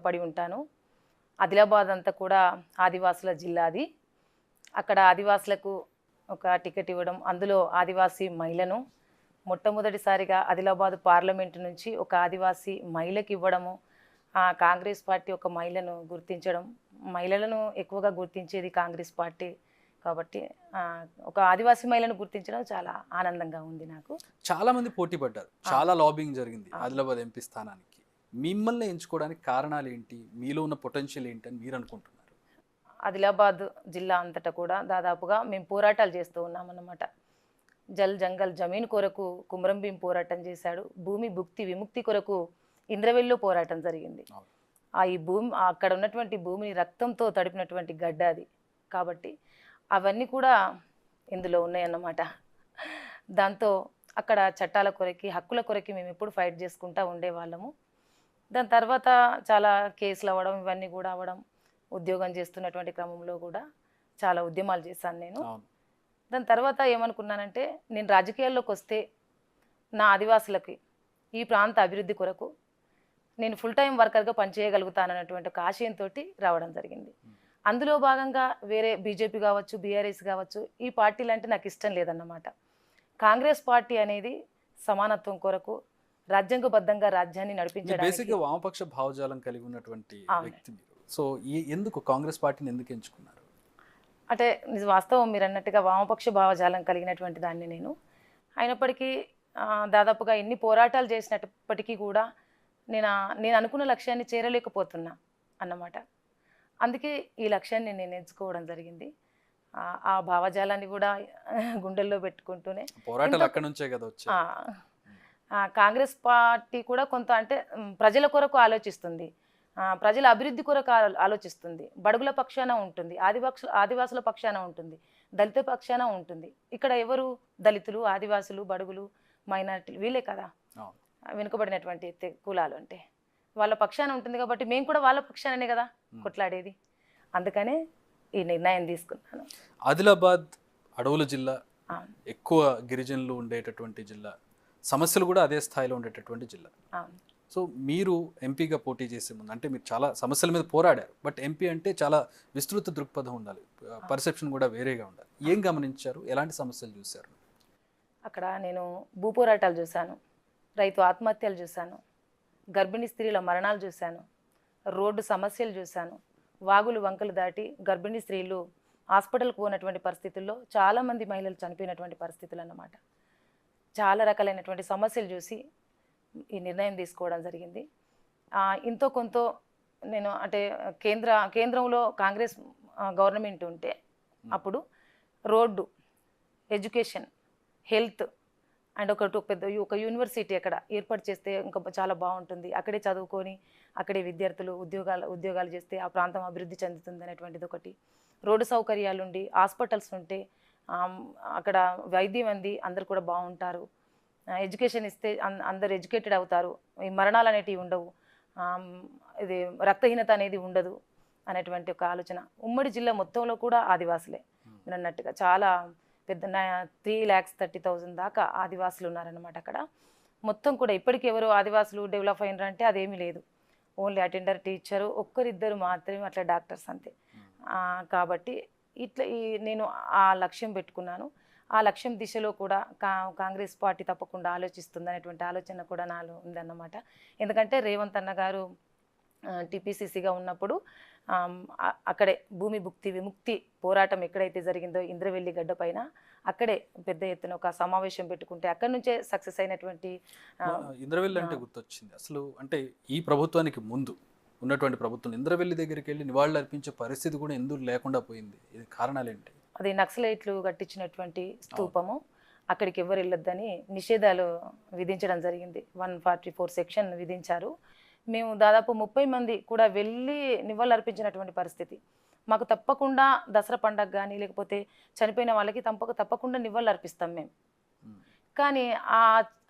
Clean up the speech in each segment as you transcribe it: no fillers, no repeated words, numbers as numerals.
పడి ఉంటాను. ఆదిలాబాద్ అంతా కూడా ఆదివాసుల జిల్లాది. అక్కడ ఆదివాసులకు ఒక టికెట్ ఇవ్వడం, అందులో ఆదివాసీ మహిళను మొట్టమొదటిసారిగా ఆదిలాబాద్ పార్లమెంటు నుంచి ఒక ఆదివాసీ మహిళకి ఇవ్వడము, కాంగ్రెస్ పార్టీ ఒక మహిళను గుర్తించడం, మహిళలను ఎక్కువగా గుర్తించేది కాంగ్రెస్ పార్టీ కాబట్టి ఒక ఆదివాసీ మహిళను గుర్తించడం చాలా ఆనందంగా ఉంది నాకు. చాలా మంది పోటీ పడ్డారు, చాలా లాబింగ్ జరిగింది ఆదిలాబాద్ ఎంపీ స్థానానికి. మిమ్మల్ని ఎంచుకోవడానికి కారణాలు ఏంటి, మీలో ఉన్న పొటెన్షియల్ ఏంటి అని మీరు అనుకుంటున్నారు? ఆదిలాబాద్ జిల్లా అంతటా కూడా దాదాపుగా మేము పోరాటాలు చేస్తూ ఉన్నామన్నమాట. జల్ జంగల్ జమీన్ కొరకు కుమరం భీం పోరాటం చేశాడు. భూమి భుక్తి విముక్తి కొరకు ఇంద్రవెల్లో పోరాటం జరిగింది. ఈ భూమి అక్కడ ఉన్నటువంటి భూమిని రక్తంతో తడిపినటువంటి గడ్డ అది. కాబట్టి అవన్నీ కూడా ఇందులో ఉన్నాయన్నమాట. దాంతో అక్కడ చట్టాల కొరకి హక్కుల కొరకి మేము ఎప్పుడు ఫైట్ చేసుకుంటూ ఉండేవాళ్ళము. దాని తర్వాత చాలా కేసులు అవ్వడం, ఇవన్నీ కూడా అవ్వడం, ఉద్యోగం చేస్తున్నటువంటి క్రమంలో కూడా చాలా ఉద్యమాలు చేశాను నేను. దాని తర్వాత ఏమనుకున్నానంటే, నేను రాజకీయాల్లోకి వస్తే నా ఆదివాసులకి ఈ ప్రాంత అభివృద్ధి కొరకు నేను ఫుల్ టైం వర్కర్గా పనిచేయగలుగుతానన్నటువంటి ఒక ఆశయంతో రావడం జరిగింది. అందులో భాగంగా వేరే బీజేపీ కావచ్చు, బీఆర్ఎస్ కావచ్చు, ఈ పార్టీలు అంటే నాకు ఇష్టం లేదన్నమాట. కాంగ్రెస్ పార్టీ అనేది సమానత్వం కొరకు రాజ్యాంగబద్ధంగా రాజ్యాన్ని నడిపించడానికి బేసిక్గా వామపక్ష భావజాలం కలిగి ఉన్నటువంటి వ్యక్తి మీరు. సో ఎందుకు కాంగ్రెస్ పార్టీని ఎందుకు ఎంచుకున్నారు? అంటే వాస్తవం మీరు అన్నట్టుగా వామపక్ష భావజాలం కలిగినటువంటి దాన్ని నేను. అయినప్పటికీ దాదాపుగా ఎన్ని పోరాటాలు చేసినప్పటికీ కూడా నేను అనుకున్న లక్ష్యాన్ని చేరలేకపోతున్నా అన్నమాట. అందుకే ఈ లక్ష్యాన్ని నేను ఎంచుకోవడం జరిగింది. ఆ భావజాలాన్ని కూడా గుండెల్లో పెట్టుకుంటూనే పోరాటాలు అక్కడ నుంచే కదా వచ్చాయి. కాంగ్రెస్ పార్టీ కూడా కొంత అంటే ప్రజల కొరకు ఆలోచిస్తుంది, ప్రజల అభివృద్ధి కొరకు ఆలోచిస్తుంది, బడుగుల పక్షాన ఉంటుంది, ఆదివాసుల పక్షాన ఉంటుంది, దళిత పక్షాన ఉంటుంది. ఇక్కడ ఎవరు దళితులు, ఆదివాసులు, బడుగులు, మైనారిటీలు వీళ్ళే కదా వెనుకబడినటువంటి కులాలు అంటే. వాళ్ళ పక్షాన ఉంటుంది కాబట్టి మేము కూడా వాళ్ళ పక్షాననే కదా కొట్లాడేది. అందుకనే ఈ నిర్ణయం తీసుకున్నాను. ఆదిలాబాద్ అడవుల జిల్లా, ఎక్కువ గిరిజనులు ఉండేటటువంటి జిల్లా, సమస్యలు కూడా అదే స్థాయిలో ఉండేటటువంటి జిల్లా. సో మీరు ఎంపీగా పోటీ చేసే ముందు అంటే మీరు చాలా సమస్యల మీద పోరాడారు, బట్ ఎంపీ అంటే చాలా విస్తృత దృక్పథం ఉండాలి, పర్సెప్షన్ కూడా వేరేగా ఉండాలి. ఏం గమనించారు, ఎలాంటి సమస్యలు చూశారు? అక్కడ నేను భూ పోరాటాలు చూశాను, రైతు ఆత్మహత్యలు చూశాను, గర్భిణీ స్త్రీల మరణాలు చూశాను, రోడ్డు సమస్యలు చూశాను, వాగులు వంకలు దాటి గర్భిణీ స్త్రీలు హాస్పిటల్కి పోయినటువంటి పరిస్థితుల్లో చాలామంది మహిళలు చనిపోయినటువంటి పరిస్థితులు అన్నమాట. చాలా రకాలైనటువంటి సమస్యలు చూసి ఈ నిర్ణయం తీసుకోవడం జరిగింది. ఇంతో కొంత నేను అంటే కేంద్రంలో కాంగ్రెస్ గవర్నమెంట్ ఉంటే అప్పుడు రోడ్డు, ఎడ్యుకేషన్, హెల్త్ అండ్ ఒక యూనివర్సిటీ అక్కడ ఏర్పాటు చేస్తే ఇంకా చాలా బాగుంటుంది. అక్కడే చదువుకొని అక్కడే విద్యార్థులు ఉద్యోగాలు చేస్తే ఆ ప్రాంతం అభివృద్ధి చెందుతుంది అనేటువంటిది ఒకటి. రోడ్డు సౌకర్యాలు ఉండి, హాస్పిటల్స్ ఉంటే అక్కడ వైద్యం అంది అందరు కూడా బాగుంటారు. ఎడ్యుకేషన్ ఇస్తే అందరు ఎడ్యుకేటెడ్ అవుతారు, ఈ మరణాలు అనేటివి ఉండవు, ఇది రక్తహీనత అనేది ఉండదు అనేటువంటి ఒక ఆలోచన. ఉమ్మడి జిల్లా మొత్తంలో కూడా ఆదివాసులే మీరు అన్నట్టుగా చాలా పెద్ద 3,30,000 దాకా ఆదివాసులు ఉన్నారనమాట అక్కడ. మొత్తం కూడా ఇప్పటికి ఎవరు ఆదివాసులు డెవలప్ అయినారంటే అదేమీ లేదు. ఓన్లీ అటెండర్, టీచరు, ఒక్కరిద్దరు మాత్రమే అట్లా డాక్టర్స్ అంతే. కాబట్టి ఇట్లా నేను ఆ లక్ష్యం పెట్టుకున్నాను. ఆ లక్ష్యం దిశలో కూడా కాంగ్రెస్ పార్టీ తప్పకుండా ఆలోచిస్తుంది అనేటువంటి ఆలోచన కూడా నాలో ఉందన్నమాట. ఎందుకంటే రేవంత్ అన్న గారు టీపీసీసీగా ఉన్నప్పుడు అక్కడే భూమి భుక్తి విముక్తి పోరాటం ఎక్కడైతే జరిగిందో ఇంద్రవెల్లి గడ్డ పైన, అక్కడే పెద్ద ఎత్తున ఒక సమావేశం పెట్టుకుంటే అక్కడి నుంచే సక్సెస్ అయినటువంటి. ఇంద్రవెల్లి అంటే గుర్తొచ్చింది అసలు, అంటే ఈ ప్రభుత్వానికి ముందు ఉన్నటువంటి ప్రభుత్వం ఇంద్రవెల్లి దగ్గరికి వెళ్ళి నివాళులు అర్పించే పరిస్థితి కూడా ఎందుకు లేకుండా పోయింది? ఇది కారణాలు ఏంటి? అది నక్సలైట్లు కట్టించినటువంటి స్తూపము, అక్కడికి ఎవరు వెళ్ళొద్దని నిషేధాలు విధించడం జరిగింది. 144 సెక్షన్ విధించారు. మేము దాదాపు 30 మంది కూడా వెళ్ళి నివాళులు అర్పించినటువంటి పరిస్థితి. మాకు తప్పకుండా దసరా పండగ కానీ లేకపోతే చనిపోయిన వాళ్ళకి తప్పకుండా నివాళులు అర్పిస్తాం మేము. కానీ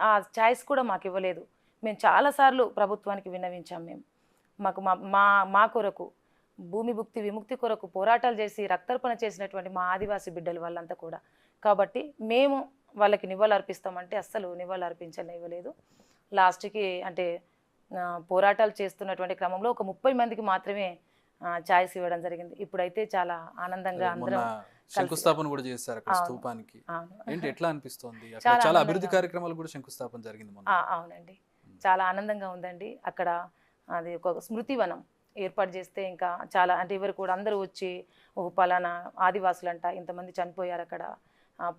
ఆ ఛాయిస్ కూడా మాకు ఇవ్వలేదు. మేము చాలాసార్లు ప్రభుత్వానికి విన్నవించాం. మాకు మా కొరకు భూమి భుక్తి విముక్తి కొరకు పోరాటాలు చేసి రక్తర్పణ చేసినటువంటి మా ఆదివాసీ బిడ్డలు వాళ్ళంతా కూడా. కాబట్టి మేము వాళ్ళకి నివాళులు అర్పిస్తామంటే అస్సలు నివాళులు అర్పించనివ్వలేదు. లాస్ట్కి అంటే పోరాటాలు చేస్తున్నటువంటి క్రమంలో ఒక 30 మందికి మాత్రమే ఛాయిస్ ఇవ్వడం జరిగింది. ఇప్పుడైతే చాలా ఆనందంగా మొన్న అందరం శంకుస్థాపన కూడా చేశారు అక్కడ అవును. స్తూపానికి. అవును. ఏంటి ఎట్లా అనిపిస్తోంది అక్కడ? చాలా చాలా అభివృద్ధి ఆనందంగా కార్యక్రమాలు కూడా శంకుస్థాపన జరిగింది మొన్న. అవునండి. చాలా ఆనందంగా ఉందండి. అక్కడ అది ఒక స్మృతివనం ఏర్పాటు చేస్తే ఇంకా చాలా అంటే ఎవరు కూడా అందరూ వచ్చి ఓ పలానా ఆదివాసులంట ఇంతమంది చనిపోయారు అక్కడ,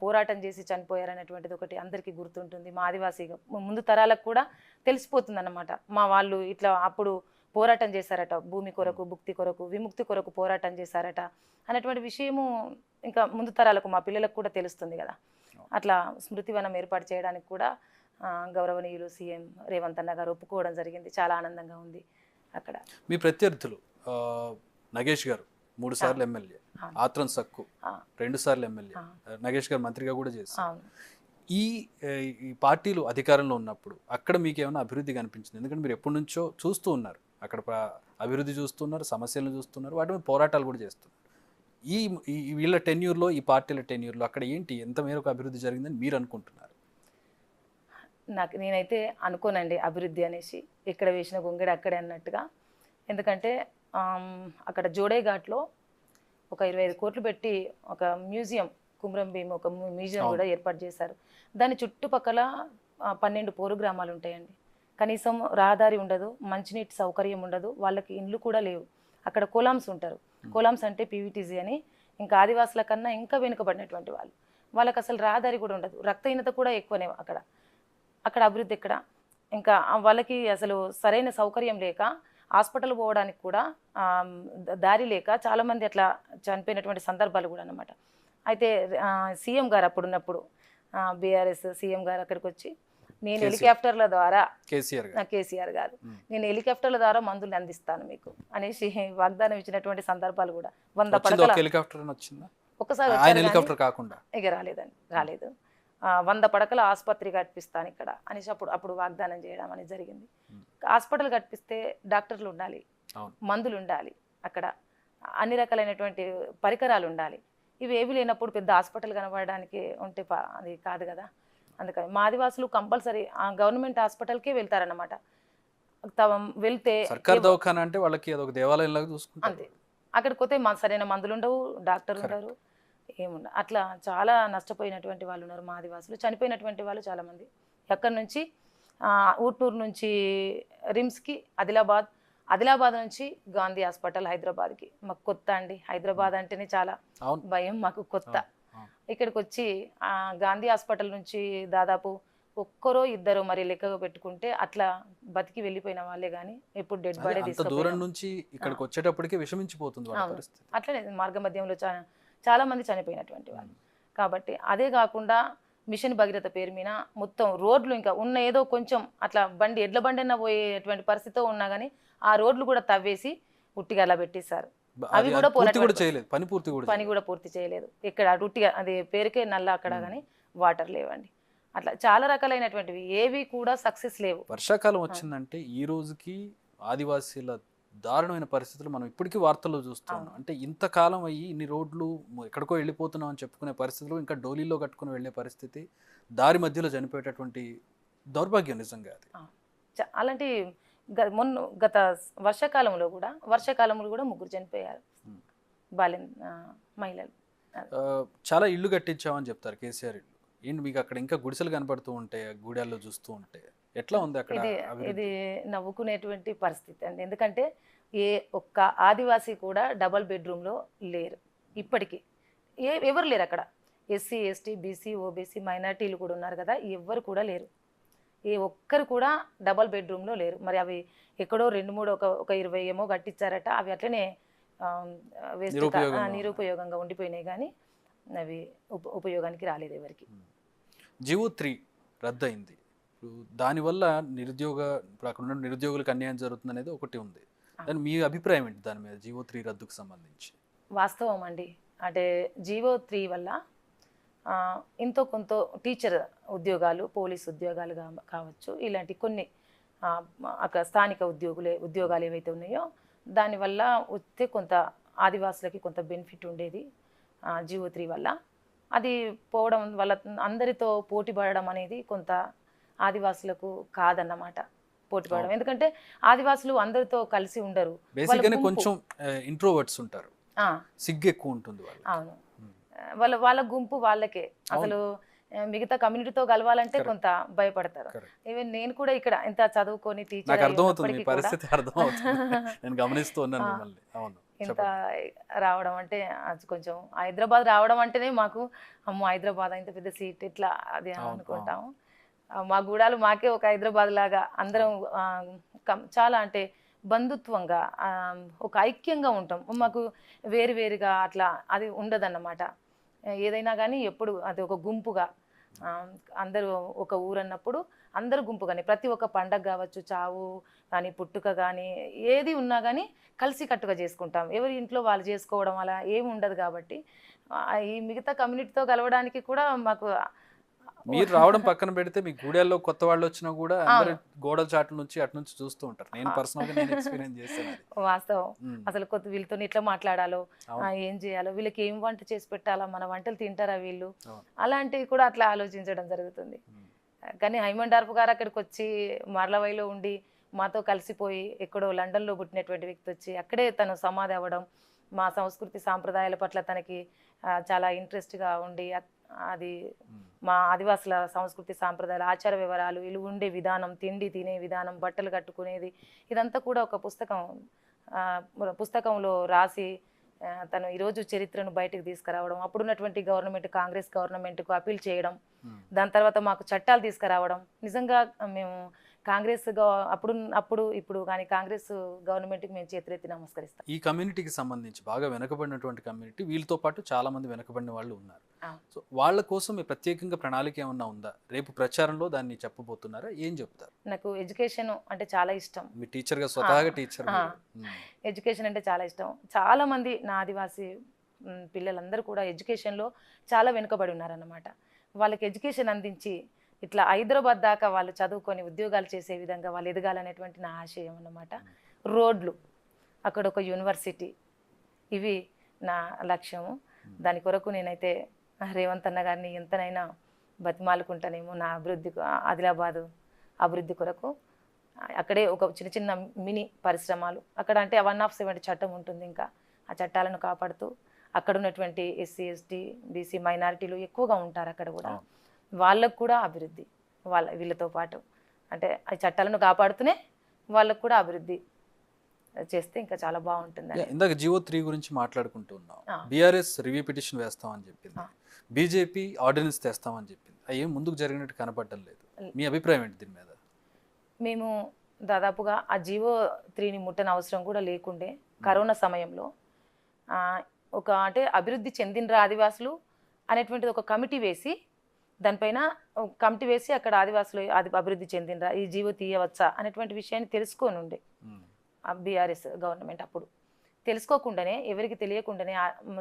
పోరాటం చేసి చనిపోయారు అనేటువంటిది ఒకటి అందరికీ గుర్తుంటుంది. మా ఆదివాసీ ముందు తరాలకు కూడా తెలిసిపోతుంది అన్నమాట. మా వాళ్ళు ఇట్లా అప్పుడు పోరాటం చేశారట, భూమి కొరకు, భుక్తి కొరకు, విముక్తి కొరకు పోరాటం చేశారట అనేటువంటి విషయము ఇంకా ముందు తరాలకు మా పిల్లలకు కూడా తెలుస్తుంది కదా. అట్లా స్మృతివనం ఏర్పాటు చేయడానికి కూడా గౌరవనీయులు సీఎం రేవంత్ అన్న గారు ఒప్పుకోవడం జరిగింది. చాలా ఆనందంగా ఉంది అక్కడ. మీ ప్రత్యర్థులు నగేష్ గారు 3 సార్లు ఎమ్మెల్యే, ఆత్రం సక్కు 2 సార్లు ఎమ్మెల్యే, నగేష్ గారు మంత్రిగా కూడా చేశారు. ఈ పార్టీలు అధికారంలో ఉన్నప్పుడు అక్కడ మీకు ఏమైనా అభివృద్ధి కనిపించింది? ఎందుకంటే మీరు ఎప్పటి నుంచో చూస్తూ ఉన్నారు, అక్కడ అభివృద్ధి చూస్తున్నారు, సమస్యలను చూస్తున్నారు, వాటి మీద పోరాటాలు కూడా చేస్తున్నారు. వీళ్ళ టెన్యూర్లో, ఈ పార్టీల టెన్యూర్లో అక్కడ ఏంటి ఎంత మేరకు అభివృద్ధి జరిగిందని మీరు అనుకుంటున్నారు? నేనైతే అనుకోనండి అభివృద్ధి అనేసి, ఎక్కడ వేసిన గొంగడి అక్కడే అన్నట్టుగా. ఎందుకంటే అక్కడ జోడే ఘాట్లో ఒక 25 కోట్లు పెట్టి ఒక మ్యూజియం, కుమ్రం భీమ్ ఒక మ్యూజియం కూడా ఏర్పాటు చేశారు. దాని చుట్టుపక్కల 12 పోరు గ్రామాలు ఉంటాయండి. కనీసం రహదారి ఉండదు, మంచినీటి సౌకర్యం ఉండదు, వాళ్ళకి ఇండ్లు కూడా లేవు. అక్కడ కోలామ్స్ ఉంటారు. కోలామ్స్ అంటే పీవీటీజీ అని, ఇంకా ఆదివాసుల కన్నా ఇంకా వెనుకబడినటువంటి వాళ్ళు, వాళ్ళకి అసలు రహదారి కూడా ఉండదు. రక్తహీనత కూడా ఎక్కువనే అక్కడ అభివృద్ధి ఎక్కడ. ఇంకా వాళ్ళకి అసలు సరైన సౌకర్యం లేక హాస్పిటల్ పోవడానికి కూడా దారి లేక చాలామంది అట్లా చనిపోయినటువంటి సందర్భాలు కూడా అన్నమాట. అయితే సీఎం గారు అప్పుడున్నప్పుడు బీఆర్ఎస్ సీఎం గారు అక్కడికి వచ్చి, నేను హెలికాప్టర్ల ద్వారా, కేసీఆర్ గారు, నేను హెలికాప్టర్ల ద్వారా మందులు అందిస్తాను మీకు అనేసి వాగ్దానం ఇచ్చినటువంటి సందర్భాలు కూడా 100 పడకల ఒక్కసారి ఇక రాలేదు. 100 పడకల ఆసుపత్రి కట్టిస్తాను ఇక్కడ అనేసి అప్పుడు వాగ్దానం చేయడం అనేది జరిగింది. హాస్పిటల్ కట్టిస్తే డాక్టర్లు ఉండాలి, మందులు ఉండాలి, అక్కడ అన్ని రకాలైనటువంటి పరికరాలు ఉండాలి. ఇవి ఏవి లేనప్పుడు పెద్ద హాస్పిటల్ కనబడడానికి ఉంటే అది కాదు కదా. అందుకని మా ఆదివాసులు కంపల్సరీ గవర్నమెంట్ హాస్పిటల్కే వెళ్తారన్నమాట. వెళ్తే అంటే వాళ్ళకి అదొక దేవాలయంలాగా చూసుకుంటారు. అంతే. అక్కడికి పోతే సరైన మందులు ఉండవు, డాక్టర్ ఉండరు, ఏముండదు. అట్లా చాలా నష్టపోయినటువంటి వాళ్ళు ఉన్నారు మా ఆదివాసులు. చనిపోయినటువంటి వాళ్ళు చాలామంది. అక్కడి నుంచి ఊట్నూరు నుంచి రిమ్స్కి, ఆదిలాబాద్ నుంచి గాంధీ హాస్పిటల్ హైదరాబాద్కి. మాకు కొత్త అండి, హైదరాబాద్ అంటేనే చాలా భయం మాకు, కొత్త. ఇక్కడికి వచ్చి గాంధీ హాస్పిటల్ నుంచి దాదాపు ఒక్కరో ఇద్దరు మరి లెక్కగా పెట్టుకుంటే అట్లా బతికి వెళ్ళిపోయిన వాళ్ళే కానీ ఎప్పుడు డెడ్ బాడీ దూరం నుంచి ఇక్కడికి వచ్చేటప్పటికే విషమించిపోతుంది. అట్లనే మార్గ మధ్యంలో చాలా మంది చనిపోయినటువంటి వాళ్ళు. కాబట్టి అదే కాకుండా మిషన్ భగీరథ పేరు మీద మొత్తం రోడ్లు ఇంకా ఉన్న ఏదో కొంచెం అట్లా ఎడ్ల బండి అన్న పోయేటువంటి పరిస్థితితో ఉన్నా కానీ ఆ రోడ్లు కూడా తవ్వేసి ఉట్టిగా అలా పెట్టేశారు. అవి కూడా పని కూడా పూర్తి చేయలేదు. ఇక్కడ ఉట్టిగా అది పేరుకే నల్ల అక్కడ కానీ వాటర్ లేవండి. అట్లా చాలా రకాలైనటువంటివి ఏవి కూడా సక్సెస్ లేవు. వర్షాకాలం వచ్చిందంటే ఈ రోజుకి ఆదివాసీల దారుణమైన పరిస్థితులు మనం ఇప్పటికీ వార్తల్లో చూస్తున్నాం. అంటే ఇంతకాలం అయ్యి ఇన్ని రోడ్లు ఎక్కడికో వెళ్ళిపోతున్నాం అని చెప్పుకునే పరిస్థితులు ఇంకా డోలీలో కట్టుకుని వెళ్ళే పరిస్థితి, దారి మధ్యలో చనిపోయేటటువంటి దౌర్భాగ్యం నిజంగా అది. అలాంటి గత వర్షాకాలంలో కూడా 3 చనిపోయారు మహిళలు. చాలా ఇల్లు కట్టించామని చెప్తారు కేసీఆర్ ఇల్లు. ఏంటి మీకు అక్కడ ఇంకా గుడిసెలు కనపడుతూ ఉంటాయి గూడాల్లో చూస్తూ ఉంటే? ఎట్లా ఉంది అక్కడ? ఇది నవ్వుకునేటువంటి పరిస్థితి అండి. ఎందుకంటే ఏ ఒక్క ఆదివాసీ కూడా డబల్ బెడ్రూమ్లో లేరు ఇప్పటికీ. ఎవరు లేరు అక్కడ. ఎస్సీ, ఎస్టీ, బీసీ, ఓబీసీ, మైనార్టీలు కూడా ఉన్నారు కదా, ఎవరు కూడా లేరు. ఏ ఒక్కరు కూడా డబల్ బెడ్రూమ్లో లేరు. మరి అవి ఎక్కడో 2-3 ఒక 20 ఏమో కట్టించారట. అవి అట్లనే నిరుపయోగంగా ఉండిపోయినాయి కానీ అవి ఉపయోగానికి రాలేదు ఎవరికి. జీవో 3 రద్దయింది. దానివల్ల ఇప్పుడు అక్కడ ఉన్న నిరుద్యోగులకు అన్యాయం జరుగుతుంది అనేది ఒకటి ఉంది. దాని మీ అభిప్రాయం ఏంటి దాని మీద, జీవో 3 రద్దుకు సంబంధించి? వాస్తవం అండి. అంటే జీవో 3 వల్ల ఎంతో కొంత టీచర్ ఉద్యోగాలు, పోలీస్ ఉద్యోగాలు కావచ్చు, ఇలాంటి కొన్ని అక్కడ స్థానిక ఉద్యోగాలు ఏవైతే ఉన్నాయో దానివల్ల వస్తే కొంత ఆదివాసులకి కొంత బెనిఫిట్ ఉండేది. జీవో 3 వల్ల అది పోవడం వల్ల అందరితో పోటీ పడడం అనేది కొంత ఆదివాసులకు కాదన్నమాట. పోటీ పడడం. ఎందుకంటే ఆదివాసులు అందరితో కలిసి ఉండరు. బేసిక్గానే కొంచెం ఇంట్రోవర్ట్స్ ఉంటారు, ఆ, సిగ్గు ఎక్కువ ఉంటుంది వాళ్ళు. అవును, వాళ్ళ గుంపు వాళ్ళకే. అసలు మిగతా కమ్యూనిటీతో కలవాలంటే కొంత భయపడతారు. ఈవెన్ నేను కూడా ఇక్కడ ఇంత చదువుకొని టీచర్ నాకు అర్థమవుతుంది మీ పరిస్థితి, అర్థమవుతుంది. నేను గమనిస్తూ ఉన్నాను మిమ్మల్ని. అవును, ఇంత రావడం అంటే అది కొంచెం హైదరాబాద్ రావడం అంటేనే మాకు అమ్మో హైదరాబాద్ ఇంత పెద్ద సీట్ ఇట్లా అది అనుకుంటాము. మా గూడాలు మాకే ఒక హైదరాబాద్ లాగా అందరం చాలా అంటే బంధుత్వంగా ఒక ఐక్యంగా ఉంటాం. మాకు వేరువేరుగా అట్లా అది ఉండదన్నమాట. ఏదైనా కానీ ఎప్పుడు అది ఒక గుంపుగా అందరూ ఒక ఊరు అన్నప్పుడు అందరూ గుంపుగానే ప్రతి ఒక్క పండగ కావచ్చు, చావు కానీ పుట్టుక కానీ ఏది ఉన్నా కానీ కలిసి కట్టుగా చేసుకుంటాం. ఎవరి ఇంట్లో వాళ్ళు చేసుకోవడం అలా ఏమి ఉండదు. కాబట్టి ఈ మిగతా కమ్యూనిటీతో కలవడానికి కూడా మాకు మీరు రావడం పక్కన పెడితే మీ గూడెల్లో కొత్త వాళ్ళు వచ్చినా కూడా అందరూ గోడల చాటు నుంచి అటు నుంచి చూస్తూ ఉంటారు. నేను పర్సనల్గా నేను ఎక్స్పీరియన్స్ చేస్తాను. వాస్తవం. అసలు కొత్త వీళ్ళతో ఎట్లా మాట్లాడాలో, ఏం చేయాలో, వీళ్ళకి ఏం వంట చేసి పెట్టాలా, మన వంటలు తింటారా వీళ్ళు, అలాంటివి కూడా అట్లా ఆలోచించడం జరుగుతుంది. కానీ హైమండార్పు గారు అక్కడికి వచ్చి మార్లవైలో ఉండి మాతో కలిసిపోయి ఎక్కడో లండన్లో పుట్టినటువంటి వ్యక్తి వచ్చి అక్కడే తను సమాధి అవ్వడం, మా సంస్కృతి సాంప్రదాయాల పట్ల తనకి చాలా ఇంట్రెస్ట్గా ఉండి అది మా ఆదివాసుల సంస్కృతి సాంప్రదాయాలు, ఆచార వివరాలు, వీళ్ళు ఉండే విధానం, తిండి తినే విధానం, బట్టలు కట్టుకునేది, ఇదంతా కూడా ఒక పుస్తకంలో రాసి తను ఈరోజు చరిత్రను బయటకు తీసుకురావడం, అప్పుడున్నటువంటి గవర్నమెంట్ కాంగ్రెస్ గవర్నమెంట్కు అపీల్ చేయడం, దాని తర్వాత మాకు చట్టాలు తీసుకురావడం. నిజంగా మేము కాంగ్రెస్ ఇప్పుడు కానీ కాంగ్రెస్ గవర్నమెంట్కి మేము చేతులెత్తి నమస్కరిస్తాం. ఈ కమ్యూనిటీకి సంబంధించి బాగా వెనకబడినటువంటి కమ్యూనిటీ, వీళ్ళతో పాటు చాలా మంది వెనకబడిన వాళ్ళు ఉన్నారు. సో వాళ్ళ కోసం ప్రత్యేకంగా ప్రణాళిక ఏమన్నా ఉందా? రేపు ప్రచారంలో దాన్ని చెప్పబోతున్నారా? ఏం చెప్తారు? నాకు ఎడ్యుకేషన్ అంటే చాలా ఇష్టం. మీ టీచర్గా స్వతహాగా టీచర్, ఎడ్యుకేషన్ అంటే చాలా ఇష్టం. చాలా మంది నా ఆదివాసీ పిల్లలందరూ కూడా ఎడ్యుకేషన్లో చాలా వెనుకబడి ఉన్నారన్నమాట. వాళ్ళకి ఎడ్యుకేషన్ అందించి ఇట్లా హైదరాబాద్ దాకా వాళ్ళు చదువుకొని ఉద్యోగాలు చేసే విధంగా వాళ్ళు ఎదగాలనేటువంటి నా ఆశయం అన్నమాట. రోడ్లు, అక్కడ ఒక యూనివర్సిటీ, ఇవి నా లక్ష్యము. దాని కొరకు నేనైతే రేవంత్ అన్న గారిని ఎంతనైనా బతిమాలుకుంటానేమో నా అభివృద్ధికి, ఆదిలాబాదు అభివృద్ధి కొరకు. అక్కడే ఒక చిన్న చిన్న మినీ పరిశ్రమలు, అక్కడ అంటే 107 చట్టం ఉంటుంది, ఇంకా ఆ చట్టాలను కాపాడుతూ అక్కడ ఉన్నటువంటి ఎస్సీ ఎస్టీ బీసీ మైనారిటీలు ఎక్కువగా ఉంటారు అక్కడ కూడా. వాళ్ళకు కూడా అభివృద్ధి, వీళ్ళతో పాటు అంటే ఆ చట్టాలను కాపాడుతూనే వాళ్ళకు కూడా అభివృద్ధి చేస్తే ఇంకా చాలా బాగుంటుంది. ఇందాక జియో 3 గురించి మాట్లాడుకుంటూ ఉన్నాం. బీఆర్ఎస్ రివ్యూ పిటిషన్ వేస్తామని చెప్పింది, బీజేపీ ఆర్డినెన్స్ తెస్తామని చెప్పింది. అవి ముందుకు జరిగినట్టు కనపడడం లేదు. మీ అభిప్రాయం ఏంటి దీని మీద? మేము దాదాపుగా ఆ జియో 3ని ముట్టని అవసరం కూడా లేకుండే. కరోనా సమయంలో అంటే అభివృద్ధి చెందిన ఆదివాసులు అనేటువంటిది ఒక కమిటీ వేసి, దానిపైన కమిటీ వేసి అక్కడ ఆదివాసులు అభివృద్ధి చెందినరా, ఈ జీవో తీయవచ్చా అనేటువంటి విషయాన్ని తెలుసుకొని ఉండే బీఆర్ఎస్ గవర్నమెంట్. అప్పుడు తెలుసుకోకుండానే, ఎవరికి తెలియకుండానే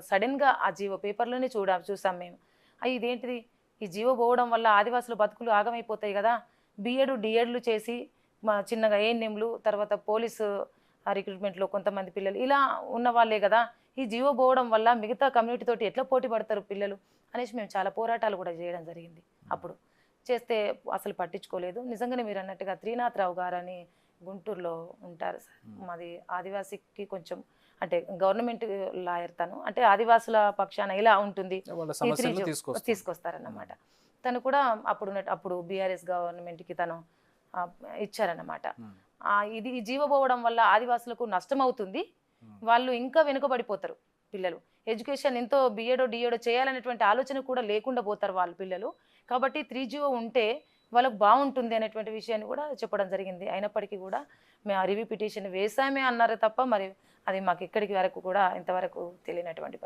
సడన్గా ఆ జీవో పేపర్లోనే చూసాం మేము. ఇదేంటిది, ఈ జీవో పోవడం వల్ల ఆదివాసుల బతుకులు ఆగమైపోతాయి కదా, బిఎడ్ డిఎడ్లు చేసి మా చిన్నగా ఏఎన్ఎంలు, తర్వాత పోలీసు రిక్రూట్మెంట్లో కొంతమంది పిల్లలు ఇలా ఉన్న వాళ్ళే కదా, ఈ జీవో పోవడం వల్ల మిగతా కమ్యూనిటీ తోటి ఎట్లా పోటీ పడతారు పిల్లలు అనేసి మేము చాలా పోరాటాలు కూడా చేయడం జరిగింది. అప్పుడు చేస్తే అసలు పట్టించుకోలేదు. నిజంగానే మీరు అన్నట్టుగా త్రినాథరావు గారు అని గుంటూరులో ఉంటారు సార్. మాది ఆదివాసికి కొంచెం అంటే గవర్నమెంట్ లాయర్ తను, అంటే ఆదివాసుల పక్షాన ఇలా ఉంటుంది తీసుకొస్తారన్నమాట. తను కూడా అప్పుడు బీఆర్ఎస్ గవర్నమెంట్కి తను ఇచ్చారన్నమాట. ఇది ఈ జీవో పోవడం వల్ల ఆదివాసులకు నష్టం అవుతుంది, వాళ్ళు ఇంకా వెనుకబడిపోతారు పిల్లలు. ఎడ్యుకేషన్ ఎంతో బిఎడో డిఎడో చేయాలనేటువంటి ఆలోచన కూడా లేకుండా పోతారు వాళ్ళ పిల్లలు. కాబట్టి 3GO ఉంటే వాళ్ళకు బాగుంటుంది అనేటువంటి విషయాన్ని కూడా చెప్పడం జరిగింది. అయినప్పటికీ కూడా మేము ఆ రివ్యూ పిటిషన్ వేసామే అన్నారు తప్ప మరి అది మాకు ఇక్కడికి వరకు కూడా ఇంతవరకు తెలియనటువంటి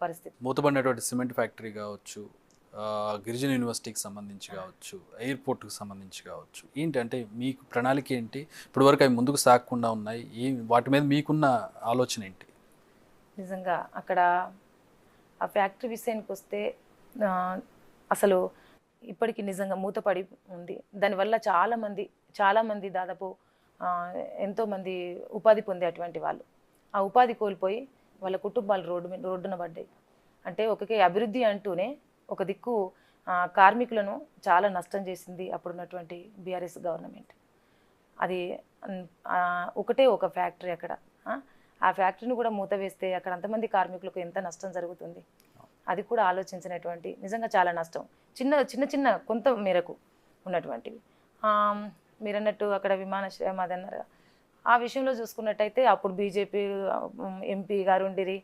పరిస్థితి. మూతపడినటువంటి సిమెంట్ ఫ్యాక్టరీ కావచ్చు, గిరిజన యూనివర్సిటీకి సంబంధించి కావచ్చు, ఎయిర్పోర్ట్కి సంబంధించి కావచ్చు, ఏంటంటే మీకు ప్రణాళిక ఏంటి? ఇప్పటివరకు అవి ముందుకు సాగకుండా ఉన్నాయి, వాటి మీద మీకున్న ఆలోచన ఏంటి? నిజంగా అక్కడ ఆ ఫ్యాక్టరీ విషయానికి వస్తే అసలు ఇప్పటికీ నిజంగా మూతపడి ఉంది. దానివల్ల చాలామంది దాదాపు ఎంతోమంది ఉపాధి పొందేటువంటి వాళ్ళు ఆ ఉపాధి కోల్పోయి వాళ్ళ కుటుంబాలు రోడ్డున పడ్డాయి. అంటే ఒకే అభివృద్ధి అంటూనే ఒక దిక్కు కార్మికులను చాలా నష్టం చేసింది అప్పుడున్నటువంటి బీఆర్ఎస్ గవర్నమెంట్. అది ఒకటే ఒక ఫ్యాక్టరీ అక్కడ. ఆ ఫ్యాక్టరీని కూడా మూత వేస్తే అక్కడ అంతమంది కార్మికులకు ఎంత నష్టం జరుగుతుంది, అది కూడా ఆలోచించినటువంటి నిజంగా చాలా నష్టం. చిన్న చిన్న చిన్న కొంత మేరకు ఉన్నటువంటివి. మీరన్నట్టు అక్కడ విమానాశ్రయం అది అన్నారు. ఆ విషయంలో చూసుకున్నట్టయితే అప్పుడు బీజేపీ ఎంపీ గారు ఉండిరి,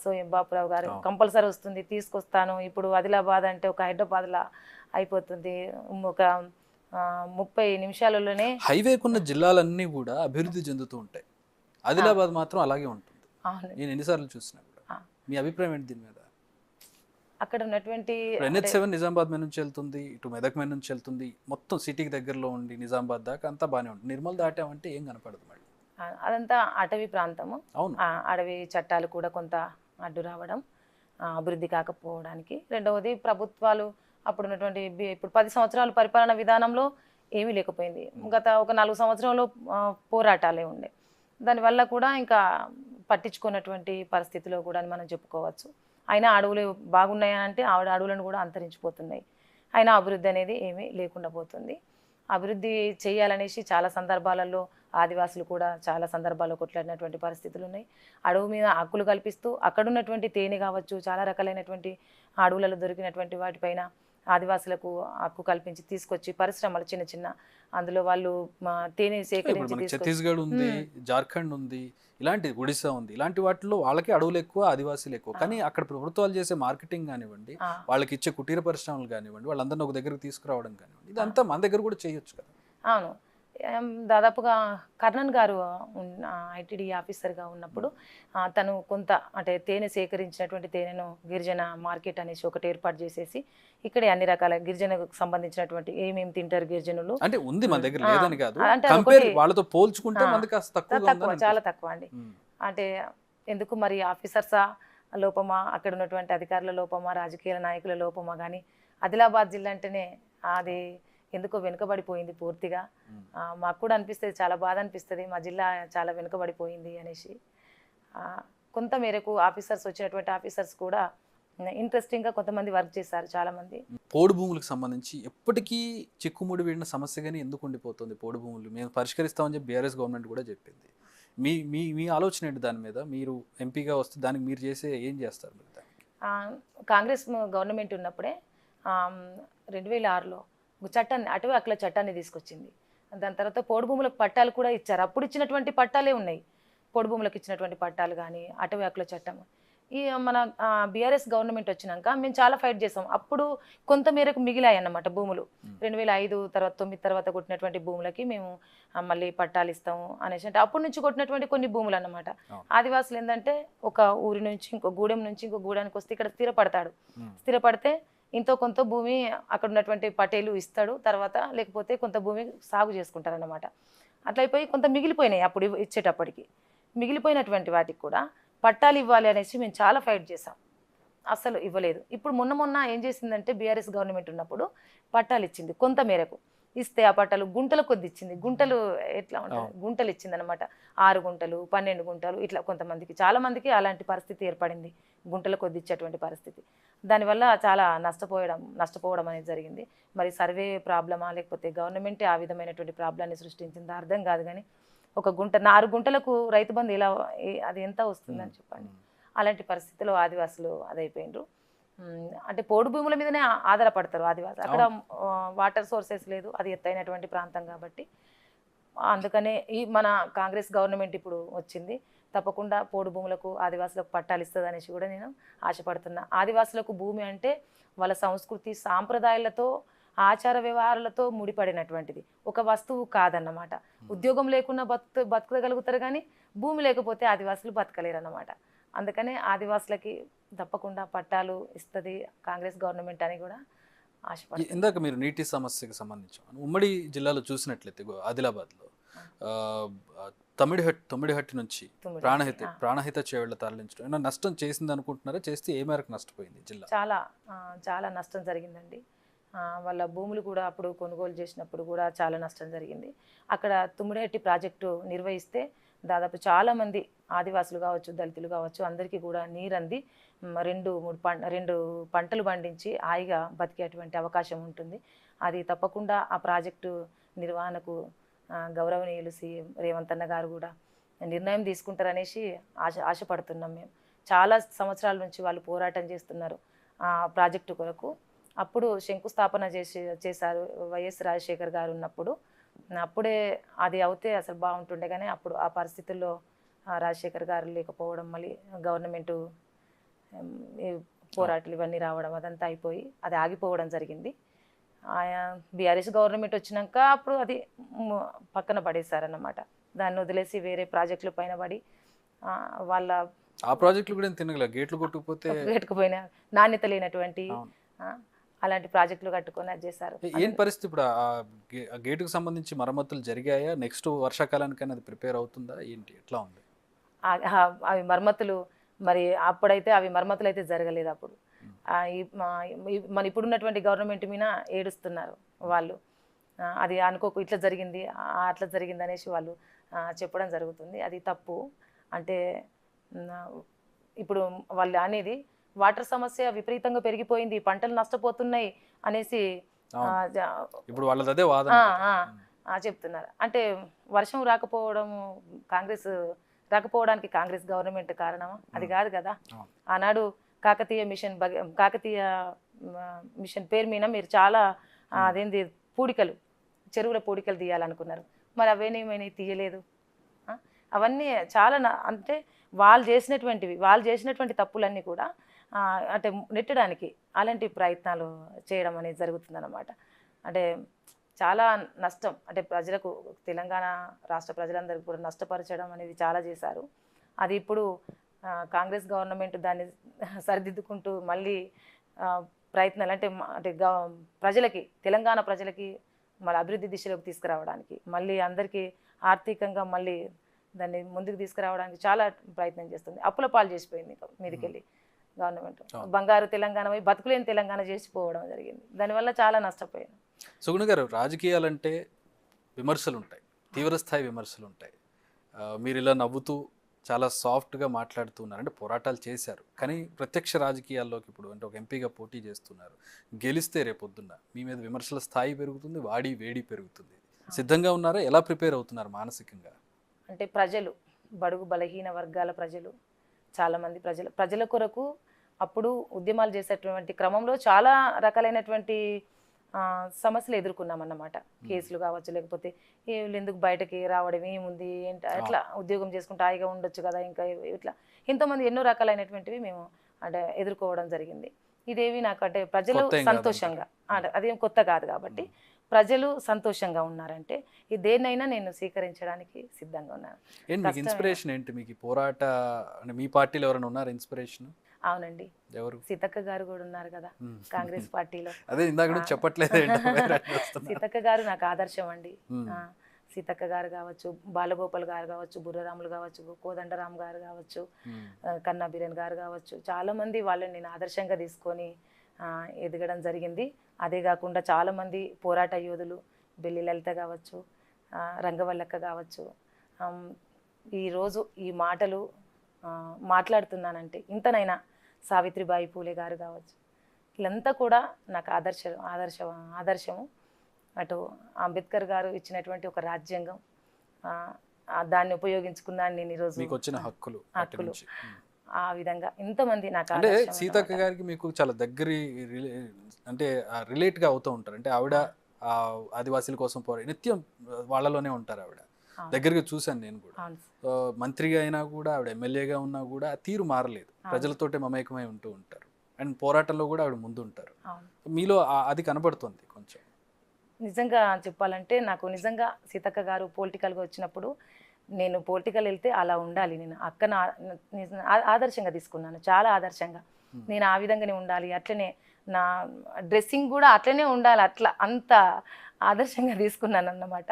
సోయం బాపురావు గారు కంపల్సరీ వస్తుంది తీసుకొస్తాను. ఇప్పుడు ఆదిలాబాద్ అంటే ఒక హైదరాబాద్లా అయిపోతుంది, ఒక 30 నిమిషాలలోనే. హైవేకున్న జిల్లాలన్నీ కూడా అభివృద్ధి చెందుతూ ఉంటాయి, ఆదిలాబాద్ మాత్రం అలాగే ఉంటుంది. నేను ఎన్నిసార్లు చూసినా కూడా. మీ అభిప్రాయం ఏంటి దీని మీద? అక్కడ ఉన్నటువంటి NH7 నిజామాబాద్ మీద నుంచి వెళ్తుంది, ఇటు మెదక్ మీద నుంచి వెళ్తుంది, మొత్తం సిటీకి దగ్గరలో ఉండి నిజామాబాద్ దాకా అంతా బాగానే ఉంటుంది. నిర్మల్ దాటామంటే ఏం కనపడదు మళ్ళీ. అదంతా అటవీ ప్రాంతము. అవును, అడవి చట్టాలు కూడా కొంత అడ్డు రావడం, అభివృద్ధి కాకపోవడానికి. రెండవది ప్రభుత్వాలు అప్పుడు ఉన్నటువంటి ఇప్పుడు 10 సంవత్సరాల పరిపాలన విధానంలో ఏమీ లేకపోయింది. గత ఒక 4 సంవత్సరంలో పోరాటాలే ఉండే. దానివల్ల కూడా ఇంకా పట్టించుకున్నటువంటి పరిస్థితిలో కూడా అని మనం చెప్పుకోవచ్చు. అయినా అడవులు బాగున్నాయని అంటే అడవులను కూడా అంతరించిపోతున్నాయి. అయినా అభివృద్ధి అనేది ఏమీ లేకుండా పోతుంది. అభివృద్ధి చేయాలనేసి చాలా సందర్భాలలో ఆదివాసులు కూడా చాలా సందర్భాల్లో కొట్లాడినటువంటి పరిస్థితులు ఉన్నాయి. అడవి మీద హక్కులు కల్పిస్తూ అక్కడున్నటువంటి తేనె కావచ్చు, చాలా రకాలైనటువంటి అడవులలో దొరికినటువంటి వాటిపైన ఆదివాసులకు హక్కు కల్పించి తీసుకొచ్చి పరిశ్రమలు చిన్న చిన్న అందులో వాళ్ళు తేనె సేకరించి ఛత్తీస్గఢ్ ఉంది, జార్ఖండ్ ఉంది, ఇలాంటి ఒడిశా ఉంది, ఇలాంటి వాటిలో వాళ్ళకి అడవులు ఎక్కువ, ఆదివాసీలు ఎక్కువ. కానీ అక్కడ ప్రభుత్వాలు చేసే మార్కెటింగ్ కానివ్వండి, వాళ్ళకి ఇచ్చే కుటీర పరిశ్రమలు కానివ్వండి, వాళ్ళందరినీ ఒక దగ్గరకు తీసుకురావడం కానివ్వండి, ఇదంతా మన దగ్గర కూడా చేయొచ్చు కదా. అవును, దాదాపుగా కర్ణన్ గారు ఐటీడీ ఆఫీసర్గా ఉన్నప్పుడు తను కొంత అంటే తేనె సేకరించినటువంటి తేనెను గిరిజన మార్కెట్ అనేసి ఒకటి ఏర్పాటు చేసేసి ఇక్కడే అన్ని రకాల గిరిజనకు సంబంధించినటువంటి ఏమేమి తింటారు గిరిజనులు అంటే ఉంది మన దగ్గర, లేదని కాదు, అంటే వాళ్ళతో పోల్చుకుంటే మనకి తక్కువ, చాలా తక్కువ అండి. అంటే ఎందుకు మరి ఆఫీసర్సా లోపమా, అక్కడ ఉన్నటువంటి అధికారుల లోపమా, రాజకీయ నాయకుల లోపమా, కానీ ఆదిలాబాద్ జిల్లా అంటేనే అది ఎందుకో వెనుకబడిపోయింది పూర్తిగా. మాకు కూడా అనిపిస్తుంది, చాలా బాధ అనిపిస్తుంది, మా జిల్లా చాలా వెనుకబడిపోయింది అనేసి. కొంత మేరకు ఆఫీసర్స్ వచ్చినటువంటి ఆఫీసర్స్ కూడా ఇంట్రెస్టింగ్గా కొంతమంది వర్క్ చేశారు చాలామంది. పోడు భూములకు సంబంధించి ఎప్పటికీ చిక్కుముడి వీడిన సమస్యగానే ఎందుకు ఉండిపోతుంది? పోడు భూములు మేము పరిష్కరిస్తామని చెప్పి బీఆర్ఎస్ గవర్నమెంట్ కూడా చెప్పింది. మీ మీ మీ ఆలోచన ఏంటి దాని మీద? మీరు ఎంపీగా వస్తే దానికి మీరు ఏం చేస్తారు మీరు దానికి? కాంగ్రెస్ గవర్నమెంట్ ఉన్నప్పుడే 2006లో చట్టాన్ని, అటవీ హక్కుల చట్టాన్ని తీసుకొచ్చింది. దాని తర్వాత పోడు భూములకు పట్టాలు కూడా ఇచ్చారు. అప్పుడు ఇచ్చినటువంటి పట్టాలే ఉన్నాయి, పోడు భూములకు ఇచ్చినటువంటి పట్టాలు కానీ అటవీ హక్కుల చట్టం. ఈ మన బీఆర్ఎస్ గవర్నమెంట్ వచ్చినాక మేము చాలా ఫైట్ చేసాం. అప్పుడు కొంత మేరకు మిగిలాయి అన్నమాట భూములు. 2005 తర్వాత 9 తర్వాత కొట్టినటువంటి భూములకి మేము మళ్ళీ పట్టాలు ఇస్తాము అనేసి, అంటే అప్పటి నుంచి కొట్టినటువంటి కొన్ని భూములు అన్నమాట. ఆదివాసులు ఏంటంటే ఒక ఊరి నుంచి ఇంకో గూడెం నుంచి ఇంకో గూడానికి వస్తే ఇక్కడ స్థిరపడతాడు. స్థిరపడితే ఇంతో కొంత భూమి అక్కడ ఉన్నటువంటి పటేలు ఇస్తాడు, తర్వాత లేకపోతే కొంత భూమి సాగు చేసుకుంటారు అన్నమాట. అట్లా అయిపోయి కొంత మిగిలిపోయినాయి. అప్పుడు ఇచ్చేటప్పటికి మిగిలిపోయినటువంటి వాటికి కూడా పట్టాలు ఇవ్వాలి అనేసి మేము చాలా ఫైట్ చేసాం, అస్సలు ఇవ్వలేదు. ఇప్పుడు మొన్న ఏం చేసిందంటే బీఆర్ఎస్ గవర్నమెంట్ ఉన్నప్పుడు పట్టాలు ఇచ్చింది, కొంత మేరకు ఇస్తే ఆ పట్టాలు గుంటల కొద్ది ఇచ్చింది. గుంటలు ఎట్లా ఉంటుంది, గుంటలు ఇచ్చింది అనమాట. 6 గుంటలు 12 గుంటలు ఇట్లా కొంతమందికి, చాలా మందికి అలాంటి పరిస్థితి ఏర్పడింది, గుంటల కొద్ది ఇచ్చేటువంటి పరిస్థితి. దానివల్ల చాలా నష్టపోవడం అనేది జరిగింది. మరి సర్వే ప్రాబ్లమా లేకపోతే గవర్నమెంటే ఆ విధమైనటువంటి ప్రాబ్లాన్ని సృష్టించిందా అర్థం కాదు. కానీ ఒక గుంట 4 గుంటలకు రైతు బంధు ఎలా, అది ఎంత వస్తుందని చెప్పండి. అలాంటి పరిస్థితిలో ఆదివాసులు అదైపోయినరు. అంటే పోడు భూముల మీదనే ఆధారపడతారు ఆదివాసులు. అక్కడ వాటర్ సోర్సెస్ లేదు, అది ఎత్తైనటువంటి ప్రాంతం కాబట్టి. అందుకనే ఈ మన కాంగ్రెస్ గవర్నమెంట్ ఇప్పుడు వచ్చింది, తప్పకుండా పోడు భూములకు ఆదివాసులకు పట్టాలు ఇస్తుంది అనేసి కూడా నేను ఆశపడుతున్నా. ఆదివాసులకు భూమి అంటే వాళ్ళ సంస్కృతి సాంప్రదాయాలతో ఆచార వ్యవహారాలతో ముడిపడినటువంటిది, ఒక వస్తువు కాదన్నమాట. ఉద్యోగం లేకుండా బతకగలుగుతారు కానీ భూమి లేకపోతే ఆదివాసులు బతకలేరు అన్నమాట. అందుకనే ఆదివాసులకి తప్పకుండా పట్టాలు ఇస్తుంది కాంగ్రెస్ గవర్నమెంట్ అని కూడా ఆశపడుతుంది. ఇందాక మీరు నీటి సమస్యకు సంబంధించి ఉమ్మడి జిల్లాలో చూసినట్లయితే ఆదిలాబాద్లో తొమ్మిడిహట్టి నుంచి ప్రాణహిత చేవళ్ళ తరలించడం ఏమైనా నష్టం చేసింది అనుకుంటున్నారా? చేస్తే ఏ మేరకు నష్టపోయింది జిల్లా? చాలా నష్టం జరిగిందండి. వాళ్ళ భూములు కూడా అప్పుడు కొనుగోలు చేసినప్పుడు కూడా చాలా నష్టం జరిగింది. అక్కడ తుమ్మిడిహట్టి ప్రాజెక్టు నిర్వహిస్తే దాదాపు చాలామంది ఆదివాసులు కావచ్చు, దళితులు కావచ్చు, అందరికీ కూడా నీరంది 2 పంటలు పండించి హాయిగా బతికేటువంటి అవకాశం ఉంటుంది. అది తప్పకుండా ఆ ప్రాజెక్టు నిర్వహణకు గౌరవనీయులు సీఎం రేవంత్ అన్న గారు కూడా నిర్ణయం తీసుకుంటారనేసి ఆశపడుతున్నాం మేము. చాలా సంవత్సరాల నుంచి వాళ్ళు పోరాటం చేస్తున్నారు ఆ ప్రాజెక్టు కొరకు. అప్పుడు శంకుస్థాపన చేశారు వైఎస్ రాజశేఖర్ గారు ఉన్నప్పుడు. అప్పుడే అది అవుతే అసలు బాగుంటుండే, కానీ అప్పుడు ఆ పరిస్థితుల్లో రాజశేఖర్ గారు లేకపోవడం, మళ్ళీ గవర్నమెంటు పోరాటాలు ఇవన్నీ రావడం, అదంతా అయిపోయి అది ఆగిపోవడం జరిగింది. బీఆర్ఎస్ గవర్నమెంట్ వచ్చినాక అప్పుడు అది పక్కన పడేశారన్నమాట. దాన్ని వదిలేసి వేరే ప్రాజెక్టుల పైన పడి వాళ్ళ ఆ ప్రాజెక్టులు కూడా తినగల గేట్లు కొట్టుకుపోయిన నాణ్యత లేనటువంటి అలాంటి ప్రాజెక్టులు కట్టుకొని అది చేశారు. ఏం పరిస్థితి ఇప్పుడు ఆ గేటుకు సంబంధించి మరమ్మతులు జరిగాయా? నెక్స్ట్ వర్షాకాలానికైనా అది ప్రిపేర్ అవుతుందా ఏంటి, ఎట్లా ఉంది? అవి మరమ్మతులు మరి అప్పుడైతే అవి మరమ్మతులు అయితే జరగలేదు. అప్పుడు మన ఇప్పుడున్నటువంటి గవర్నమెంట్ మీద ఏడుస్తున్నారు వాళ్ళు. అది అనుకోకు ఇట్లా జరిగింది అట్లా జరిగింది అనేసి వాళ్ళు చెప్పడం జరుగుతుంది. అది తప్పు. అంటే ఇప్పుడు వాళ్ళు అనేది వాటర్ సమస్య విపరీతంగా పెరిగిపోయింది, పంటలు నష్టపోతున్నాయి అనేసి ఇప్పుడు వాళ్ళది అదే వాదన చెప్తున్నారు. అంటే వర్షం రాకపోవడానికి కాంగ్రెస్ గవర్నమెంట్ కారణమా? అది కాదు కదా. ఆనాడు కాకతీయ మిషన్ పేరు మీద మీరు చాలా అదేంది చెరువుల పూడికలు తీయాలనుకున్నారు. మరి అవేనేమైనా తీయలేదు. అవన్నీ చాలా అంటే వాళ్ళు చేసినటువంటి తప్పులన్నీ కూడా అంటే నెట్టడానికి అలాంటి ప్రయత్నాలు చేయడం అనేది జరుగుతుందన్నమాట. అంటే చాలా నష్టం, అంటే ప్రజలకు, తెలంగాణ రాష్ట్ర ప్రజలందరికీ కూడా నష్టపరచడం అనేది చాలా చేశారు. అది ఇప్పుడు కాంగ్రెస్ గవర్నమెంట్ దాన్ని సరిదిద్దుకుంటూ మళ్ళీ ప్రయత్నాలు అంటే ప్రజలకి, తెలంగాణ ప్రజలకి మళ్ళీ అభివృద్ధి దిశలోకి తీసుకురావడానికి, మళ్ళీ అందరికీ ఆర్థికంగా మళ్ళీ దాన్ని ముందుకు తీసుకురావడానికి చాలా ప్రయత్నం చేస్తుంది. అప్పుల పాలు చేసిపోయింది మీదికెళ్ళి గవర్నమెంట్. బంగారు తెలంగాణ బతుకులేని తెలంగాణ చేసిపోవడం జరిగింది. దానివల్ల చాలా నష్టపోయింది. సుగుణ గారు, రాజకీయాలంటే విమర్శలు ఉంటాయి, తీవ్రస్థాయి విమర్శలు ఉంటాయి. మీరు ఇలా నవ్వుతూ చాలా సాఫ్ట్గా మాట్లాడుతున్నారు, అంటే పోరాటాలు చేశారు. కానీ ప్రత్యక్ష రాజకీయాల్లోకి ఇప్పుడు అంటే ఒక ఎంపీగా పోటీ చేస్తున్నారు, గెలిస్తే రేపొద్దున్న మీ మీద విమర్శల స్థాయి పెరుగుతుంది, వేడి పెరుగుతుంది. సిద్ధంగా ఉన్నారా? ఎలా ప్రిపేర్ అవుతున్నారు మానసికంగా? అంటే ప్రజలు, బడుగు బలహీన వర్గాల ప్రజలు, చాలామంది ప్రజల కొరకు అప్పుడు ఉద్యమాలు చేసేటువంటి క్రమంలో చాలా రకాలైనటువంటి సమస్యలు ఎదుర్కొన్నామన్నమాట. కేసులు కావచ్చు, లేకపోతే వీళ్ళు ఎందుకు బయటకి రావడం, ఏముంది ఏంటి, అట్లా ఉద్యోగం చేసుకుంటే హాయిగా ఉండొచ్చు కదా, ఇంకా ఇట్లా ఎంతోమంది ఎన్నో రకాలైనటువంటివి మేము అంటే ఎదుర్కోవడం జరిగింది. ఇదేవి నాకు అంటే ప్రజలు సంతోషంగా, అదేం కొత్త కాదు కాబట్టి ప్రజలు సంతోషంగా ఉన్నారంటే దేన్నైనా నేను స్వీకరించడానికి సిద్ధంగా ఉన్నాను. ఇన్స్పిరేషన్ ఏంటి మీకు? పోరాట మీ పార్టీలో ఎవరైనా ఉన్నారు ఇన్స్పిరేషన్? అవునండి, ఎవరు? సీతక్క గారు కూడా ఉన్నారు కదా కాంగ్రెస్ పార్టీలో. అదే ఇందాక చెప్పట్లేదు. సీతక్క గారు నాకు ఆదర్శం అండి. సీతక్క గారు కావచ్చు, బాలగోపాల్ గారు కావచ్చు, బుర్రరాములు కావచ్చు, కోదండరామ్ గారు కావచ్చు, కన్నా బిరెన్ గారు కావచ్చు, చాలా మంది వాళ్ళని నేను ఆదర్శంగా తీసుకొని ఎదగడం జరిగింది. అదే కాకుండా చాలామంది పోరాట యోధులు, బెల్లి లలిత కావచ్చు, రంగవల్లక్క కావచ్చు, ఈరోజు ఈ మాటలు మాట్లాడుతున్నానంటే ఇంతనైనా సావిత్రిబాయి పూలే గారు కావచ్చు, వీళ్ళంతా కూడా నాకు ఆదర్శము. అటు అంబేద్కర్ గారు ఇచ్చినటువంటి ఒక రాజ్యాంగం, దాన్ని ఉపయోగించుకున్నాను నేను ఈరోజు. మీకు వచ్చిన హక్కులు ఆ విధంగా ఇంతమంది నాకు అంటే సీతక్క గారికి మీకు చాలా దగ్గరి అంటే రిలేట్గా అవుతూ ఉంటారు. అంటే ఆవిడ ఆదివాసీల కోసం నిత్యం వాళ్ళలోనే ఉంటారు. ఆవిడ దగ్గరగా చూశాను నేను కూడా. మంత్రిగా అయినా కూడా, ఆవిడ ఎమ్మెల్యేగా ఉన్నా కూడా ఆ తీరు మారలేదు. ప్రజలతోటే మమేకమై ఉంటూ ఉంటారు. అండ్ పోరాటంలో కూడా ఆవిడ ముందు ఉంటారు. మీలో అది కనబడుతుంది కొంచెం. నిజంగా చెప్పాలంటే నాకు నిజంగా సీతక్క గారు పొలిటికల్గా వచ్చినప్పుడు నేను పొలిటికల్ వెళ్తే అలా ఉండాలి, నేను అక్కన ఆదర్శంగా తీసుకున్నాను, చాలా ఆదర్శంగా. నేను ఆ విధంగానే ఉండాలి, అట్లనే నా డ్రెస్సింగ్ కూడా అట్లనే ఉండాలి, అట్లా అంత ఆదర్శంగా తీసుకున్నాను అన్నమాట.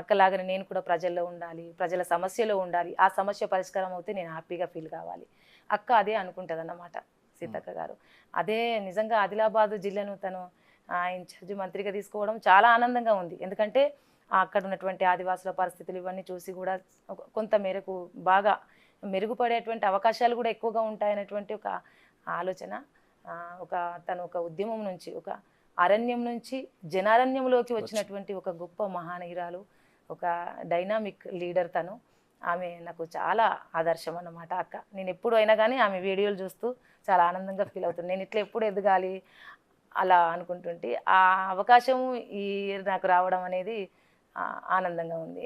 అక్కలాగానే నేను కూడా ప్రజల్లో ఉండాలి, ప్రజల సమస్యలో ఉండాలి, ఆ సమస్య పరిష్కారం అవుతే నేను హ్యాపీగా ఫీల్ కావాలి. అక్క అదే అనుకుంటుంది అన్నమాట సీతక్క గారు. అదే నిజంగా ఆదిలాబాద్ జిల్లాను తను ఇన్ఛార్జి మంత్రిగా తీసుకోవడం చాలా ఆనందంగా ఉంది. ఎందుకంటే అక్కడ ఉన్నటువంటి ఆదివాసుల పరిస్థితులు ఇవన్నీ చూసి కూడా కొంత మేరకు బాగా మెరుగుపడేటువంటి అవకాశాలు కూడా ఎక్కువగా ఉంటాయనేటువంటి ఒక ఆలోచన, తను ఒక ఉద్యమం నుంచి, ఒక అరణ్యం నుంచి జనారణ్యంలోకి వచ్చినటువంటి ఒక గొప్ప మహానీయురాలు ఒక డైనామిక్ లీడర్ తను. ఆమె నాకు చాలా ఆదర్శం అన్నమాట అక్క. నేను ఎప్పుడు అయినా కానీ ఆమె వీడియోలు చూస్తూ చాలా ఆనందంగా ఫీల్ అవుతాను. నేను ఇట్లా ఎప్పుడు ఎదగాలి అలా అనుకుంటుంటే ఆ అవకాశం ఈ నాకు రావడం అనేది ఆనందంగా ఉంది.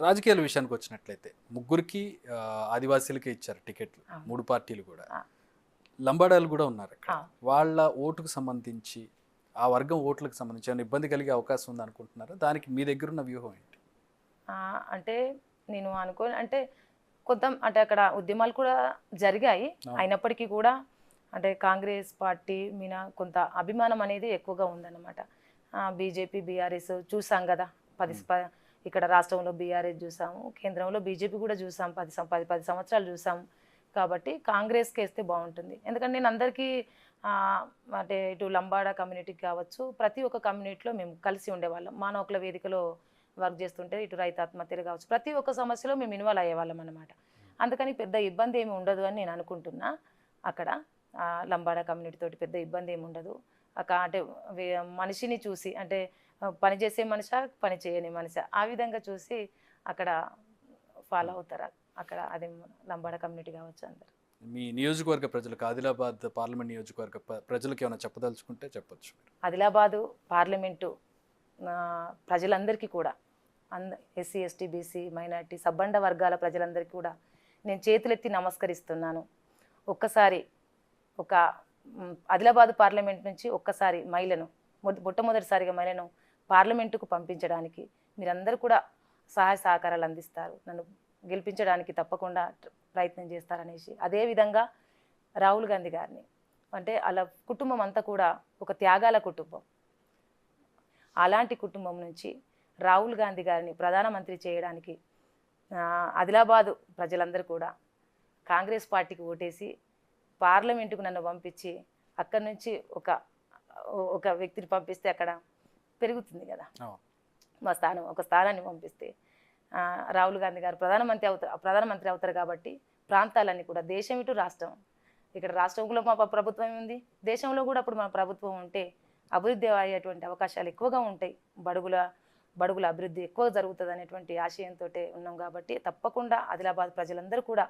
రాజకీయాల విషయానికి వచ్చినట్లయితే ముగ్గురికి ఆదివాసీలకే ఇచ్చారు టికెట్లు, 3 పార్టీలు కూడా. లంబాడాలు కూడా ఉన్నారు అక్కడ. వాళ్ళ ఓటుకు సంబంధించి, ఆ వర్గం ఓట్లకు సంబంధించి ఏమైనా ఇబ్బంది కలిగే అవకాశం ఉంది అనుకుంటున్నారా? దానికి మీ దగ్గర ఉన్న వ్యూహం ఏంటి? అంటే నేను అంటే అంటే అక్కడ ఉద్యమాలు కూడా జరిగాయి. అయినప్పటికీ కూడా అంటే కాంగ్రెస్ పార్టీ మీద కొంత అభిమానం అనేది ఎక్కువగా ఉందన్నమాట. బీజేపీ, బీఆర్ఎస్ చూసాం కదా, ఇక్కడ రాష్ట్రంలో బీఆర్ఎస్ చూసాము, కేంద్రంలో బీజేపీ కూడా చూసాం, 10 సంవత్సరాలు చూసాము. కాబట్టి కాంగ్రెస్కి వేస్తే బాగుంటుంది. ఎందుకంటే నేను అందరికీ అంటే ఇటు లంబాడా కమ్యూనిటీకి కావచ్చు, ప్రతి ఒక్క కమ్యూనిటీలో మేము కలిసి ఉండేవాళ్ళం. మానవకుల వేదికలో వర్క్ చేస్తుంటే ఇటు రైతు ఆత్మహత్యలు కావచ్చు, ప్రతి ఒక్క సమస్యలో మేము ఇన్వాల్వ్ అయ్యేవాళ్ళం అనమాట. అందుకని పెద్ద ఇబ్బంది ఏమి ఉండదు అని నేను అనుకుంటున్నా. అక్కడ లంబాడా కమ్యూనిటీ తోటి పెద్ద ఇబ్బంది ఏమి ఉండదు. అంటే మనిషిని చూసి, అంటే పని చేసే మనిషా పని చేయని మనిషా ఆ విధంగా చూసి అక్కడ ఫాలో అవుతారు. అక్కడ అది లంబాడా కమ్యూనిటీ కావచ్చు అందరు. మీ నియోజకవర్గ ప్రజలకు, ఆదిలాబాద్ పార్లమెంట్ నియోజకవర్గ ప్రజలకు ఏమైనా చెప్పదలుచుకుంటే చెప్పొచ్చు. ఆదిలాబాదు పార్లమెంటు ప్రజలందరికీ కూడా, ఎస్సీ, ఎస్టీ, బీసీ, మైనార్టీ, సబ్బండ వర్గాల ప్రజలందరికీ కూడా నేను చేతులెత్తి నమస్కరిస్తున్నాను. ఒక్కసారి ఒక ఆదిలాబాద్ పార్లమెంట్ నుంచి ఒక్కసారి మహిళను, మొట్టమొదటిసారిగా మహిళను పార్లమెంటుకు పంపించడానికి మీరందరూ కూడా సహాయ సహకారాలు అందిస్తారు, నన్ను గెలిపించడానికి తప్పకుండా ప్రయత్నం చేస్తారనేసి. అదేవిధంగా రాహుల్ గాంధీ గారిని, అంటే వాళ్ళ కుటుంబం అంతా కూడా ఒక త్యాగాల కుటుంబం. అలాంటి కుటుంబం నుంచి రాహుల్ గాంధీ గారిని ప్రధానమంత్రి చేయడానికి ఆదిలాబాదు ప్రజలందరూ కూడా కాంగ్రెస్ పార్టీకి ఓటేసి పార్లమెంటుకు నన్ను పంపించి, అక్కడి నుంచి ఒక వ్యక్తిని పంపిస్తే అక్కడ పెరుగుతుంది కదా మా స్థానం. ఒక స్థానాన్ని పంపిస్తే రాహుల్ గాంధీ గారు ప్రధానమంత్రి అవుతారు. కాబట్టి ప్రాంతాలన్నీ కూడా, దేశం ఇటు రాష్ట్రం, ఇక్కడ రాష్ట్రంలో మా ప్రభుత్వం ఉంది, దేశంలో కూడా అప్పుడు మన ప్రభుత్వం ఉంటే అభివృద్ధి అయ్యేటువంటి అవకాశాలు ఎక్కువగా ఉంటాయి, బడుగుల అభివృద్ధి ఎక్కువ జరుగుతుంది అనేటువంటి ఆశయంతో ఉన్నాం. కాబట్టి తప్పకుండా ఆదిలాబాద్ ప్రజలందరూ కూడా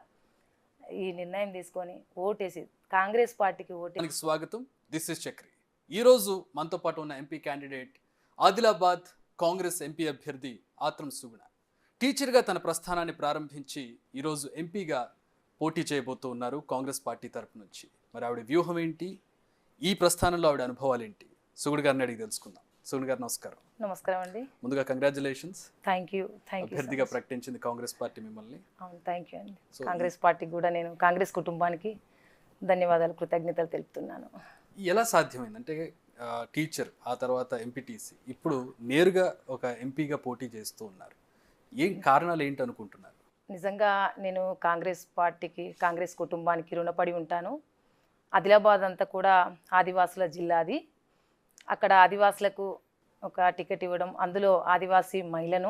ఈ నిర్ణయం తీసుకొని ఓటేసి కాంగ్రెస్ పార్టీకి ఓటేసి. స్వాగతం, దిస్ ఇస్ చక్రి. ఈరోజు మనతో పాటు ఉన్న MP candidate Adilabad Congress MP అభ్యర్థి ఆత్రం సుగుణ. టీచర్గా తన ప్రస్థానాన్ని ప్రారంభించి ఈరోజు ఎంపీగా పోటీ చేయబోతూ ఉన్నారు కాంగ్రెస్ పార్టీ తరపు నుంచి. మరి ఆవిడ వ్యూహం ఏంటి, ఈ ప్రస్థానంలో ఆవిడ అనుభవాలు ఏంటి, సుగుణ గారిని అడిగి తెలుసుకుందాం. సుగుణ గారు నమస్కారం. నమస్కారం అండి. ముందుగా కంగ్రాచులేషన్స్. Thank you. అభ్యర్థిగా ప్రకటించింది కాంగ్రెస్ పార్టీ మిమ్మల్ని. అవును, థ్యాంక్ యూ అండి. కాంగ్రెస్ పార్టీకి కూడా నేను, కాంగ్రెస్ కుటుంబానికి ధన్యవాదాలు, కృతజ్ఞతలు తెలుపుతున్నాను. ఎలా సాధ్యమైంది అంటే టీచర్, ఆ తర్వాత ఎంపీటీసీ, ఇప్పుడు నేరుగా ఒక ఎంపీగా పోటీ చేస్తూ ఉన్నారు, ఏం కారణాలు ఏంటి అనుకుంటున్నారు? నిజంగా నేను కాంగ్రెస్ పార్టీకి, కాంగ్రెస్ కుటుంబానికి రుణపడి ఉంటాను. ఆదిలాబాద్ అంతా కూడా ఆదివాసుల జిల్లాది. అక్కడ ఆదివాసులకు ఒక టికెట్ ఇవ్వడం, అందులో ఆదివాసీ మహిళను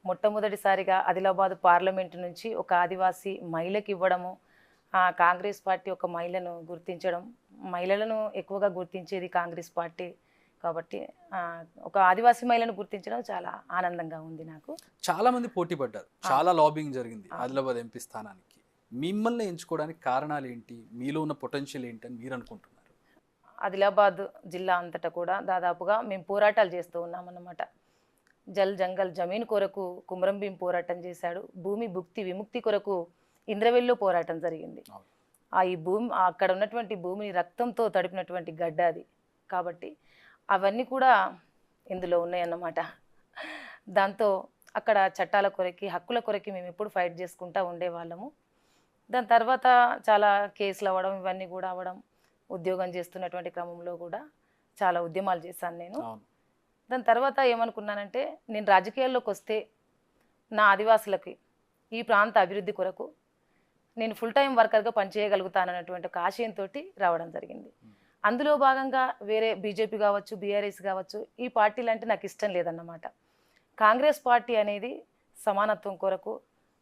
మొట్టమొదటిసారిగా ఆదిలాబాద్ పార్లమెంటు నుంచి ఒక ఆదివాసీ మహిళకి ఇవ్వడము, కాంగ్రెస్ పార్టీ ఒక మహిళను గుర్తించడం, మహిళలను ఎక్కువగా గుర్తించేది కాంగ్రెస్ పార్టీ కాబట్టి ఒక ఆదివాసీ మహిళను గుర్తించడం చాలా ఆనందంగా ఉంది నాకు. చాలా మంది పోటీ పడ్డారు, చాలా లాబింగ్ జరిగింది ఆదిలాబాద్ ఎంపీ స్థానానికి. మిమ్మల్ని ఎంచుకోవడానికి కారణాలు ఏంటి, మీలో ఉన్న పొటెన్షియల్ ఏంటి అని మీరు అనుకుంటున్నారు? ఆదిలాబాద్ జిల్లా అంతటా కూడా దాదాపుగా మేము పోరాటాలు చేస్తూ ఉన్నామన్నమాట. జంగల్ జమీన్ కొరకు కుమరం భీం పోరాటం చేశాడు, భూమి భుక్తి విముక్తి కొరకు ఇంద్రవెల్లో పోరాటం జరిగింది. ఈ భూమి, అక్కడ ఉన్నటువంటి భూమిని రక్తంతో తడిపినటువంటి గడ్డ అది. కాబట్టి అవన్నీ కూడా ఇందులో ఉన్నాయన్నమాట. దాంతో అక్కడ చట్టాల కొరకి, హక్కుల కొరకి మేము ఎప్పుడు ఫైట్ చేసుకుంటూ ఉండేవాళ్ళము. దాని తర్వాత చాలా కేసులు అవ్వడం, ఇవన్నీ కూడా అవ్వడం, ఉద్యోగం చేస్తున్నటువంటి క్రమంలో కూడా చాలా ఉద్యమాలు చేశాను నేను. దాని తర్వాత ఏమనుకున్నానంటే, నేను రాజకీయాల్లోకి వస్తే నా ఆదివాసులకి, ఈ ప్రాంత అభివృద్ధి కొరకు నేను ఫుల్ టైం వర్కర్గా పనిచేయగలుగుతానన్నటువంటి ఒక ఆశయంతో రావడం జరిగింది. అందులో భాగంగా వేరే బీజేపీ కావచ్చు, బీఆర్ఎస్ కావచ్చు, ఈ పార్టీలు అంటే నాకు ఇష్టం లేదన్నమాట. కాంగ్రెస్ పార్టీ అనేది సమానత్వం కొరకు,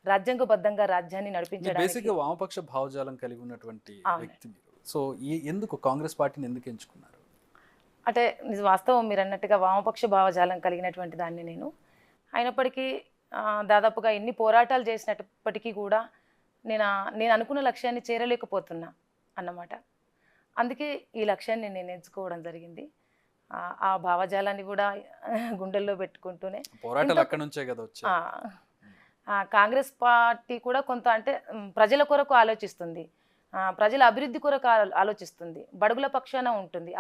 రాజ్యాంగబద్ధంగా రాజ్యాన్ని నడిపించడానికి, బేసిక్గా వామపక్ష భావజాలం కలిగి ఉన్నటువంటి వ్యక్తి మీరు. సో ఎందుకు కాంగ్రెస్ పార్టీని ఎందుకు ఎంచుకున్నారు? అంటే వాస్తవం మీరు అన్నట్టుగా వామపక్ష భావజాలం కలిగినటువంటి దాన్ని నేను. అయినప్పటికీ దాదాపుగా ఎన్ని పోరాటాలు చేసినప్పటికీ కూడా నేను అనుకున్న లక్ష్యాన్ని చేరలేకపోతున్నా అన్నమాట. అందుకే ఈ లక్ష్యాన్ని నేను ఎంచుకోవడం జరిగింది. ఆ భావజాలాన్ని కూడా గుండెల్లో పెట్టుకుంటూనే పోరాటాలు అక్కడ నుంచే కదా వచ్చాయి. కాంగ్రెస్ పార్టీ కూడా కొంత అంటే ప్రజల కొరకు ఆలోచిస్తుంది, ప్రజల అభివృద్ధి కొరకు ఆలోచిస్తుంది, బడుగుల పక్షాన ఉంటుంది,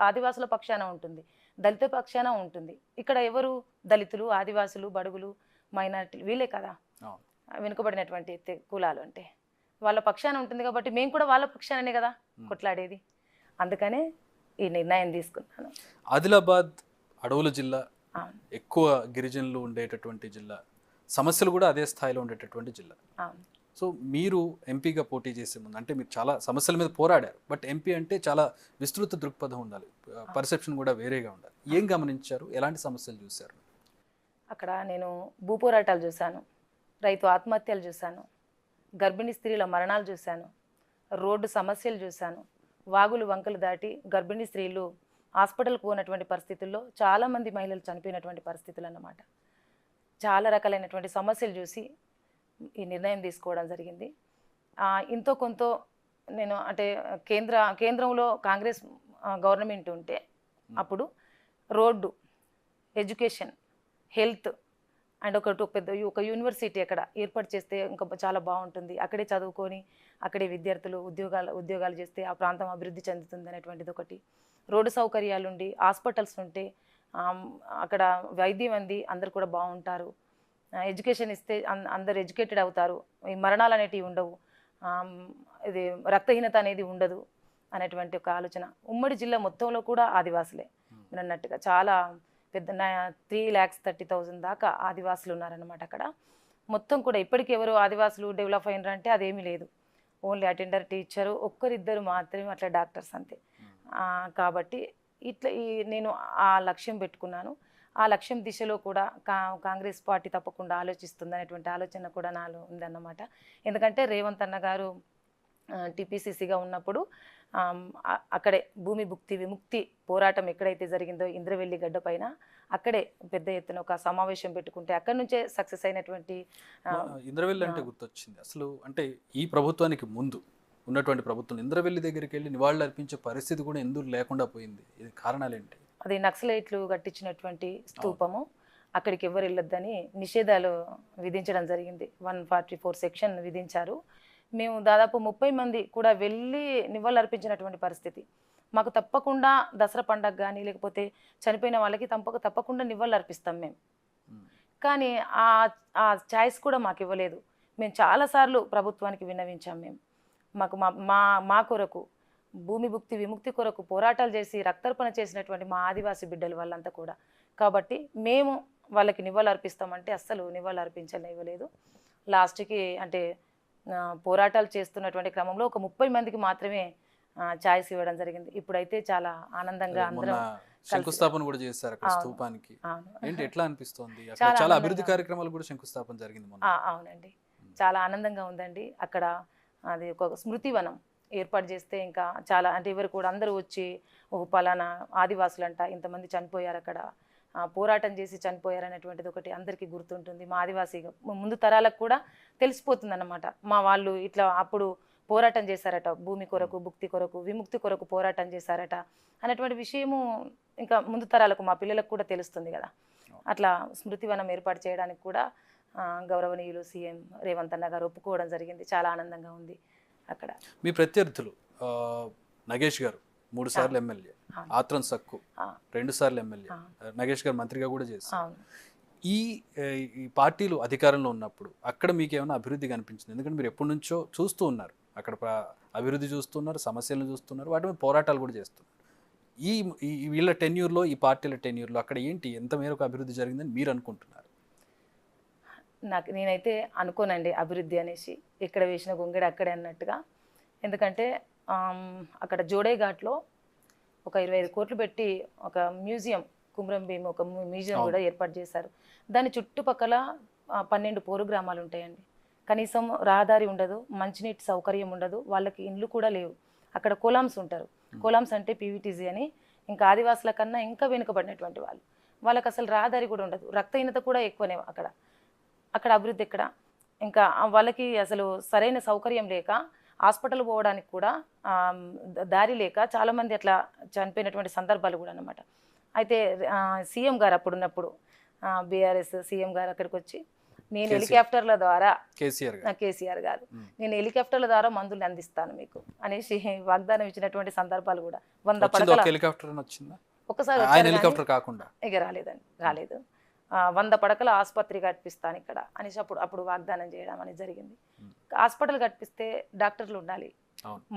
ఆదివాసుల పక్షాన ఉంటుంది, దళిత పక్షాన ఉంటుంది. ఇక్కడ ఎవరు దళితులు, ఆదివాసులు, బడుగులు, మైనారిటీలు వీళ్ళే కదా వెనుకబడినటువంటి కులాలు అంటే వాళ్ళ పక్షాన ఉంటుంది. కాబట్టి మేము కూడా వాళ్ళ పక్షాననే కదా కొట్లాడేది. అందుకనే ఈ నిర్ణయం తీసుకున్నాను. ఆదిలాబాద్ అడవుల జిల్లా, ఎక్కువ గిరిజనులు ఉండేటటువంటి జిల్లా, సమస్యలు కూడా అదే స్థాయిలో ఉండేటటువంటి జిల్లా. సో మీరు ఎంపీగా పోటీ చేసే ముందు అంటే మీరు చాలా సమస్యల మీద పోరాడారు. బట్ ఎంపీ అంటే చాలా విస్తృత దృక్పథం ఉండాలి, పర్సెప్షన్ కూడా వేరేగా ఉండాలి. ఏం గమనించారు, ఎలాంటి సమస్యలు చూశారు? అక్కడ నేను భూపోరాటాలు చూశాను, రైతు ఆత్మహత్యలు చూశాను, గర్భిణీ స్త్రీల మరణాలు చూశాను, రోడ్డు సమస్యలు చూశాను, వాగులు వంకలు దాటి గర్భిణీ స్త్రీలు హాస్పిటల్కి పోయినటువంటి పరిస్థితుల్లో చాలామంది మహిళలు చనిపోయినటువంటి పరిస్థితులు అన్నమాట. చాలా రకాలైనటువంటి సమస్యలు చూసి ఈ నిర్ణయం తీసుకోవడం జరిగింది. ఇంతో కొంత నేను అంటే కేంద్రంలో కాంగ్రెస్ గవర్నమెంట్ ఉంటే అప్పుడు రోడ్డు, ఎడ్యుకేషన్, హెల్త్ అండ్ ఒక యూనివర్సిటీ అక్కడ ఏర్పాటు చేస్తే ఇంకా చాలా బాగుంటుంది. అక్కడే చదువుకొని అక్కడే విద్యార్థులు ఉద్యోగాలు చేస్తే ఆ ప్రాంతం అభివృద్ధి చెందుతుంది అనేటువంటిది ఒకటి. రోడ్డు సౌకర్యాలు ఉండి హాస్పిటల్స్ ఉంటే అక్కడ వైద్యం అంది అందరు కూడా బాగుంటారు. ఎడ్యుకేషన్ ఇస్తే అందరు ఎడ్యుకేటెడ్ అవుతారు, ఈ మరణాలు అనేటివి ఉండవు, ఇది రక్తహీనత అనేది ఉండదు అనేటువంటి ఒక ఆలోచన. ఉమ్మడి జిల్లా మొత్తంలో కూడా ఆదివాసులే మీరు అన్నట్టుగా చాలా పెద్ద 3,30,000 దాకా ఆదివాసులు ఉన్నారనమాట. అక్కడ మొత్తం కూడా ఇప్పటికి ఎవరు ఆదివాసులు డెవలప్ అయినారంటే అదేమీ లేదు. ఓన్లీ అటెండర్, టీచరు, ఒక్కరిద్దరు మాత్రమే అట్లా డాక్టర్స్ అంతే. కాబట్టి ఇట్లా నేను ఆ లక్ష్యం పెట్టుకున్నాను. ఆ లక్ష్యం దిశలో కూడా కాంగ్రెస్ పార్టీ తప్పకుండా ఆలోచిస్తుంది అనేటువంటి ఆలోచన కూడా నాలో ఉందన్నమాట. ఎందుకంటే రేవంత్ అన్న గారు టీపీసీసీగా ఉన్నప్పుడు అక్కడే భూమి భుక్తి విముక్తి పోరాటం ఎక్కడైతే జరిగిందో ఇంద్రవెల్లి గడ్డ పైన అక్కడే పెద్ద ఎత్తున ఒక సమావేశం పెట్టుకుంటే అక్కడి నుంచే సక్సెస్ అయినటువంటి. ఇంద్రవెల్లి అంటే గుర్తొచ్చింది అసలు, అంటే ఈ ప్రభుత్వానికి ముందు ఉన్నటువంటి ప్రభుత్వం ఇంద్రవెల్లి దగ్గరికి వెళ్ళి నివాళులు అర్పించే పరిస్థితి కూడా ఎందుకు లేకుండా పోయింది? ఇది కారణాలు ఏంటి? అది నక్సలైట్లు కట్టించినటువంటి స్తూపము, అక్కడికి ఎవరు వెళ్ళొద్దని నిషేధాలు విధించడం జరిగింది. 144 సెక్షన్ విధించారు. మేము దాదాపు 30 మంది కూడా వెళ్ళి నివాళులు అర్పించినటువంటి పరిస్థితి. మాకు తప్పకుండా దసరా పండగ కానీ లేకపోతే చనిపోయిన వాళ్ళకి తప్పకుండా నివాళులు అర్పిస్తాం మేము. కానీ ఆ ఛాయిస్ కూడా మాకు ఇవ్వలేదు. మేము చాలాసార్లు ప్రభుత్వానికి విన్నవించాం. మాకు మా కొరకు భూమి భుక్తి విముక్తి కొరకు పోరాటాలు చేసి రక్తర్పణ చేసినటువంటి మా ఆదివాసీ బిడ్డలు వాళ్ళంతా కూడా. కాబట్టి మేము వాళ్ళకి నివాళులు అర్పిస్తామంటే అస్సలు నివాళులు అర్పించనివ్వలేదు. లాస్ట్కి అంటే పోరాటాలు చేస్తున్నటువంటి క్రమంలో ఒక 30 మందికి మాత్రమే ఛాయిస్ ఇవ్వడం జరిగింది. ఇప్పుడైతే చాలా ఆనందంగా అందరం శంకుస్థాపన కూడా చేశారు అక్కడ స్తూపానికి. ఏంటి ఎట్లా అనిపిస్తోంది? చాలా అభివృద్ధి కార్యక్రమాలు కూడా శంకుస్థాపన జరిగింది. అవునండి, చాలా ఆనందంగా ఉందండి. అక్కడ అది ఒక స్మృతివనం ఏర్పాటు చేస్తే ఇంకా చాలా అంటే ఎవరు కూడా అందరూ వచ్చి ఓ పలానా ఆదివాసులంట ఇంతమంది చనిపోయారు అక్కడ, పోరాటం చేసి చనిపోయారు అనేటువంటిది ఒకటి అందరికీ గుర్తుంటుంది. మా ఆదివాసీ ముందు తరాలకు కూడా తెలిసిపోతుంది అన్నమాట. మా వాళ్ళు ఇట్లా అప్పుడు పోరాటం చేశారట, భూమి కొరకు భుక్తి కొరకు విముక్తి కొరకు పోరాటం చేశారట అనేటువంటి విషయము ఇంకా ముందు తరాలకు మా పిల్లలకు కూడా తెలుస్తుంది కదా. అట్లా స్మృతివనం ఏర్పాటు చేయడానికి కూడా గౌరవనీయులు సీఎం రేవంత్ అన్న గారు ఒప్పుకోవడం జరిగింది. చాలా ఆనందంగా ఉంది. అక్కడ మీ ప్రత్యర్థులు నగేష్ గారు 3 సార్లు ఎమ్మెల్యే, ఆత్రం సక్కు 2 సార్లు ఎమ్మెల్యే, నగేష్ గారు మంత్రిగా కూడా చేశారు. ఈ పార్టీలు అధికారంలో ఉన్నప్పుడు అక్కడ మీకు ఏమైనా అభివృద్ధి కనిపించింది? ఎందుకంటే మీరు ఎప్పటి నుంచో చూస్తూ ఉన్నారు, అక్కడ అభివృద్ధి చూస్తున్నారు, సమస్యలను చూస్తున్నారు, వాటి మీద పోరాటాలు కూడా చేస్తున్నారు. వీళ్ళ టెన్యూర్లో, ఈ పార్టీల టెన్యూర్లో అక్కడ ఏంటి, ఎంత మేరకు అభివృద్ధి జరిగిందని మీరు అనుకుంటున్నారు? నేనైతే అనుకోనండి అభివృద్ధి అనేసి, ఎక్కడ వేసిన గొంగడి అక్కడే అన్నట్టుగా. ఎందుకంటే అక్కడ జోడేఘాట్లో ఒక 25 కోట్లు పెట్టి ఒక మ్యూజియం, కుమ్రం భీమ్ ఒక మ్యూజియం కూడా ఏర్పాటు చేశారు. దాని చుట్టుపక్కల 12 పోరు గ్రామాలు ఉంటాయండి. కనీసం రహదారి ఉండదు, మంచినీటి సౌకర్యం ఉండదు, వాళ్ళకి ఇండ్లు కూడా లేవు. అక్కడ కోలామ్స్ ఉంటారు. కోలామ్స్ అంటే పీవీటీజీ అని, ఇంకా ఆదివాసుల కన్నా ఇంకా వెనుకబడినటువంటి వాళ్ళకి అసలు రహదారి కూడా ఉండదు. రక్తహీనత కూడా ఎక్కువనే అక్కడ. అక్కడ అభివృద్ధి ఎక్కడ? ఇంకా వాళ్ళకి అసలు సరైన సౌకర్యం లేక హాస్పిటల్ పోవడానికి కూడా దారి లేక చాలామంది అట్లా చనిపోయినటువంటి సందర్భాలు కూడా అన్నమాట. అయితే సీఎం గారు అప్పుడున్నప్పుడు బీఆర్ఎస్ సీఎం గారు అక్కడికి వచ్చి నేను హెలికాప్టర్ల ద్వారా కేసీఆర్ గారు నేను హెలికాప్టర్ల ద్వారా మందులు అందిస్తాను మీకు అనేసి వాగ్దానం ఇచ్చినటువంటి సందర్భాలు కూడా 100 పడకల ఒకసారి ఇక రాలేదు 100 పడకల ఆసుపత్రి కట్టిస్తాను ఇక్కడ అనేసి అప్పుడు వాగ్దానం చేయడం అనేది జరిగింది. హాస్పిటల్ కట్టిస్తే డాక్టర్లు ఉండాలి,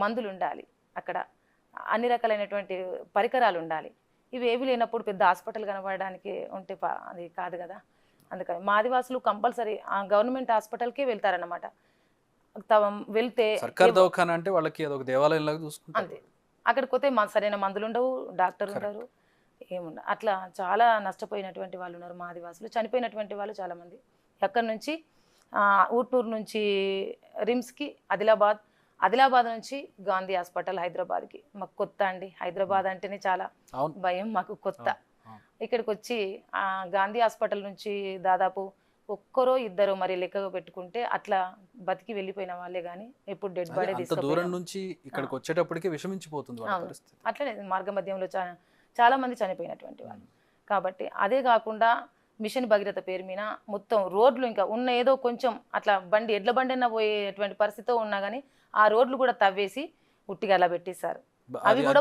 మందులు ఉండాలి, అక్కడ అన్ని రకాలైనటువంటి పరికరాలు ఉండాలి. ఇవి ఏవి లేనప్పుడు పెద్ద హాస్పిటల్ కనబడడానికి ఉంటే అది కాదు కదా. అందుకని మా ఆదివాసులు కంపల్సరీ గవర్నమెంట్ హాస్పిటల్కే వెళ్తారన్నమాట. వెళ్తే అంటే వాళ్ళకి అదొక దేవాలయంలాగా చూసుకుంటారు. అంతే, అక్కడికి పోతే సరైన మందులు ఉండవు, డాక్టర్ ఉండరు, ఏముండవు. అట్లా చాలా నష్టపోయినటువంటి వాళ్ళు ఉన్నారు మా ఆదివాసులు. చనిపోయినటువంటి వాళ్ళు చాలామంది. అక్కడి నుంచి ఊట్నూరు నుంచి రిమ్స్కి, ఆదిలాబాద్ నుంచి గాంధీ హాస్పిటల్ హైదరాబాద్కి. మాకు కొత్త అండి, హైదరాబాద్ అంటేనే చాలా భయం, మాకు కొత్త. ఇక్కడికి వచ్చి గాంధీ హాస్పిటల్ నుంచి దాదాపు ఒక్కరో ఇద్దరు మరి లెక్కగా పెట్టుకుంటే అట్లా బతికి వెళ్ళిపోయిన వాళ్ళే కానీ ఎప్పుడు డెడ్ బాడీ దూరం నుంచి ఇక్కడికి వచ్చేటప్పటికి విషమించిపోతుంది. అట్లనే మార్గ మధ్యంలో చాలా మంది చనిపోయినటువంటి వాళ్ళు. కాబట్టి అదే కాకుండా మిషన్ భగీరథ పేరు మీద మొత్తం రోడ్లు ఇంకా ఉన్న ఏదో కొంచెం అట్లా ఎడ్ల బండి అన్న పోయేటువంటి పరిస్థితితో ఉన్నా కానీ ఆ రోడ్లు కూడా తవ్వేసి ఉట్టిగా అలా పెట్టేశారు. అవి కూడా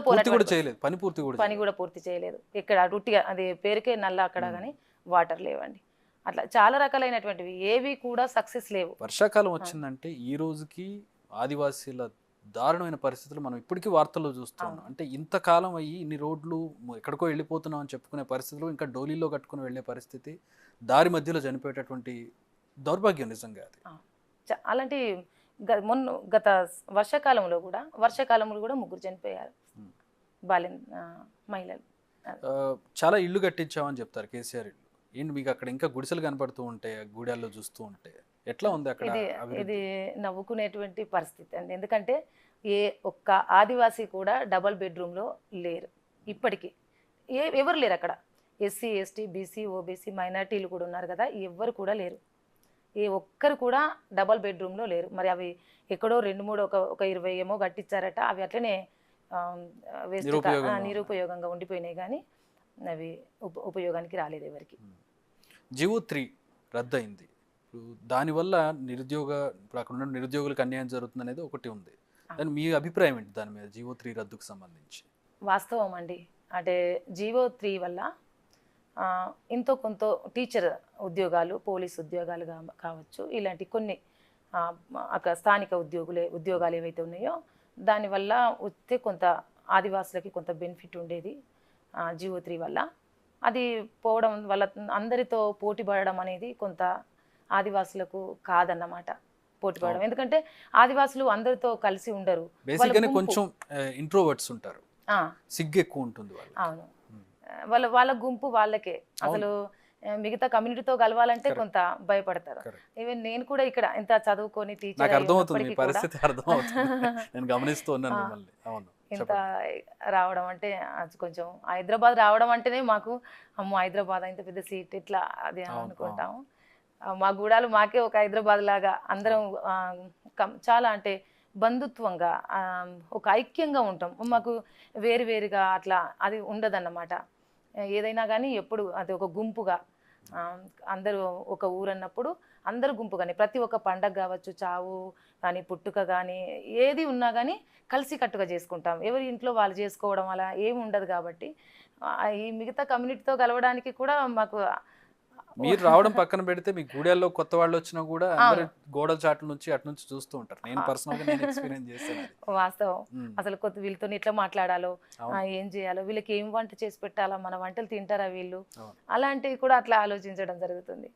పని కూడా పూర్తి చేయలేదు. ఇక్కడ ఉట్టిగా అది పేరుకే నల్ల అక్కడ కానీ వాటర్ లేవండి. అట్లా చాలా రకాలైనటువంటివి ఏవి కూడా సక్సెస్ లేవు. వర్షాకాలం వచ్చిందంటే ఈ రోజుకి ఆదివాసీల దారుణమైన పరిస్థితులు మనం ఇప్పటికీ వార్తల్లో చూస్తున్నాం. అంటే ఇంతకాలం అయ్యి ఇన్ని రోడ్లు ఎక్కడికో వెళ్ళిపోతున్నాం అని చెప్పుకునే పరిస్థితులు ఇంకా డోలీలో కట్టుకుని వెళ్ళే పరిస్థితి, దారి మధ్యలో చనిపోయేటటువంటి దౌర్భాగ్యం నిజంగా అది. అలాంటి గత వర్షాకాలంలో కూడా 3 చనిపోయారు మహిళలు. చాలా ఇల్లు కట్టించామని చెప్తారు కేసీఆర్ ఇల్లు. ఏంటి మీకు అక్కడ ఇంకా గుడిసెలు కనపడుతూ ఉంటాయి గూడాల్లో చూస్తూ ఉంటే ఎట్లా ఉంది అక్కడ? ఇది నవ్వుకునేటువంటి పరిస్థితి అండి. ఎందుకంటే ఏ ఒక్క ఆదివాసీ కూడా డబల్ బెడ్రూమ్లో లేరు ఇప్పటికీ. ఎవరు లేరు అక్కడ. ఎస్సీ ఎస్టీ బీసీ ఓబీసీ మైనార్టీలు కూడా ఉన్నారు కదా, ఎవరు కూడా లేరు. ఏ ఒక్కరు కూడా డబల్ బెడ్రూమ్లో లేరు. మరి అవి ఎక్కడో 2-3 ఒక 20 ఏమో కట్టించారట. అవి అట్లనే నిరుపయోగంగా ఉండిపోయినాయి కానీ అవి ఉపయోగానికి రాలేదు ఎవరికి. జీవో 3 రద్దయింది. దానివల్ల ఇప్పుడు అక్కడ ఉన్న నిరుద్యోగులకు అన్యాయం జరుగుతుంది అనేది ఒకటి ఉంది. దాని మీ అభిప్రాయం ఏంటి దాని మీద, జీవో 3 రద్దుకు సంబంధించి? వాస్తవం అండి. అంటే జీవో 3 వల్ల ఇంతో కొంత టీచర్ ఉద్యోగాలు, పోలీస్ ఉద్యోగాలు కావచ్చు, ఇలాంటి కొన్ని అక్కడ స్థానిక ఉద్యోగాలు ఏవైతే ఉన్నాయో దానివల్ల వస్తే కొంత ఆదివాసులకి కొంత బెనిఫిట్ ఉండేది. జీవో 3 వల్ల అది పోవడం వల్ల అందరితో పోటీ పడడం అనేది కొంత ఆదివాసులకు కాదన్నమాట. పోటీ పడడం, ఎందుకంటే ఆదివాసులు అందరితో కలిసి ఉండరు, కొంచెం ఇంట్రోవర్ట్స్ ఉంటారు, సిగ్గు ఎక్కువ ఉంటుంది. అవును, వాళ్ళ గుంపు వాళ్ళకే. అసలు మిగతా కమ్యూనిటీతో కలవాలంటే కొంత భయపడతారు. ఈవెన్ నేను కూడా ఇక్కడ ఎంత చదువుకొని టీచర్ ఇంత రావడం అంటే కొంచెం హైదరాబాద్ రావడం అంటేనే మాకు అమ్మో హైదరాబాద్ ఇంత పెద్ద సీట్ ఇట్లా అది అనుకుంటాము. మా గూడాలు మాకే ఒక హైదరాబాద్ లాగా అందరం చాలా అంటే బంధుత్వంగా ఒక ఐక్యంగా ఉంటాం. మాకు వేరువేరుగా అట్లా అది ఉండదన్నమాట. ఏదైనా కానీ ఎప్పుడు అది ఒక గుంపుగా అందరూ ఒక ఊరు అన్నప్పుడు అందరూ గుంపుగానే ప్రతి ఒక్క పండగ కావచ్చు, చావు కానీ పుట్టుక కానీ ఏది ఉన్నా కానీ కలిసికట్టుగా చేసుకుంటాం. ఎవరి ఇంట్లో వాళ్ళు చేసుకోవడం అలా ఏమి ఉండదు. కాబట్టి ఈ మిగతా కమ్యూనిటీతో కలవడానికి కూడా మాకు మీరు రావడం పక్కన పెడితే మీ గూడెల్లో కొత్త వాళ్ళు వచ్చినా కూడా అందరూ గోడల చాట్ల నుంచి అటు నుంచి చూస్తూ ఉంటారు. నేను పర్సనల్గా ఎక్స్పీరియన్స్ చేస్తాను. వాస్తవం. అసలు కొత్త వీళ్ళతో ఎట్లా మాట్లాడాలో, ఏం చేయాలో, వీళ్ళకి ఏం వంట చేసి పెట్టాలా, మన వంటలు తింటారా వీళ్ళు, అలాంటివి కూడా అట్లా ఆలోచించడం జరుగుతుంది.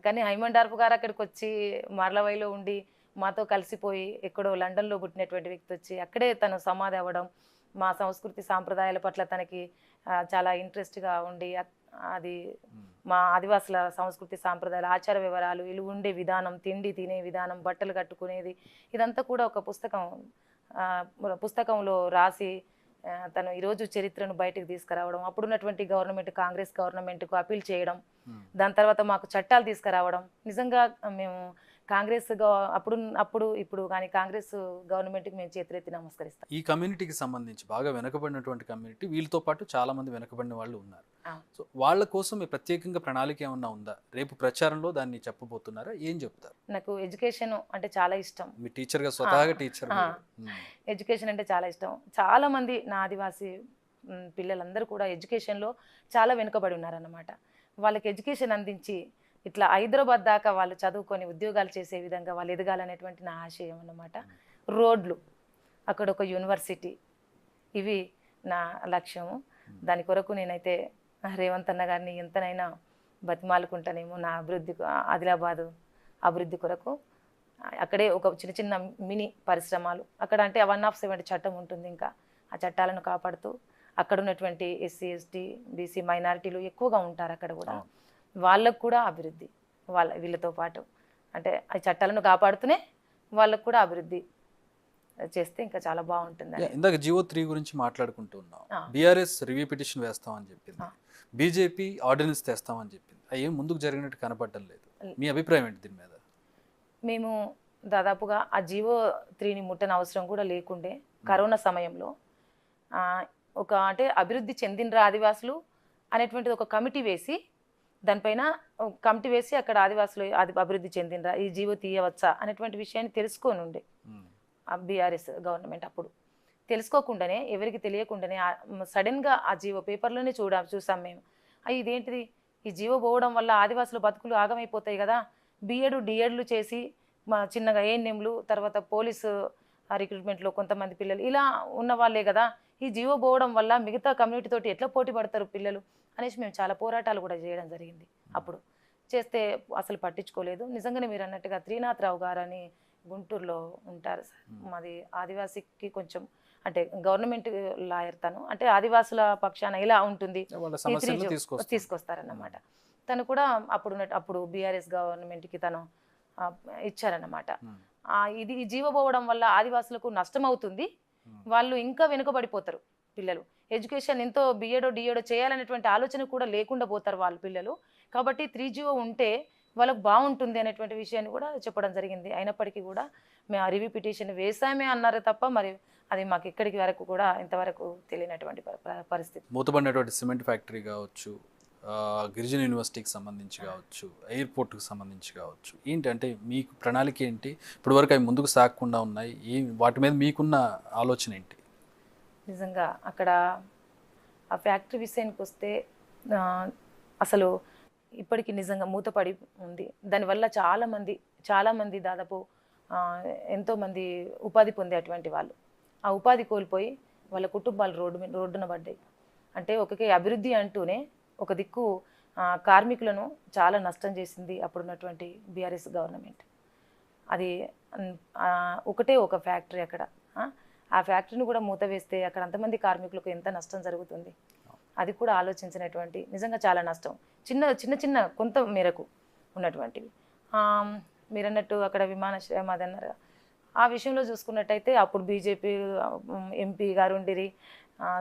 కానీ హైమండ్ డార్పు గారు అక్కడికి వచ్చి మర్లవైలో ఉండి మాతో కలిసిపోయి ఎక్కడో లండన్లో పుట్టినటువంటి వ్యక్తి వచ్చి అక్కడే తను సమాధి అవ్వడం, మా సంస్కృతి సాంప్రదాయాల పట్ల తనకి చాలా ఇంట్రెస్ట్గా ఉండి అది మా ఆదివాసుల సంస్కృతి సాంప్రదాయాలు, ఆచార వివరాలు, వీళ్ళు ఉండే విధానం, తిండి తినే విధానం, బట్టలు కట్టుకునేది, ఇదంతా కూడా ఒక పుస్తకంలో రాసి తను ఈరోజు చరిత్రను బయటకు తీసుకురావడం, అప్పుడున్నటువంటి గవర్నమెంట్ కాంగ్రెస్ గవర్నమెంట్కు అప్పీల్ చేయడం, దాని తర్వాత మాకు చట్టాలు తీసుకురావడం. నిజంగా మేము కాంగ్రెస్ అప్పుడు ఇప్పుడు కానీ కాంగ్రెస్ గవర్నమెంట్కి మేము చేతులెత్తి నమస్కరిస్తాం. ఈ కమ్యూనిటీకి సంబంధించి బాగా వెనకబడినటువంటి కమ్యూనిటీ, వీళ్ళతో పాటు చాలా మంది వెనకబడిన వాళ్ళు ఉన్నారు. సో వాళ్ళ కోసం మీ ప్రత్యేకంగా ప్రణాళిక ఏమన్నా ఉందా? రేపు ప్రచారంలో దాన్ని చెప్పబోతున్నారా? ఏం చెప్తారు? నాకు ఎడ్యుకేషన్ అంటే చాలా ఇష్టం. మీ టీచర్గా స్వతహాగా టీచర్. ఎడ్యుకేషన్ అంటే చాలా ఇష్టం. చాలా మంది నా ఆదివాసీ పిల్లలందరూ కూడా ఎడ్యుకేషన్లో చాలా వెనుకబడి ఉన్నారన్నమాట. వాళ్ళకి ఎడ్యుకేషన్ అందించి ఇట్లా హైదరాబాద్ దాకా వాళ్ళు చదువుకొని ఉద్యోగాలు చేసే విధంగా వాళ్ళు ఎదగాలనేటువంటి నా ఆశయం అన్నమాట. రోడ్లు, అక్కడ ఒక యూనివర్సిటీ, ఇవి నా లక్ష్యము. దాని కొరకు నేనైతే రేవంత్ అన్న గారిని ఎంతనైనా బతిమాలుకుంటానేమో నా ఆదిలాబాదు అభివృద్ధి కొరకు. అక్కడే ఒక చిన్న చిన్న మినీ పరిశ్రమలు, అక్కడ అంటే 107 చట్టం ఉంటుంది, ఇంకా ఆ చట్టాలను కాపాడుతూ అక్కడ ఉన్నటువంటి ఎస్సీ ఎస్టీ బీసీ మైనారిటీలు ఎక్కువగా ఉంటారు అక్కడ కూడా. వాళ్ళకు కూడా అభివృద్ధి, వీళ్ళతో పాటు అంటే ఆ చట్టాలను కాపాడుతూనే వాళ్ళకు కూడా అభివృద్ధి చేస్తే ఇంకా చాలా బాగుంటుంది. ఇందాక GO3 గురించి మాట్లాడుకుంటూ ఉన్నాం. బీఆర్ఎస్ రివ్యూ పిటిషన్ వేస్తామని చెప్పింది, బీజేపీ ఆర్డినెన్స్ తెస్తామని చెప్పింది. అవి ఏం ముందుకు జరిగినట్టు కనపడడం లేదు. మీ అభిప్రాయం ఏంటి దీని మీద? మేము దాదాపుగా ఆ GO3ని ముట్టని అవసరం కూడా లేకుండే. కరోనా సమయంలో అంటే అభివృద్ధి చెందిన ఆదివాసులు అనేటువంటిది ఒక కమిటీ వేసి, దానిపైన కమిటీ వేసి అక్కడ ఆదివాసులు అభివృద్ధి చెందినరా, ఈ జీవో తీయవచ్చా అనేటువంటి విషయాన్ని తెలుసుకొని ఉండే బీఆర్ఎస్ గవర్నమెంట్. అప్పుడు తెలుసుకోకుండానే, ఎవరికి తెలియకుండానే సడన్గా ఆ జీవో పేపర్లోనే చూసాం మేము. ఇదేంటిది, ఈ జీవో పోవడం వల్ల ఆదివాసుల బతుకులు ఆగమైపోతాయి కదా, డిఎడ్లు చేసి చిన్నగా ఏఎన్ఎంలు, తర్వాత పోలీసు రిక్రూట్మెంట్లో కొంతమంది పిల్లలు ఇలా ఉన్న వాళ్ళే కదా, ఈ జీవో పోవడం వల్ల మిగతా కమ్యూనిటీ తోటి ఎట్లా పోటీ పడతారు పిల్లలు అనేసి మేము చాలా పోరాటాలు కూడా చేయడం జరిగింది. అప్పుడు చేస్తే అసలు పట్టించుకోలేదు. నిజంగానే మీరు అన్నట్టుగా త్రినాథరావు గారు అని గుంటూరులో ఉంటారు సార్. మాది ఆదివాసికి కొంచెం అంటే గవర్నమెంట్ లాయర్ తను, అంటే ఆదివాసుల పక్షాన ఇలా ఉంటుంది తీసుకొస్తారన్నమాట. తను కూడా అప్పుడు బీఆర్ఎస్ గవర్నమెంట్కి తను ఇచ్చారన్నమాట. ఇది జీవో పోవడం వల్ల ఆదివాసులకు నష్టం అవుతుంది, వాళ్ళు ఇంకా వెనుకబడిపోతారు పిల్లలు. ఎడ్యుకేషన్ ఎంతో డిఎడో చేయాలనేటువంటి ఆలోచన కూడా లేకుండా పోతారు వాళ్ళ పిల్లలు. కాబట్టి 3GO ఉంటే వాళ్ళకు బాగుంటుంది అనేటువంటి విషయాన్ని కూడా చెప్పడం జరిగింది. అయినప్పటికీ కూడా మేము ఆ రివ్యూ పిటిషన్ వేసామే అన్నారు తప్ప మరి అది మాకు ఇక్కడికి వరకు కూడా ఇంతవరకు తెలియనటువంటి పరిస్థితి. మూతబడినటువంటి సిమెంట్ ఫ్యాక్టరీ కావచ్చు, గిరిజన యూనివర్సిటీకి సంబంధించి కావచ్చు, ఎయిర్పోర్ట్కి సంబంధించి కావచ్చు, ఏంటంటే మీకు ప్రణాళిక ఏంటి? ఇప్పటి వరకు అవి ముందుకు సాగకుండా ఉన్నాయి, వాటి మీద మీకున్న ఆలోచన ఏంటి? నిజంగా అక్కడ ఆ ఫ్యాక్టరీ విషయానికి వస్తే అసలు ఇప్పటికి నిజంగా మూతపడి ఉంది. దానివల్ల చాలామంది దాదాపు ఎంతోమంది ఉపాధి పొందేటువంటి వాళ్ళు ఆ ఉపాధి కోల్పోయి వాళ్ళ కుటుంబాలు రోడ్డున పడ్డాయి. అంటే అభివృద్ధి అంటూనే ఒక దిక్కు కార్మికులను చాలా నష్టం చేసింది అప్పుడున్నటువంటి బీఆర్ఎస్ గవర్నమెంట్. అది ఒక ఫ్యాక్టరీ అక్కడ, ఆ ఫ్యాక్టరీని కూడా మూత వేస్తే అక్కడ అంతమంది కార్మికులకు ఎంత నష్టం జరుగుతుంది, అది కూడా ఆలోచించినటువంటి నిజంగా చాలా నష్టం. చిన్న కొంత మేరకు ఉన్నటువంటివి. మీరు అన్నట్టు అక్కడ విమానాశ్రయం అది అన్నారు, ఆ విషయంలో చూసుకున్నట్టయితే అప్పుడు బీజేపీ ఎంపీ గారు ఉండిరి,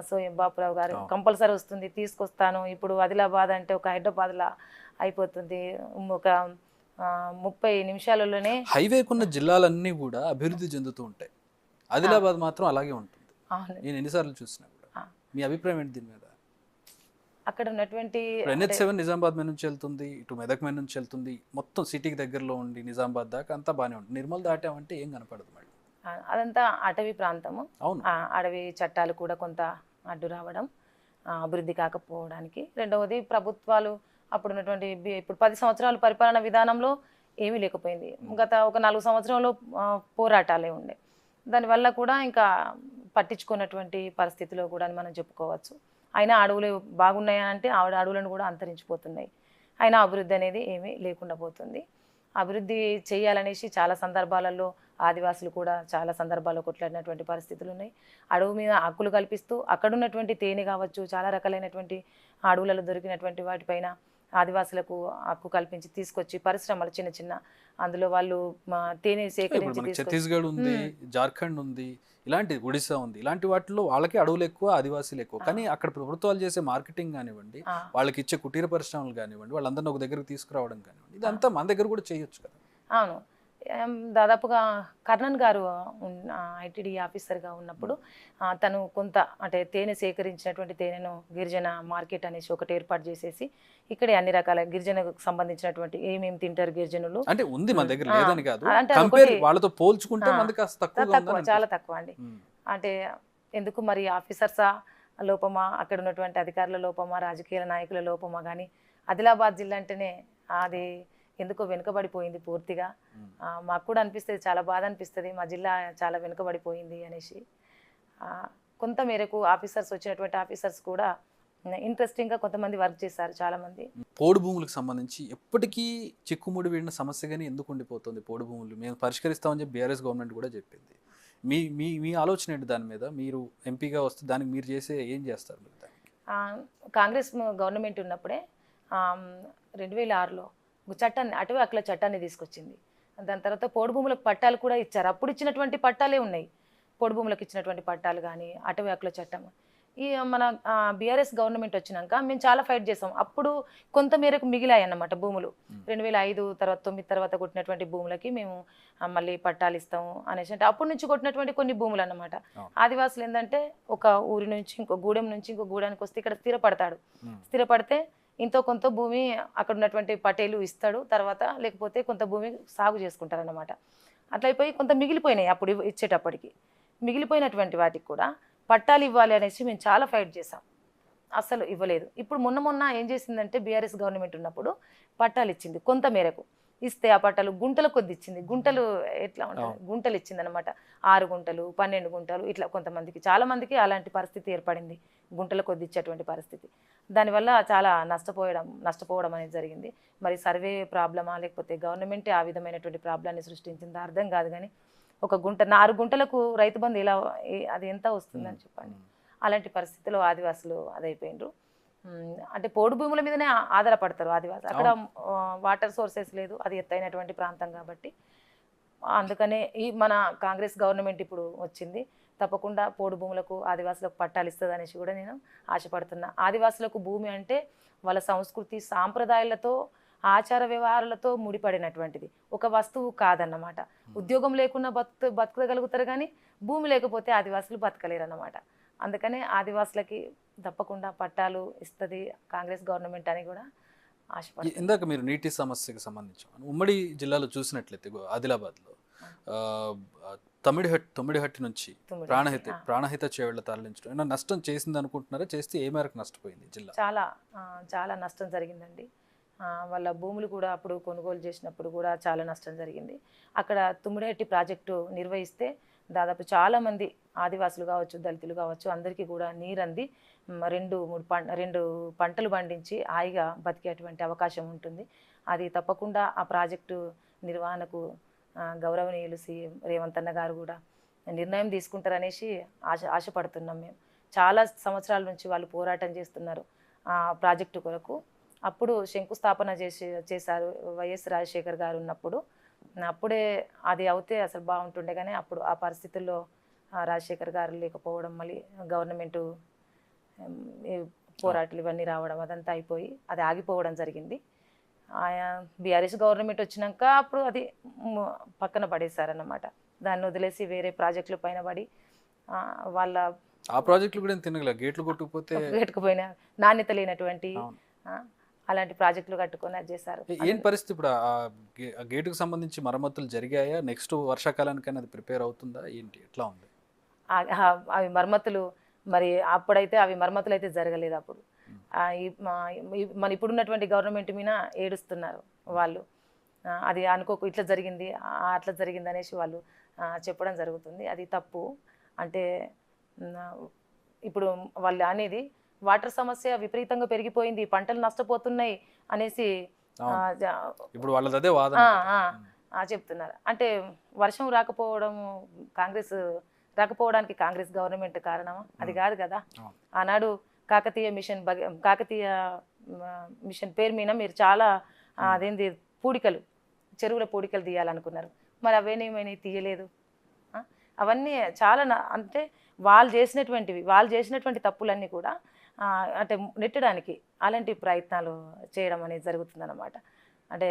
సోయం బాపురావు గారు కంపల్సరీ వస్తుంది తీసుకొస్తాను. ఇప్పుడు ఆదిలాబాద్ అంటే ఒక హైదరాబాద్లా అయిపోతుంది, ఒక 30 నిమిషాలలోనే. హైవేకున్న జిల్లాలన్నీ కూడా అభివృద్ధి చెందుతూ ఉంటాయి, ఆదిలాబాద్ మాత్రం అలాగే ఉంటుంది. నేను ఎన్నిసార్లు చూసినా కూడా. మీ అభిప్రాయం ఏంటి దీని మీద? అక్కడ ఉన్నటువంటి NH7 నిజామాబాద్ మీద నుంచి వెళ్తుంది, ఇటు మెదక్ మీద నుంచి వెళ్తుంది, మొత్తం సిటీకి దగ్గరలో ఉండి నిజామాబాద్ దాకా అంతా బాగానే ఉంటుంది. నిర్మల్ దాటామంటే ఏం కనపడదు మళ్ళీ. అదంతా అటవీ ప్రాంతము. అడవి చట్టాలు కూడా కొంత అడ్డు రావడం, అభివృద్ధి కాకపోవడానికి. రెండవది ప్రభుత్వాలు అప్పుడున్నటువంటి ఇప్పుడు 10 సంవత్సరాల పరిపాలన విధానంలో ఏమీ లేకపోయింది. గత ఒక 4 సంవత్సరంలో పోరాటాలే ఉండే, దానివల్ల కూడా ఇంకా పట్టించుకున్నటువంటి పరిస్థితిలో కూడా మనం చెప్పుకోవచ్చు. అయినా అడవులు బాగున్నాయని అంటే అడవులను కూడా అంతరించిపోతున్నాయి. అయినా అభివృద్ధి అనేది ఏమీ లేకుండా పోతుంది. అభివృద్ధి చేయాలనేసి చాలా సందర్భాలలో ఆదివాసులు కూడా చాలా సందర్భాల్లో కొట్లాడినటువంటి పరిస్థితులు ఉన్నాయి. అడవి మీద హక్కులు కల్పిస్తూ అక్కడున్నటువంటి తేనె కావచ్చు, చాలా రకాలైనటువంటి అడవులలో దొరికినటువంటి వాటిపైన ఆదివాసులకు హక్కు కల్పించి తీసుకొచ్చి పరిశ్రమలు చిన్న చిన్న అందులో వాళ్ళు తేనె ఇప్పుడు సేకరించి మనకి తీసుకొచ్చి ఛత్తీస్గఢ్ ఉంది, జార్ఖండ్ ఉంది, ఇలాంటి ఒడిశా ఉంది, ఇలాంటి వాటిలో వాళ్ళకి అడవులు ఎక్కువ, ఆదివాసీలు ఎక్కువ. కానీ అక్కడ ప్రభుత్వాలు చేసే మార్కెటింగ్ కానివ్వండి, వాళ్ళకి ఇచ్చే కుటీర పరిశ్రమలు కానివ్వండి, వాళ్ళందరినీ ఒక దగ్గరకు తీసుకురావడం కానివ్వండి, ఇదంతా మన దగ్గర కూడా చేయొచ్చు కదా. అవును. దాదాపుగా కర్ణన్ గారు ఐటీడీ ఆఫీసర్గా ఉన్నప్పుడు తను కొంత అంటే తేనె సేకరించినటువంటి తేనెను గిరిజన మార్కెట్ అనేసి ఒకటి ఏర్పాటు చేసేసి ఇక్కడే అన్ని రకాల గిరిజనకు సంబంధించినటువంటి ఏమేమి తింటారు గిరిజనులు అంటే ఉంది మన దగ్గర, లేదని కాదు, అంటే కంపేర్ వాళ్ళతో పోల్చుకుంటే మనకి కాస్త తక్కువగా తక్కువ, ఉందని చాలా తక్కువ అండి. అంటే ఎందుకు మరి ఆఫీసర్సా లోపమా, అక్కడ ఉన్నటువంటి అధికారుల లోపమా, రాజకీయ నాయకుల లోపమా, కానీ ఆదిలాబాద్ జిల్లా అంటేనే అది ఎందుకో వెనుకబడిపోయింది పూర్తిగా. మాకు కూడా అనిపిస్తుంది, చాలా బాధ అనిపిస్తుంది, మా జిల్లా చాలా వెనుకబడిపోయింది అనేసి. కొంత మేరకు ఆఫీసర్స్ వచ్చినటువంటి ఆఫీసర్స్ కూడా ఇంట్రెస్టింగ్గా కొంతమంది వర్క్ చేశారు చాలామంది. పోడు భూములకు సంబంధించి ఎప్పటికీ చిక్కుముడి వీడిన సమస్యగానే ఎందుకు ఉండిపోతుంది? పోడు భూములు మేము పరిష్కరిస్తామని చెప్పి బీఆర్ఎస్ గవర్నమెంట్ కూడా చెప్పింది. మీ మీ మీ ఆలోచన ఏంటి దాని మీద? మీరు ఎంపీగా వస్తే దానికి మీరు ఏం చేస్తారు మీరు దానికి? కాంగ్రెస్ గవర్నమెంట్ ఉన్నప్పుడే 2006లో చట్టాన్ని, అటవీ హక్కుల చట్టాన్ని తీసుకొచ్చింది. దాని తర్వాత పోడు భూములకు పట్టాలు కూడా ఇచ్చారు. అప్పుడు ఇచ్చినటువంటి పట్టాలే ఉన్నాయి, పోడు భూములకు ఇచ్చినటువంటి పట్టాలు కానీ అటవీ హక్కుల చట్టం. ఈ మన బీఆర్ఎస్ గవర్నమెంట్ వచ్చినాక మేము చాలా ఫైట్ చేసాం. అప్పుడు కొంత మేరకు మిగిలాయి అన్నమాట భూములు. 2005 తర్వాత 9 తర్వాత కొట్టినటువంటి భూములకి మేము మళ్ళీ పట్టాలు ఇస్తాము అనేసి, అంటే అప్పటి నుంచి కొట్టినటువంటి కొన్ని భూములు అన్నమాట. ఆదివాసులు ఏంటంటే ఒక ఊరి నుంచి ఇంకో గూడెం నుంచి ఇంకో గూడానికి వస్తే ఇక్కడ స్థిరపడతాడు. స్థిరపడితే ఇంతో కొంత భూమి అక్కడ ఉన్నటువంటి పటేలు ఇస్తాడు, తర్వాత లేకపోతే కొంత భూమి సాగు చేసుకుంటారు అన్నమాట. అట్లా అయిపోయి కొంత మిగిలిపోయినాయి. అప్పుడు ఇచ్చేటప్పటికి మిగిలిపోయినటువంటి వాటికి కూడా పట్టాలు ఇవ్వాలి అనేసి మేము చాలా ఫైట్ చేసాం. అసలు ఇవ్వలేదు. ఇప్పుడు మొన్న ఏం చేసిందంటే బీఆర్ఎస్ గవర్నమెంట్ ఉన్నప్పుడు పట్టాలు ఇచ్చింది, కొంత మేరకు ఇస్తే ఆ పట్టాలు గుంటల కొద్ది ఇచ్చింది. గుంటలు ఎట్లా ఉంటుంది, గుంటలు ఇచ్చింది అనమాట. 6 గుంటలు 12 గుంటలు ఇట్లా కొంతమందికి, చాలా మందికి అలాంటి పరిస్థితి ఏర్పడింది, గుంటల కొద్ది ఇచ్చేటువంటి పరిస్థితి. దానివల్ల చాలా నష్టపోవడం అనేది జరిగింది. మరి సర్వే ప్రాబ్లమా లేకపోతే గవర్నమెంటే ఆ విధమైనటువంటి ప్రాబ్లాన్ని సృష్టించిందా అర్థం కాదు. కానీ ఒక గుంట 4 గుంటలకు రైతు బంధు ఎలా, అది ఎంత వస్తుందని చెప్పండి. అలాంటి పరిస్థితిలో ఆదివాసులు అదైపోయినరు. అంటే పోడు భూముల మీదనే ఆధారపడతారు ఆదివాసి. అక్కడ వాటర్ సోర్సెస్ లేదు, అది ఎత్తైనటువంటి ప్రాంతం కాబట్టి. అందుకనే ఈ మన కాంగ్రెస్ గవర్నమెంట్ ఇప్పుడు వచ్చింది, తప్పకుండా పోడు భూములకు ఆదివాసులకు పట్టాలు ఇస్తుంది అనేసి కూడా నేను ఆశపడుతున్నా. ఆదివాసులకు భూమి అంటే వాళ్ళ సంస్కృతి సాంప్రదాయాలతో ఆచార వ్యవహారాలతో ముడిపడినటువంటిది, ఒక వస్తువు కాదన్నమాట. ఉద్యోగం లేకుండా బతకగలుగుతారు కానీ భూమి లేకపోతే ఆదివాసులు బతకలేరు అన్నమాట. అందుకనే ఆదివాసులకి తప్పకుండా పట్టాలు ఇస్తుంది కాంగ్రెస్ గవర్నమెంట్ అని కూడా ఆశపడుతుంది. ఇందాక మీరు నీటి సమస్యకు సంబంధించి ఉమ్మడి జిల్లాలో చూసినట్లయితే ఆదిలాబాద్లో తొమ్మిడిహట్టి నుంచి ప్రాణహిత చేవళ్ళ తరలించడం ఏమైనా నష్టం చేసింది అనుకుంటున్నారా? చేస్తే ఏ మేరకు నష్టపోయింది జిల్లా? చాలా నష్టం జరిగిందండి. వాళ్ళ భూములు కూడా అప్పుడు కొనుగోలు చేసినప్పుడు కూడా చాలా నష్టం జరిగింది. అక్కడ తుమ్మిడిహట్టి ప్రాజెక్టు నిర్వహిస్తే దాదాపు చాలామంది ఆదివాసులు కావచ్చు, దళితులు కావచ్చు, అందరికీ కూడా నీరంది 2 పంటలు పండించి హాయిగా బతికేటువంటి అవకాశం ఉంటుంది. అది తప్పకుండా ఆ ప్రాజెక్టు నిర్వహణకు గౌరవనీయులు సీఎం రేవంత్ అన్న గారు కూడా నిర్ణయం తీసుకుంటారనేసి ఆశపడుతున్నాం. మేము చాలా సంవత్సరాల నుంచి వాళ్ళు పోరాటం చేస్తున్నారు ఆ ప్రాజెక్టు కొరకు. అప్పుడు శంకుస్థాపన చేశారు వైఎస్ రాజశేఖర్ గారు ఉన్నప్పుడు. అప్పుడే అది అవుతే అసలు బాగుంటుండే, కానీ అప్పుడు ఆ పరిస్థితుల్లో రాజశేఖర్ గారు లేకపోవడం, మళ్ళీ గవర్నమెంటు పోరాటాలు ఇవన్నీ రావడం, అదంతా అయిపోయి అది ఆగిపోవడం జరిగింది. బీఆర్ఎస్ గవర్నమెంట్ వచ్చినాక అప్పుడు అది పక్కన పడేశారన్నమాట. దాన్ని వదిలేసి వేరే ప్రాజెక్టుల పైన పడి వాళ్ళ ఆ ప్రాజెక్టులు కూడా తినగల గేట్లు కొట్టుకుపోయిన నాణ్యత లేనటువంటి అలాంటి ప్రాజెక్టులు కట్టుకొని అది చేశారు. ఏం పరిస్థితి ఇప్పుడు? ఆ గేటుకు సంబంధించి మరమ్మతులు జరిగాయా? నెక్స్ట్ వర్షాకాలానికైనా అది ప్రిపేర్ అవుతుందా ఏంటి, ఎట్లా ఉంది? అవి మరమ్మతులు మరి అప్పుడైతే అవి మరమ్మతులు అయితే జరగలేదు. అప్పుడు మన ఇప్పుడున్నటువంటి గవర్నమెంట్ మీద ఏడుస్తున్నారు వాళ్ళు. అది అనుకోకు ఇట్లా జరిగింది అట్లా జరిగింది అనేసి వాళ్ళు చెప్పడం జరుగుతుంది. అది తప్పు. అంటే ఇప్పుడు వాళ్ళు అనేది వాటర్ సమస్య విపరీతంగా పెరిగిపోయింది, పంటలు నష్టపోతున్నాయి అనేసి ఇప్పుడు వాళ్ళది అదే వాదన చెప్తున్నారు. అంటే వర్షం రాకపోవడానికి కాంగ్రెస్ గవర్నమెంట్ కారణమా? అది కాదు కదా. ఆనాడు కాకతీయ మిషన్ పేరు మీద మీరు చాలా అదేంది పూడికలు, చెరువుల పూడికలు తీయాలనుకున్నారు. మరి అవేనేమైనా తీయలేదు. అవన్నీ చాలా అంటే వాళ్ళు చేసినటువంటి తప్పులన్నీ కూడా అంటే నెట్టడానికి అలాంటి ప్రయత్నాలు చేయడం అనేది జరుగుతుందన్నమాట. అంటే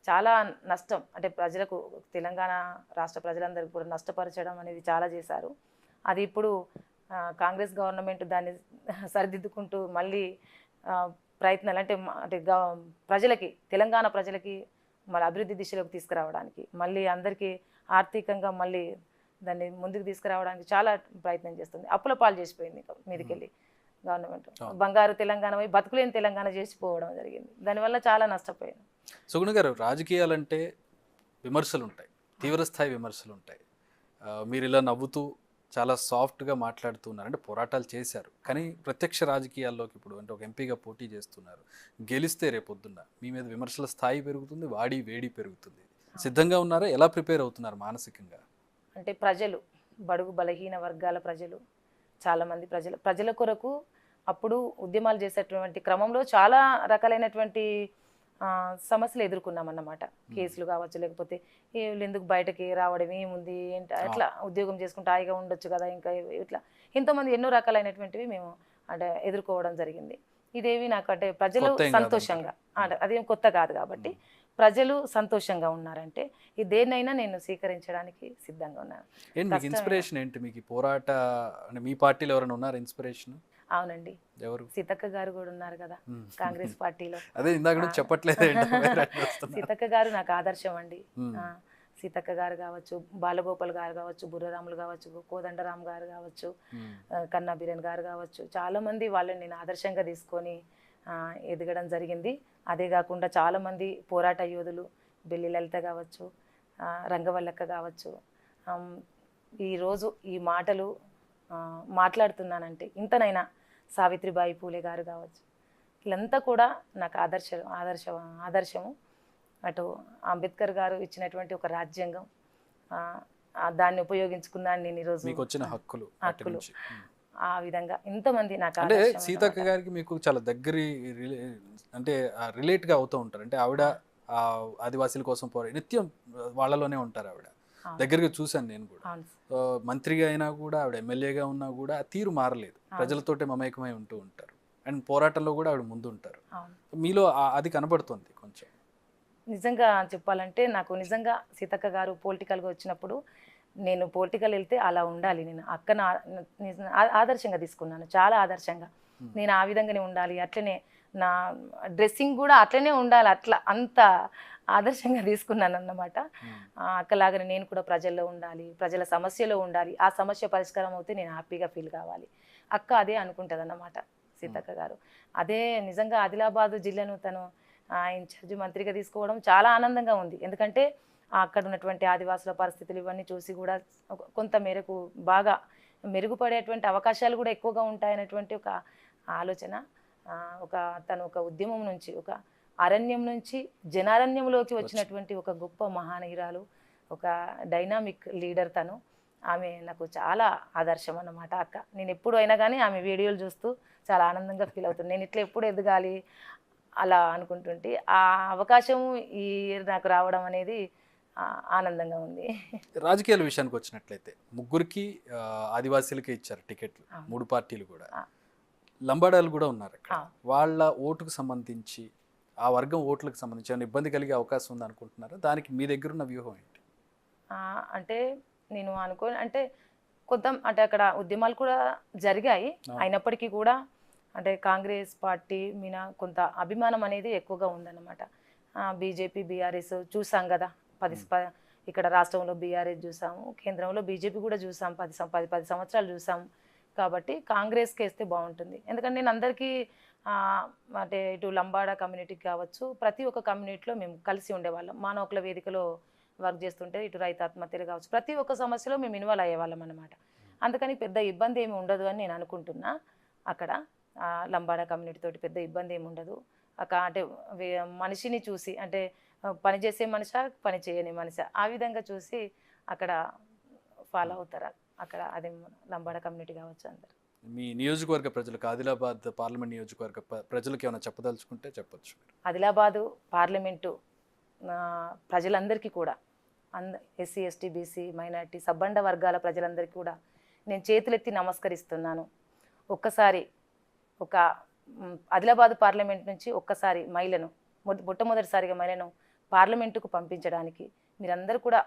చాలా నష్టం, అంటే ప్రజలకు, తెలంగాణ రాష్ట్ర ప్రజలందరికీ కూడా నష్టపరచడం అనేది చాలా చేశారు. అది ఇప్పుడు కాంగ్రెస్ గవర్నమెంట్ దాన్ని సరిదిద్దుకుంటూ మళ్ళీ ప్రయత్నాలు అంటే అంటే ప్రజలకి, తెలంగాణ ప్రజలకి మళ్ళీ అభివృద్ధి దిశలోకి తీసుకురావడానికి, మళ్ళీ అందరికీ ఆర్థికంగా మళ్ళీ దాన్ని ముందుకు తీసుకురావడానికి చాలా ప్రయత్నం చేస్తుంది. అప్పుల పాలు చేసిపోయింది మీదకెళ్ళి గవర్నమెంట్. బంగారు తెలంగాణ పోయి బతుకులేని తెలంగాణ చేసిపోవడం జరిగింది. దానివల్ల చాలా నష్టపోయింది. సుగుణ గారు, రాజకీయాలంటే విమర్శలు ఉంటాయి, తీవ్రస్థాయి విమర్శలు ఉంటాయి. మీరు ఇలా నవ్వుతూ చాలా సాఫ్ట్గా మాట్లాడుతున్నారు, అంటే పోరాటాలు చేశారు. కానీ ప్రత్యక్ష రాజకీయాల్లోకి ఇప్పుడు అంటే ఒక ఎంపీగా పోటీ చేస్తున్నారు, గెలిస్తే రేపొద్దున్న మీ మీద విమర్శల స్థాయి పెరుగుతుంది, వేడి పెరుగుతుంది. సిద్ధంగా ఉన్నారా? ఎలా ప్రిపేర్ అవుతున్నారు మానసికంగా? అంటే ప్రజలు, బడుగు బలహీన వర్గాల ప్రజలు, చాలామంది ప్రజల కొరకు అప్పుడు ఉద్యమాలు చేసేటువంటి క్రమంలో చాలా రకాలైనటువంటి సమస్యలు ఎదుర్కొన్నామన్నమాట. కేసులు కావచ్చు, లేకపోతే వీళ్ళు ఎందుకు బయటకి రావడం, ఏముంది ఏంటి, అట్లా ఉద్యోగం చేసుకుంటే హాయిగా ఉండొచ్చు కదా, ఇంకా ఇట్లా ఎంతోమంది ఎన్నో రకాలైనటువంటివి మేము అంటే ఎదుర్కోవడం జరిగింది. ఇదేవి నాకు అంటే ప్రజలు సంతోషంగా, అదేం కొత్త కాదు కాబట్టి ప్రజలు సంతోషంగా ఉన్నారంటే ఈ దేన్నైనా నేను స్వీకరించడానికి సిద్ధంగా ఉన్నాను. మీకు ఇన్స్పిరేషన్ ఏంటి? మీకు పోరాట అంటే మీ పార్టీలో ఎవరైనా ఉన్నారు ఇన్స్పిరేషన్? అవునండి, ఎవరు? సీతక్క గారు కూడా ఉన్నారు కదా కాంగ్రెస్ పార్టీలో. అదే ఇందాక నుంచి చెప్పట్లేదు. సీతక్క గారు నాకు ఆదర్శం అండి. సీతక్క గారు కావచ్చు, బాలగోపాల్ గారు కావచ్చు, బుర్రరాములు కావచ్చు, కోదండరామ్ గారు కావచ్చు, కన్నా బిరెన్ గారు కావచ్చు, చాలా మంది వాళ్ళని నేను ఆదర్శంగా తీసుకొని ఎదగడం జరిగింది. అదే కాకుండా చాలామంది పోరాట యోధులు, బెల్లి లలిత కావచ్చు, రంగవల్లక్క కావచ్చు, ఈరోజు ఈ మాటలు మాట్లాడుతున్నానంటే ఇంతనైనా సావిత్రిబాయి పూలే గారు కావచ్చు, వీళ్ళంతా కూడా నాకు ఆదర్శము. అటు అంబేద్కర్ గారు ఇచ్చినటువంటి ఒక రాజ్యాంగం, దాన్ని ఉపయోగించుకున్నాను నేను ఈరోజు, మీకు వచ్చిన హక్కులు ఆ విధంగా ఇంతమంది నాకు అంటే సీతక్క గారికి మీకు చాలా దగ్గరి అంటే రిలేట్గా అవుతూ ఉంటారు. అంటే ఆవిడ ఆదివాసీల కోసం నిత్యం వాళ్ళలోనే ఉంటారు. ఆవిడ దగ్గరగా చూశాను నేను కూడా. మంత్రిగా అయినా కూడా, ఆవిడ ఎమ్మెల్యేగా ఉన్నా కూడా ఆ తీరు మారలేదు, ప్రజలతోటే మమేకమై ఉంటూ ఉంటారు. అండ్ పోరాటంలో కూడా ఆవిడ ముందు ఉంటారు. మీలో అది కనబడుతుంది కొంచెం. నిజంగా చెప్పాలంటే నాకు నిజంగా సీతక్క గారు పొలిటికల్గా వచ్చినప్పుడు, నేను పొలిటికల్ వెళ్తే అలా ఉండాలి, నేను అక్కన ఆదర్శంగా తీసుకున్నాను, చాలా ఆదర్శంగా. నేను ఆ విధంగానే ఉండాలి, అట్లనే నా డ్రెస్సింగ్ కూడా అట్లనే ఉండాలి, అట్లా అంత ఆదర్శంగా తీసుకున్నాను అన్నమాట. అక్కలాగానే నేను కూడా ప్రజల్లో ఉండాలి, ప్రజల సమస్యలో ఉండాలి, ఆ సమస్య పరిష్కారం అవుతే నేను హ్యాపీగా ఫీల్ కావాలి. అక్క అదే అనుకుంటుంది అన్నమాట సీతక్క గారు. అదే నిజంగా ఆదిలాబాద్ జిల్లాను తను ఇన్ఛార్జి మంత్రిగా తీసుకోవడం చాలా ఆనందంగా ఉంది. ఎందుకంటే అక్కడ ఉన్నటువంటి ఆదివాసుల పరిస్థితులు ఇవన్నీ చూసి కూడా కొంత మేరకు బాగా మెరుగుపడేటువంటి అవకాశాలు కూడా ఎక్కువగా ఉంటాయనేటువంటి ఒక ఆలోచన, తను ఒక ఉద్యమం నుంచి, ఒక అరణ్యం నుంచి జనారణ్యంలోకి వచ్చినటువంటి ఒక గొప్ప మహానీయురాలు, ఒక డైనామిక్ లీడర్ తను. ఆమె నాకు చాలా ఆదర్శం అన్నమాట అక్క. నేను ఎప్పుడు అయినా కానీ ఆమె వీడియోలు చూస్తూ చాలా ఆనందంగా ఫీల్ అవుతుంది. నేను ఇట్లా ఎప్పుడు ఎదగాలి అలా అనుకుంటుంటే ఆ అవకాశం ఈ నాకు రావడం అనేది ఆనందంగా ఉంది. రాజకీయాల విషయానికి వచ్చినట్లయితే ముగ్గురికి ఆదివాసీలకే ఇచ్చారు టికెట్లు, 3 పార్టీలు కూడా. లంబాడాలు కూడా ఉన్నారు అక్కడ. వాళ్ళ ఓటుకు సంబంధించి, ఆ వర్గం ఓట్లకు సంబంధించి ఏమైనా ఇబ్బంది కలిగే అవకాశం ఉంది అనుకుంటున్నారా? దానికి మీ దగ్గర ఉన్న వ్యూహం ఏంటి? అంటే నేను అంటే కొంత అంటే అక్కడ ఉద్యమాలు కూడా జరిగాయి, అయినప్పటికీ కూడా అంటే కాంగ్రెస్ పార్టీ మీద కొంత అభిమానం అనేది ఎక్కువగా ఉందన్నమాట. బీజేపీ, బీఆర్ఎస్ చూసాం కదా, ఇక్కడ రాష్ట్రంలో బీఆర్ఎస్ చూసాము, కేంద్రంలో బీజేపీ కూడా చూసాం, 10 సంవత్సరాలు చూసాం. కాబట్టి కాంగ్రెస్కి వేస్తే బాగుంటుంది. ఎందుకంటే నేను అందరికీ అంటే ఇటు లంబాడా కమ్యూనిటీకి కావచ్చు, ప్రతి ఒక్క కమ్యూనిటీలో మేము కలిసి ఉండేవాళ్ళం. మానవకుల వేదికలో వర్క్ చేస్తుంటే ఇటు రైతు ఆత్మహత్యలు కావచ్చు, ప్రతి ఒక్క సమస్యలో మేము ఇన్వాల్వ్ అయ్యేవాళ్ళం అన్నమాట. అందుకని పెద్ద ఇబ్బంది ఏమి ఉండదు అని నేను అనుకుంటున్నా. అక్కడ లంబాడా కమ్యూనిటీ తోటి పెద్ద ఇబ్బంది ఏమి ఉండదు. అంటే మనిషిని చూసి, అంటే పని చేసే మనిషా, పని చేయని మనిషా, ఆ విధంగా చూసి అక్కడ ఫాలో అవుతారు. అక్కడ అదే లంబాడా కమ్యూనిటీ కావచ్చు అందరు. మీ నియోజకవర్గ ప్రజలకు, ఆదిలాబాద్ పార్లమెంట్ నియోజకవర్గ ప్రజలకు ఏమైనా చెప్పదలుచుకుంటే చెప్పొచ్చు. ఆదిలాబాదు పార్లమెంటు ప్రజలందరికీ కూడా ఎస్సీ ఎస్టీ బీసీ మైనార్టీ సబ్బండ వర్గాల ప్రజలందరికీ కూడా నేను చేతులెత్తి నమస్కరిస్తున్నాను. ఒక్కసారి ఒక ఆదిలాబాద్ పార్లమెంట్ నుంచి ఒక్కసారి మహిళను మొట్టమొదటిసారిగా మహిళను పార్లమెంటుకు పంపించడానికి మీరందరూ కూడా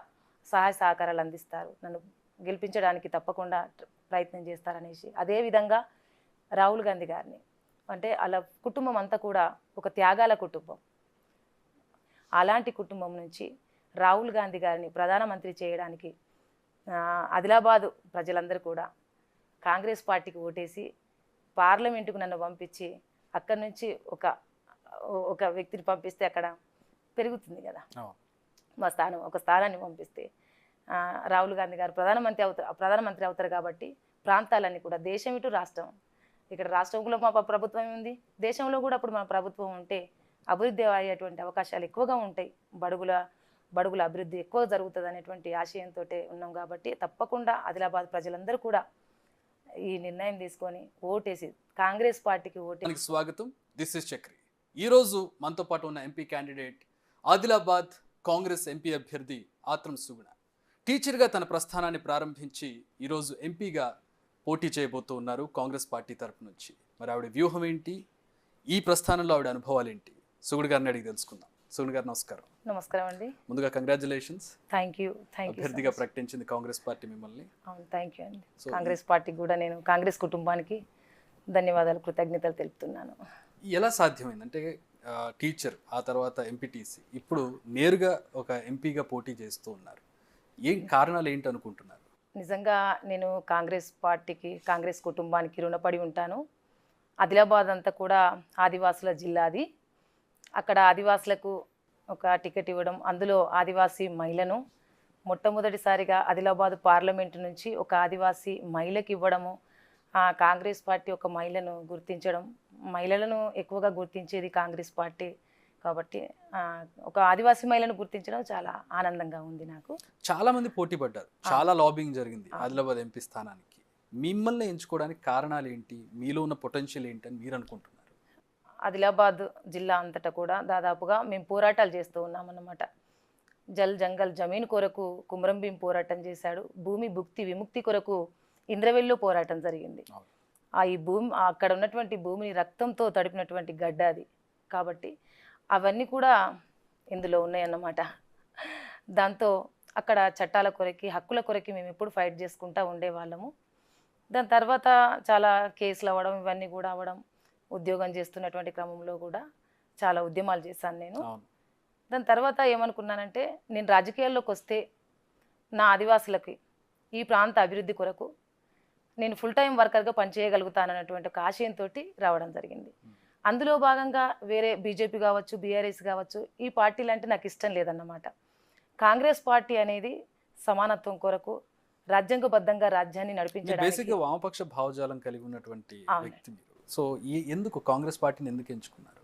సహాయ సహకారాలు అందిస్తారు, నన్ను గెలిపించడానికి తప్పకుండా ప్రయత్నం చేస్తారనేసి, అదేవిధంగా రాహుల్ గాంధీ గారిని, అంటే వాళ్ళ కుటుంబం అంతా కూడా ఒక త్యాగాల కుటుంబం, అలాంటి కుటుంబం నుంచి రాహుల్ గాంధీ గారిని ప్రధానమంత్రి చేయడానికి ఆదిలాబాదు ప్రజలందరూ కూడా కాంగ్రెస్ పార్టీకి ఓటేసి పార్లమెంటుకు నన్ను పంపించి అక్కడి నుంచి ఒక వ్యక్తిని పంపిస్తే అక్కడ పెరుగుతుంది కదా మా స్థానం, ఒక స్థానాన్ని పంపిస్తే రాహుల్ గాంధీ గారు ప్రధానమంత్రి అవుతారు కాబట్టి ప్రాంతాలన్నీ కూడా, దేశం ఇటు రాష్ట్రం, ఇక్కడ రాష్ట్రంలో మా ప్రభుత్వం ఉంది, దేశంలో కూడా అప్పుడు మన ప్రభుత్వం ఉంటే అభివృద్ధి అయ్యేటువంటి అవకాశాలు ఎక్కువగా ఉంటాయి, బడుగుల అభివృద్ధి ఎక్కువ జరుగుతుంది అనేటువంటి ఆశయంతో ఉన్నాం. కాబట్టి తప్పకుండా ఆదిలాబాద్ ప్రజలందరూ కూడా ఈ నిర్ణయం తీసుకొని ఓటేసి కాంగ్రెస్ పార్టీకి ఓటేసి. స్వాగతం, దిస్ ఇస్ చక్రి. ఈరోజు మనతో పాటు ఉన్న MP candidate Adilabad Congress MP అభ్యర్థి ఆత్రం సుగుణ. టీచర్గా తన ప్రస్థానాన్ని ప్రారంభించి ఈరోజు ఎంపీగా పోటీ చేయబోతూ ఉన్నారు కాంగ్రెస్ పార్టీ తరపు నుంచి. మరి ఆవిడ వ్యూహం ఏంటి, ఈ ప్రస్థానంలో ఆవిడ అనుభవాలు ఏంటి, సుగుణ గారిని అడిగి తెలుసుకుందాం. సుగుణ గారు నమస్కారం. నమస్కారం అండి. ముందుగా కంగ్రాచులేషన్స్. Thank you. అభ్యర్థిగా ప్రకటించింది కాంగ్రెస్ పార్టీ మిమ్మల్ని. అవును, థ్యాంక్ యూ అండి. కాంగ్రెస్ పార్టీకి కూడా నేను కాంగ్రెస్ కుటుంబానికి ధన్యవాదాలు, కృతజ్ఞతలు తెలుపుతున్నాను. ఎలా సాధ్యమైంది అంటే టీచర్, ఆ తర్వాత ఎంపీటీసీ, ఇప్పుడు నేరుగా ఒక ఎంపీగా పోటీ చేస్తూ ఉన్నారు, ఏం కారణాలు ఏంటి అనుకుంటున్నారు? నిజంగా నేను కాంగ్రెస్ పార్టీకి, కాంగ్రెస్ కుటుంబానికి రుణపడి ఉంటాను. ఆదిలాబాద్ అంతా కూడా ఆదివాసుల జిల్లాది. అక్కడ ఆదివాసులకు ఒక టికెట్ ఇవ్వడం, అందులో ఆదివాసీ మహిళను మొట్టమొదటిసారిగా ఆదిలాబాద్ పార్లమెంటు నుంచి ఒక ఆదివాసీ మహిళకి ఇవ్వడము, కాంగ్రెస్ పార్టీ ఒక మహిళను గుర్తించడం, మహిళలను ఎక్కువగా గుర్తించేది కాంగ్రెస్ పార్టీ కాబట్టి ఒక ఆదివాసీ మహిళను గుర్తించడం చాలా ఆనందంగా ఉంది నాకు. చాలా మంది పోటీ పడ్డారు, చాలా లాబింగ్ జరిగింది ఆదిలాబాద్ ఎంపీ స్థానానికి. మిమ్మల్ని ఎంచుకోవడానికి కారణాలు ఏంటి, మీలో ఉన్న పొటెన్షియల్ ఏంటి అని మీరు అనుకుంటున్నారు? ఆదిలాబాద్ జిల్లా అంతటా కూడా దాదాపుగా మేము పోరాటాలు చేస్తూ ఉన్నామన్నమాట. జంగల్ జమీన్ కొరకు కుమరం భీం పోరాటం చేశాడు, భూమి భుక్తి విముక్తి కొరకు ఇంద్రవెల్లో పోరాటం జరిగింది. ఈ భూమి, అక్కడ ఉన్నటువంటి భూమిని రక్తంతో తడిపినటువంటి గడ్డ అది, కాబట్టి అవన్నీ కూడా ఇందులో ఉన్నాయన్నమాట. దాంతో అక్కడ చట్టాల కొరకి, హక్కుల కొరకి మేము ఎప్పుడు ఫైట్ చేసుకుంటూ ఉండేవాళ్ళము. దాని తర్వాత చాలా కేసులు అవ్వడం, ఇవన్నీ కూడా అవ్వడం, ఉద్యోగం చేస్తున్నటువంటి క్రమంలో కూడా చాలా ఉద్యమాలు చేశాను నేను. దాని తర్వాత ఏమనుకున్నానంటే, నేను రాజకీయాల్లోకి వస్తే నా ఆదివాసులకి ఈ ప్రాంత అభివృద్ధి కొరకు నేను ఫుల్ టైం వర్కర్గా పనిచేయగలుగుతానన్నటువంటి ఒక ఆశయంతో రావడం జరిగింది. అందులో భాగంగా వేరే బీజేపీ కావచ్చు, బీఆర్ఎస్ కావచ్చు, ఈ పార్టీలు అంటే నాకు ఇష్టం లేదన్నమాట. కాంగ్రెస్ పార్టీ అనేది సమానత్వం కొరకు, రాజ్యాంగబద్ధంగా రాజ్యాన్ని నడిపించడానికి, బేసిక్గా వామపక్ష భావజాలం కలిగి ఉన్నటువంటి వ్యక్తి మీరు. సో ఎందుకు కాంగ్రెస్ పార్టీని ఎందుకు ఎంచుకున్నారు?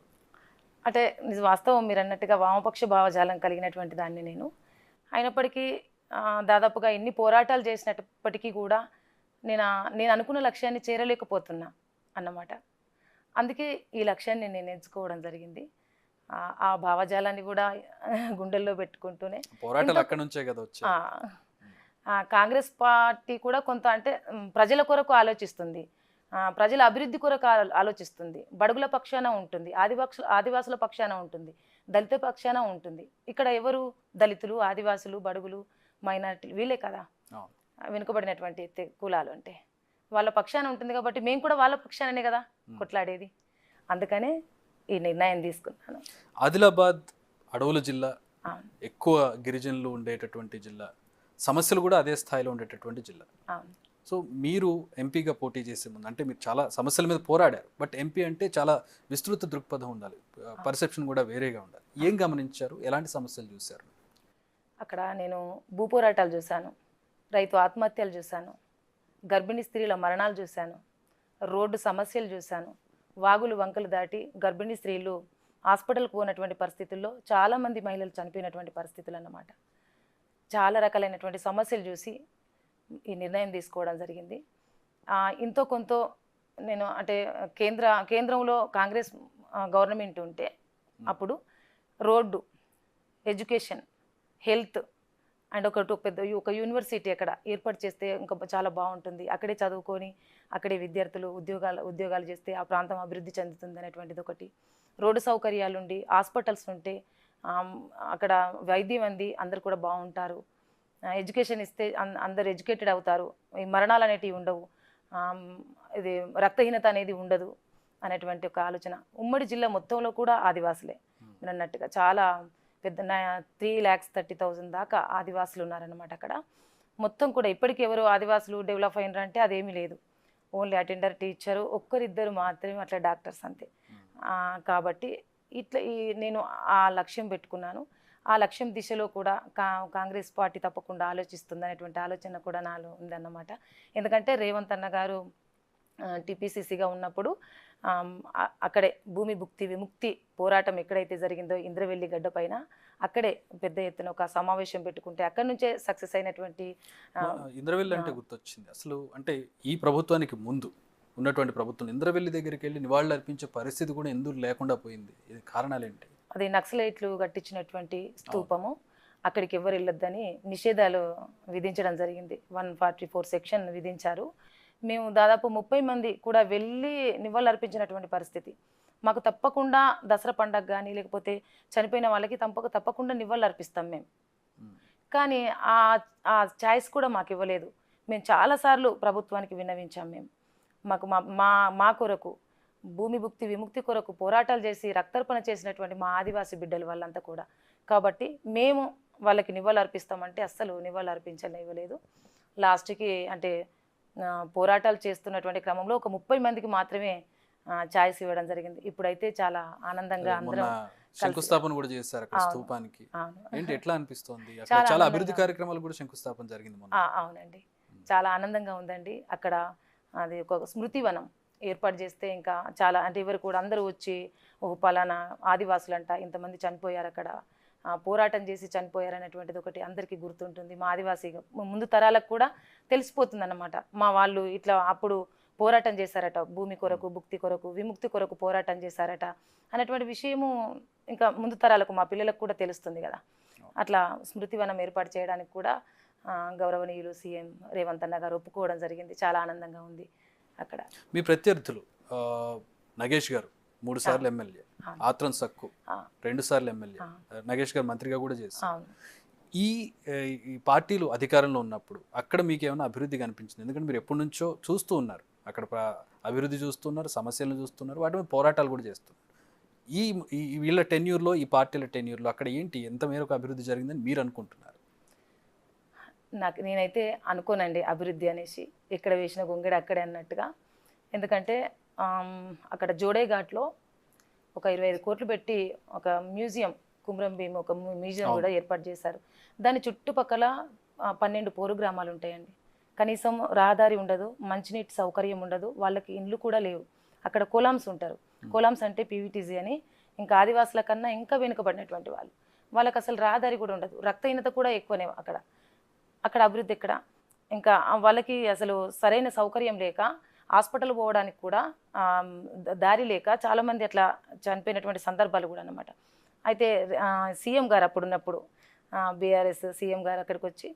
అంటే వాస్తవం మీరు అన్నట్టుగా వామపక్ష భావజాలం కలిగినటువంటి దాన్ని నేను. అయినప్పటికీ దాదాపుగా ఎన్ని పోరాటాలు చేసినప్పటికీ కూడా నేను అనుకున్న లక్ష్యాన్ని చేరలేకపోతున్నా అన్నమాట. అందుకే ఈ లక్ష్యాన్ని నేను ఎంచుకోవడం జరిగింది. ఆ భావజాలాన్ని కూడా గుండెల్లో పెట్టుకుంటూనే పోరాటాలు అక్కడ నుంచే కదా వచ్చాయి. కాంగ్రెస్ పార్టీ కూడా కొంత అంటే ప్రజల కొరకు ఆలోచిస్తుంది, ప్రజల అభివృద్ధి కొరకు ఆలోచిస్తుంది, బడుగుల పక్షాన ఉంటుంది, ఆదివాసుల పక్షాన ఉంటుంది, దళిత పక్షాన ఉంటుంది. ఇక్కడ ఎవరు? దళితులు, ఆదివాసులు, బడుగులు, మైనారిటీలు, వీళ్ళే కదా వెనుకబడినటువంటి కులాలు అంటే. వాళ్ళ పక్షాన ఉంటుంది కాబట్టి మేము కూడా వాళ్ళ పక్షాననే కదా కొట్లాడేది. అందుకనే ఈ నిర్ణయం తీసుకున్నాను. ఆదిలాబాద్ అడవుల జిల్లా, ఎక్కువ గిరిజనులు ఉండేటటువంటి జిల్లా, సమస్యలు కూడా అదే స్థాయిలో ఉండేటటువంటి జిల్లా. సో మీరు ఎంపీగా పోటీ చేసే ముందు, అంటే మీరు చాలా సమస్యల మీద పోరాడారు, బట్ ఎంపీ అంటే చాలా విస్తృత దృక్పథం ఉండాలి, పర్సెప్షన్ కూడా వేరేగా ఉండాలి. ఏం గమనించారు, ఎలాంటి సమస్యలు చూశారు? అక్కడ నేను భూ పోరాటాలు చూశాను, రైతు ఆత్మహత్యలు చూశాను, గర్భిణీ స్త్రీల మరణాలు చూశాను, రోడ్డు సమస్యలు చూశాను, వాగులు వంకలు దాటి గర్భిణీ స్త్రీలు హాస్పిటల్కి పోయినటువంటి పరిస్థితుల్లో చాలామంది మహిళలు చనిపోయినటువంటి పరిస్థితులు అన్నమాట. చాలా రకాలైనటువంటి సమస్యలు చూసి ఈ నిర్ణయం తీసుకోవడం జరిగింది. ఇంతో కొంత నేను అంటే కేంద్రంలో కాంగ్రెస్ గవర్నమెంట్ ఉంటే అప్పుడు రోడ్డు, ఎడ్యుకేషన్, హెల్త్ అండ్ ఒక యూనివర్సిటీ అక్కడ ఏర్పాటు చేస్తే ఇంకా చాలా బాగుంటుంది. అక్కడే చదువుకొని అక్కడే విద్యార్థులు ఉద్యోగాలు చేస్తే ఆ ప్రాంతం అభివృద్ధి చెందుతుంది అనేటువంటిది ఒకటి. రోడ్డు సౌకర్యాలు ఉండి హాస్పిటల్స్ ఉంటే అక్కడ వైద్యం అంది అందరు కూడా బాగుంటారు. ఎడ్యుకేషన్ ఇస్తే అందరు ఎడ్యుకేటెడ్ అవుతారు. ఈ మరణాలు అనేటివి ఉండవు. ఇది రక్తహీనత అనేది ఉండదు అనేటువంటి ఒక ఆలోచన. ఉమ్మడి జిల్లా మొత్తంలో కూడా ఆదివాసులే మీరు అన్నట్టుగా చాలా పెద్ద 3,30,000 దాకా ఆదివాసులు ఉన్నారనమాట అక్కడ. మొత్తం కూడా ఇప్పటికి ఎవరు ఆదివాసులు డెవలప్ అయినారు అంటే అదేమీ లేదు. ఓన్లీ అటెండర్, టీచరు, ఒక్కరిద్దరు మాత్రమే అట్లా డాక్టర్స్ అంతే. కాబట్టి నేను ఆ లక్ష్యం పెట్టుకున్నాను. ఆ లక్ష్యం దిశలో కూడా కాంగ్రెస్ పార్టీ తప్పకుండా ఆలోచిస్తుంది అనేటువంటి ఆలోచన కూడా నాలో ఉందన్నమాట. ఎందుకంటే రేవంత్ అన్న గారు టీపీసీసీగా ఉన్నప్పుడు అక్కడే భూమి భుక్తి విముక్తి పోరాటం ఎక్కడైతే జరిగిందో ఇంద్రవెల్లి గడ్డ పైన అక్కడే పెద్ద ఎత్తున ఒక సమావేశం పెట్టుకుంటే అక్కడి నుంచే సక్సెస్ అయినటువంటి. ఇంద్రవెల్లి అంటే గుర్తొచ్చింది అసలు, అంటే ఈ ప్రభుత్వానికి ముందు ఉన్నటువంటి ప్రభుత్వం ఇంద్రవెల్లి దగ్గరికి వెళ్ళి నివాళులు అర్పించే పరిస్థితి కూడా ఎందుకు లేకుండా పోయింది? ఇది కారణాలు ఏంటి? అది నక్సలైట్లు కట్టించినటువంటి స్తూపము. అక్కడికి ఎవరు వెళ్ళొద్దని నిషేధాలు విధించడం జరిగింది. 144 సెక్షన్ విధించారు. మేము దాదాపు 30 మంది కూడా వెళ్ళి నివాళులు అర్పించినటువంటి పరిస్థితి. మాకు తప్పకుండా దసరా పండగ కానీ లేకపోతే చనిపోయిన వాళ్ళకి తప్పకుండా నివాళులు అర్పిస్తాం మేము. కానీ ఆ ఛాయిస్ కూడా మాకు ఇవ్వలేదు. మేము చాలాసార్లు ప్రభుత్వానికి విన్నవించాం. మాకు మా కొరకు భూమి భుక్తి విముక్తి కొరకు పోరాటాలు చేసి రక్తర్పణ చేసినటువంటి మా ఆదివాసీ బిడ్డలు వాళ్ళంతా కూడా. కాబట్టి మేము వాళ్ళకి నివాళులు అర్పిస్తామంటే అస్సలు నివాళులు అర్పించనివ్వలేదు. లాస్ట్కి అంటే పోరాటాలు చేస్తున్నటువంటి క్రమంలో ఒక 30 మందికి మాత్రమే ఛాయిస్ ఇవ్వడం జరిగింది. ఇప్పుడైతే చాలా ఆనందంగా అందరం శంకుస్థాపన కూడా చేశారు అక్కడ స్తూపానికి. ఏంటి ఎట్లా అనిపిస్తోంది? చాలా అభివృద్ధి కార్యక్రమాలు కూడా శంకుస్థాపన జరిగింది. అవునండి, చాలా ఆనందంగా ఉందండి. అక్కడ అది ఒక స్మృతివనం ఏర్పాటు చేస్తే ఇంకా చాలా అంటే ఎవరు కూడా అందరూ వచ్చి ఒక పలానా ఆదివాసులంట ఇంతమంది చనిపోయారు అక్కడ, పోరాటం చేసి చనిపోయారు అనేటువంటిది ఒకటి అందరికీ గుర్తుంటుంది. మా ఆదివాసీగా ముందు తరాలకు కూడా తెలిసిపోతుంది అన్నమాట. మా వాళ్ళు ఇట్లా అప్పుడు పోరాటం చేశారట, భూమి కొరకు భుక్తి కొరకు విముక్తి కొరకు పోరాటం చేశారట అనేటువంటి విషయము ఇంకా ముందు తరాలకు మా పిల్లలకు కూడా తెలుస్తుంది కదా. అట్లా స్మృతివనం ఏర్పాటు చేయడానికి కూడా గౌరవనీయులు సీఎం రేవంత్ అన్న గారు ఒప్పుకోవడం జరిగింది. చాలా ఆనందంగా ఉంది. అక్కడ మీ ప్రత్యర్థులు నగేష్ గారు 3 సార్లు ఎమ్మెల్యే, ఆత్రం సక్కు 2 సార్లు ఎమ్మెల్యే, నగేష్ గారు మంత్రిగా కూడా చేశారు. ఈ పార్టీలు అధికారంలో ఉన్నప్పుడు అక్కడ మీకు ఏమైనా అభివృద్ధి కనిపించింది? ఎందుకంటే మీరు ఎప్పటి నుంచో చూస్తూ ఉన్నారు, అక్కడ అభివృద్ధి చూస్తున్నారు, సమస్యలను చూస్తున్నారు, వాటి మీద పోరాటాలు కూడా చేస్తున్నారు. వీళ్ళ టెన్యూర్లో, ఈ పార్టీల టెన్యూర్లో అక్కడ ఏంటి ఎంత మేరకు అభివృద్ధి జరిగిందని మీరు అనుకుంటున్నారు? నేనైతే అనుకోనండి అభివృద్ధి అనేసి, ఎక్కడ వేసిన గొంగెడ అక్కడే అన్నట్టుగా. ఎందుకంటే అక్కడ జోడేఘాట్లో ఒక 25 కోట్లు పెట్టి ఒక మ్యూజియం, కుమ్రం భీమ్ ఒక మ్యూజియం కూడా ఏర్పాటు చేశారు. దాని చుట్టుపక్కల 12 పోరు గ్రామాలు ఉంటాయండి. కనీసం రహదారి ఉండదు, మంచినీటి సౌకర్యం ఉండదు, వాళ్ళకి ఇండ్లు కూడా లేవు. అక్కడ కోలామ్స్ ఉంటారు. కోలామ్స్ అంటే పీవీటీజీ అని, ఇంకా ఆదివాసుల కన్నా ఇంకా వెనుకబడినటువంటి వాళ్ళకి అసలు రహదారి కూడా ఉండదు. రక్తహీనత కూడా ఎక్కువనే అక్కడ అభివృద్ధి ఎక్కడ. ఇంకా వాళ్ళకి అసలు సరైన సౌకర్యం లేక హాస్పిటల్ పోవడానికి కూడా దారి లేక చాలామంది అట్లా చనిపోయినటువంటి సందర్భాలు కూడా అన్నమాట. అయితే సీఎం గారు అప్పుడున్నప్పుడు బీఆర్ఎస్ సీఎం గారు అక్కడికి వచ్చి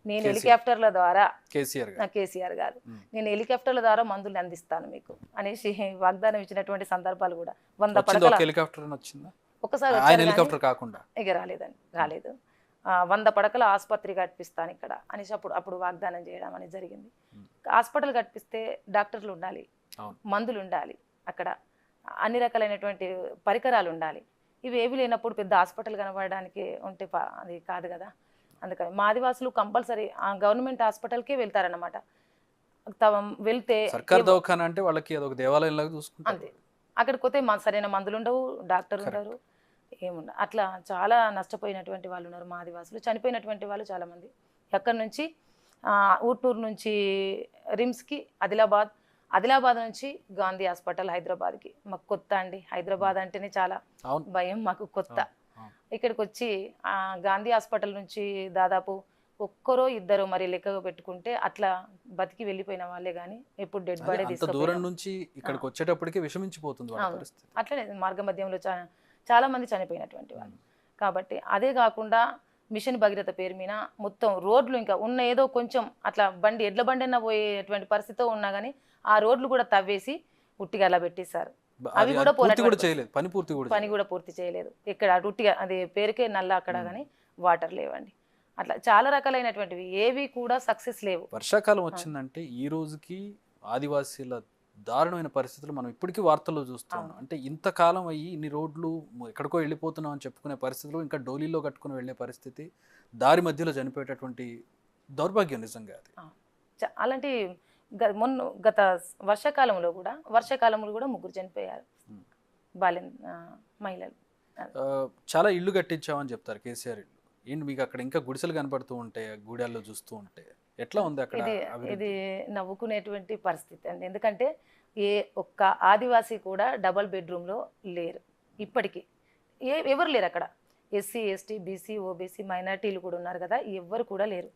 నేను హెలికాప్టర్ల ద్వారా, కేసీఆర్ గారు నేను హెలికాప్టర్ల ద్వారా మందులు అందిస్తాను మీకు అనేసి వాగ్దానం ఇచ్చినటువంటి సందర్భాలు కూడా 100 పడకల ఒకసారి ఇక రాలేదు. 100 పడకల ఆసుపత్రి కట్టిస్తాను ఇక్కడ అనేసి అప్పుడు వాగ్దానం చేయడం అనేది జరిగింది. హాస్పిటల్ కట్టిస్తే డాక్టర్లు ఉండాలి, మందులు ఉండాలి, అక్కడ అన్ని రకాలైనటువంటి పరికరాలు ఉండాలి. ఇవి ఏవి లేనప్పుడు పెద్ద హాస్పిటల్ కనబడడానికి ఉంటే అది కాదు కదా. అందుకని మా ఆదివాసులు కంపల్సరీ గవర్నమెంట్ హాస్పిటల్కే వెళ్తారన్నమాట. వెళ్తే అంటే వాళ్ళకి అదొక దేవాలయం లాగా చూసుకుంటారు. అంతే, అక్కడికి పోతే సరైన మందులు ఉండవు, డాక్టర్ ఉండరు, ఏముండవు. అట్లా చాలా నష్టపోయినటువంటి వాళ్ళు ఉన్నారు మా ఆదివాసులు. చనిపోయినటువంటి వాళ్ళు చాలామంది. ఎక్కడి నుంచి ఊట్నూరు నుంచి రిమ్స్కి, ఆదిలాబాద్ నుంచి గాంధీ హాస్పిటల్ హైదరాబాద్కి. మాకు కొత్త అండి, హైదరాబాద్ అంటేనే చాలా భయం మాకు, కొత్త. ఇక్కడికి వచ్చి గాంధీ హాస్పిటల్ నుంచి దాదాపు ఒక్కరో ఇద్దరు మరి లెక్కగా పెట్టుకుంటే అట్లా బతికి వెళ్ళిపోయిన వాళ్ళే కానీ ఎప్పుడు డెడ్ బాడీ అంత దూరం తీసుకుపోయినాం. నుంచి ఇక్కడికి వచ్చేటప్పటికే విషమించిపోతుంది వాళ్ళ అవును. పరిస్థితి. అట్లనే మార్గ మధ్యంలో చాలా మంది చనిపోయినటువంటి వాళ్ళు. కాబట్టి అదే కాకుండా మిషన్ భగీరథ పేరు మీద మొత్తం రోడ్లు ఇంకా ఉన్న ఏదో కొంచెం అట్లా ఎడ్ల బండి అన్న పోయేటువంటి పరిస్థితితో ఉన్నా కానీ ఆ రోడ్లు కూడా తవ్వేసి ఉట్టిగా అలా పెట్టేశారు. అవి అది కూడా పూర్తి కూడా పోయినటువంటి చేయలేదు, పని పూర్తి కూడా పని కూడా పూర్తి చేయలేదు. ఇక్కడ ఉట్టిగా అది పేరుకే నల్ల అక్కడ కానీ వాటర్ లేవండి. అట్లా చాలా రకాలైనటువంటివి ఏవి కూడా సక్సెస్ లేవు. వర్షాకాలం వచ్చిందంటే ఈ రోజుకి ఆదివాసీల దారుణమైన పరిస్థితులు మనం ఇప్పటికీ వార్తల్లో చూస్తూ ఉన్నాం. అంటే ఇంతకాలం అయ్యి ఇన్ని రోడ్లు ఎక్కడికో వెళ్ళిపోతున్నాం అని చెప్పుకునే పరిస్థితులు ఇంకా డోలీలో కట్టుకుని వెళ్ళే పరిస్థితి, దారి మధ్యలో చనిపోయేటటువంటి దౌర్భాగ్యం నిజంగా అది. అలాంటి గత వర్షాకాలంలో కూడా 3 చనిపోయారు మహిళలు. చాలా ఇల్లు కట్టించామని చెప్తారు కేసీఆర్ ఇల్లు. ఏంటి మీకు అక్కడ ఇంకా గుడిసెలు కనపడుతూ ఉంటాయి గూడాల్లో చూస్తూ ఉంటే ఎట్లా ఉంది అక్కడ? ఇది నవ్వుకునేటువంటి పరిస్థితి అండి. ఎందుకంటే ఏ ఒక్క ఆదివాసీ కూడా డబల్ బెడ్రూమ్లో లేరు ఇప్పటికీ. ఎవరు లేరు అక్కడ. ఎస్సీ ఎస్టీ బీసీ ఓబీసీ మైనార్టీలు కూడా ఉన్నారు కదా, ఎవరు కూడా లేరు.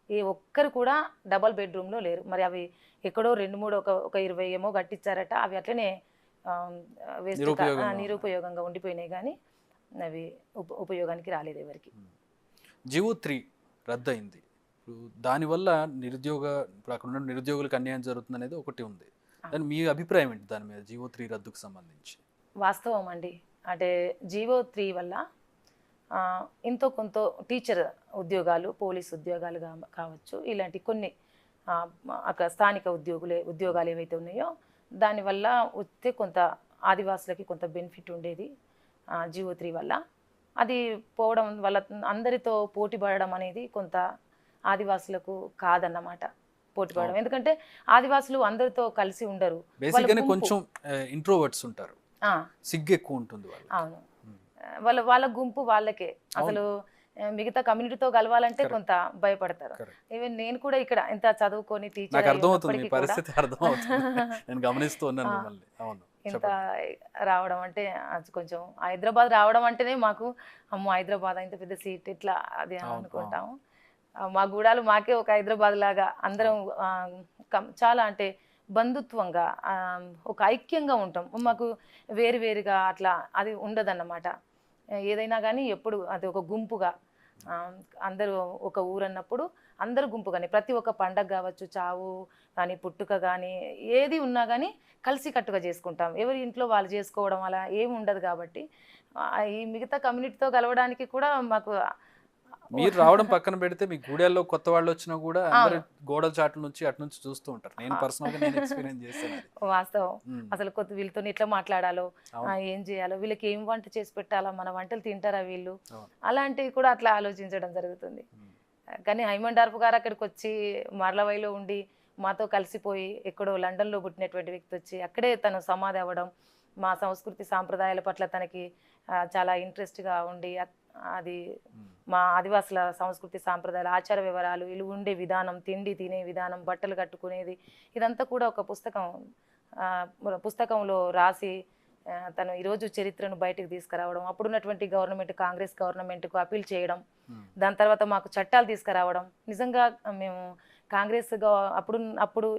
ఏ ఒక్కరు కూడా డబల్ బెడ్రూమ్లో లేరు. మరి అవి ఎక్కడో 2-3 ఒక 20 ఏమో కట్టించారట. అవి అట్లనే నిరుపయోగంగా ఉండిపోయినాయి కానీ అవి ఉపయోగానికి రాలేదు ఎవరికి. జీవో 3 రద్దు అయింది. దానివల్ల ఇప్పుడు అక్కడ ఉన్న నిరుద్యోగులకు అన్యాయం జరుగుతుంది అనేది ఒకటి ఉంది. దాని మీ అభిప్రాయం ఏంటి దాని మీద, జీవో 3 రద్దుకు సంబంధించి? వాస్తవం అండి. అంటే జీవో 3 వల్ల ఎంతో కొంత టీచర్ ఉద్యోగాలు, పోలీస్ ఉద్యోగాలు కావచ్చు, ఇలాంటి కొన్ని అక్కడ స్థానిక ఉద్యోగాలు ఏవైతే ఉన్నాయో దానివల్ల వస్తే కొంత ఆదివాసులకి కొంత బెనిఫిట్ ఉండేది. జీవో 3 వల్ల అది పోవడం వల్ల అందరితో పోటీ పడడం అనేది కొంత ఆదివాసులకు కాదన్నమాట. పోటీ పడడం, ఎందుకంటే ఆదివాసులు అందరితో కలిసి ఉండరు. కొంచెం ఇంట్రోవర్ట్స్ ఉంటారు, సిగ్గు ఎక్కువ ఉంటుంది. అవును, వాళ్ళ గుంపు వాళ్ళకే. అసలు మిగతా కమ్యూనిటీతో కలవాలంటే కొంత భయపడతారు. ఈవెన్ నేను కూడా ఇక్కడ ఎంత చదువుకొని టీచర్ ఇంత రావడం అంటే కొంచెం హైదరాబాద్ రావడం అంటేనే మాకు అమ్మో హైదరాబాద్ ఇంత పెద్ద సీట్ ఇట్లా అది అనుకుంటాము. మా గూడాలు మాకే ఒక హైదరాబాద్ లాగా అందరం చాలా అంటే బంధుత్వంగా ఒక ఐక్యంగా ఉంటాం. మాకు వేరుగా అట్లా అది ఉండదన్నమాట. ఏదైనా కానీ ఎప్పుడు అది ఒక గుంపుగా అందరూ ఒక ఊరన్నప్పుడు అందరూ గుంపుగానే ప్రతి ఒక్క పండగ కావచ్చు, చావు కానీ పుట్టుక కానీ ఏది ఉన్నా కానీ కలిసి కట్టుగా చేసుకుంటాం. ఎవరి ఇంట్లో వాళ్ళు చేసుకోవడం అలా ఏమి ఉండదు. కాబట్టి ఈ మిగతా కమ్యూనిటీతో కలవడానికి కూడా మాకు మీరు రావడం పక్కన పెడితే మీ గూడెల్లో కొత్త వాళ్ళు వచ్చినా కూడా గోడల చాట్ల నుంచి అటు నుంచి చూస్తూ ఉంటారు. నేను పర్సనల్గా నేను ఎక్స్పీరియన్స్ చేస్తాను. వాస్తవం. అసలు కొత్త వీళ్ళతో ఎట్లా మాట్లాడాలో, ఏం చేయాలో, వీళ్ళకి ఏం వంట చేసి పెట్టాలా, మన వంటలు తింటారా వీళ్ళు, అలాంటివి కూడా అట్లా ఆలోచించడం జరుగుతుంది. కానీ హైమండ్ డార్ఫ్ గారు అక్కడికి వచ్చి మర్లవైలో ఉండి మాతో కలిసిపోయి ఎక్కడో లండన్లో పుట్టినటువంటి వ్యక్తి వచ్చి అక్కడే తను సమాధి అవ్వడం, మా సంస్కృతి సాంప్రదాయాల పట్ల తనకి చాలా ఇంట్రెస్ట్గా ఉండి అది మా ఆదివాసుల సంస్కృతి సాంప్రదాయాలు, ఆచార వివరాలు, వీళ్ళు ఉండే విధానం, తిండి తినే విధానం, బట్టలు కట్టుకునేది, ఇదంతా కూడా ఒక పుస్తకంలో రాసి తను ఈరోజు చరిత్రను బయటకు తీసుకురావడం, అప్పుడున్నటువంటి గవర్నమెంట్ కాంగ్రెస్ గవర్నమెంట్కు అపీల్ చేయడం, దాని తర్వాత మాకు చట్టాలు తీసుకురావడం. నిజంగా మేము కాంగ్రెస్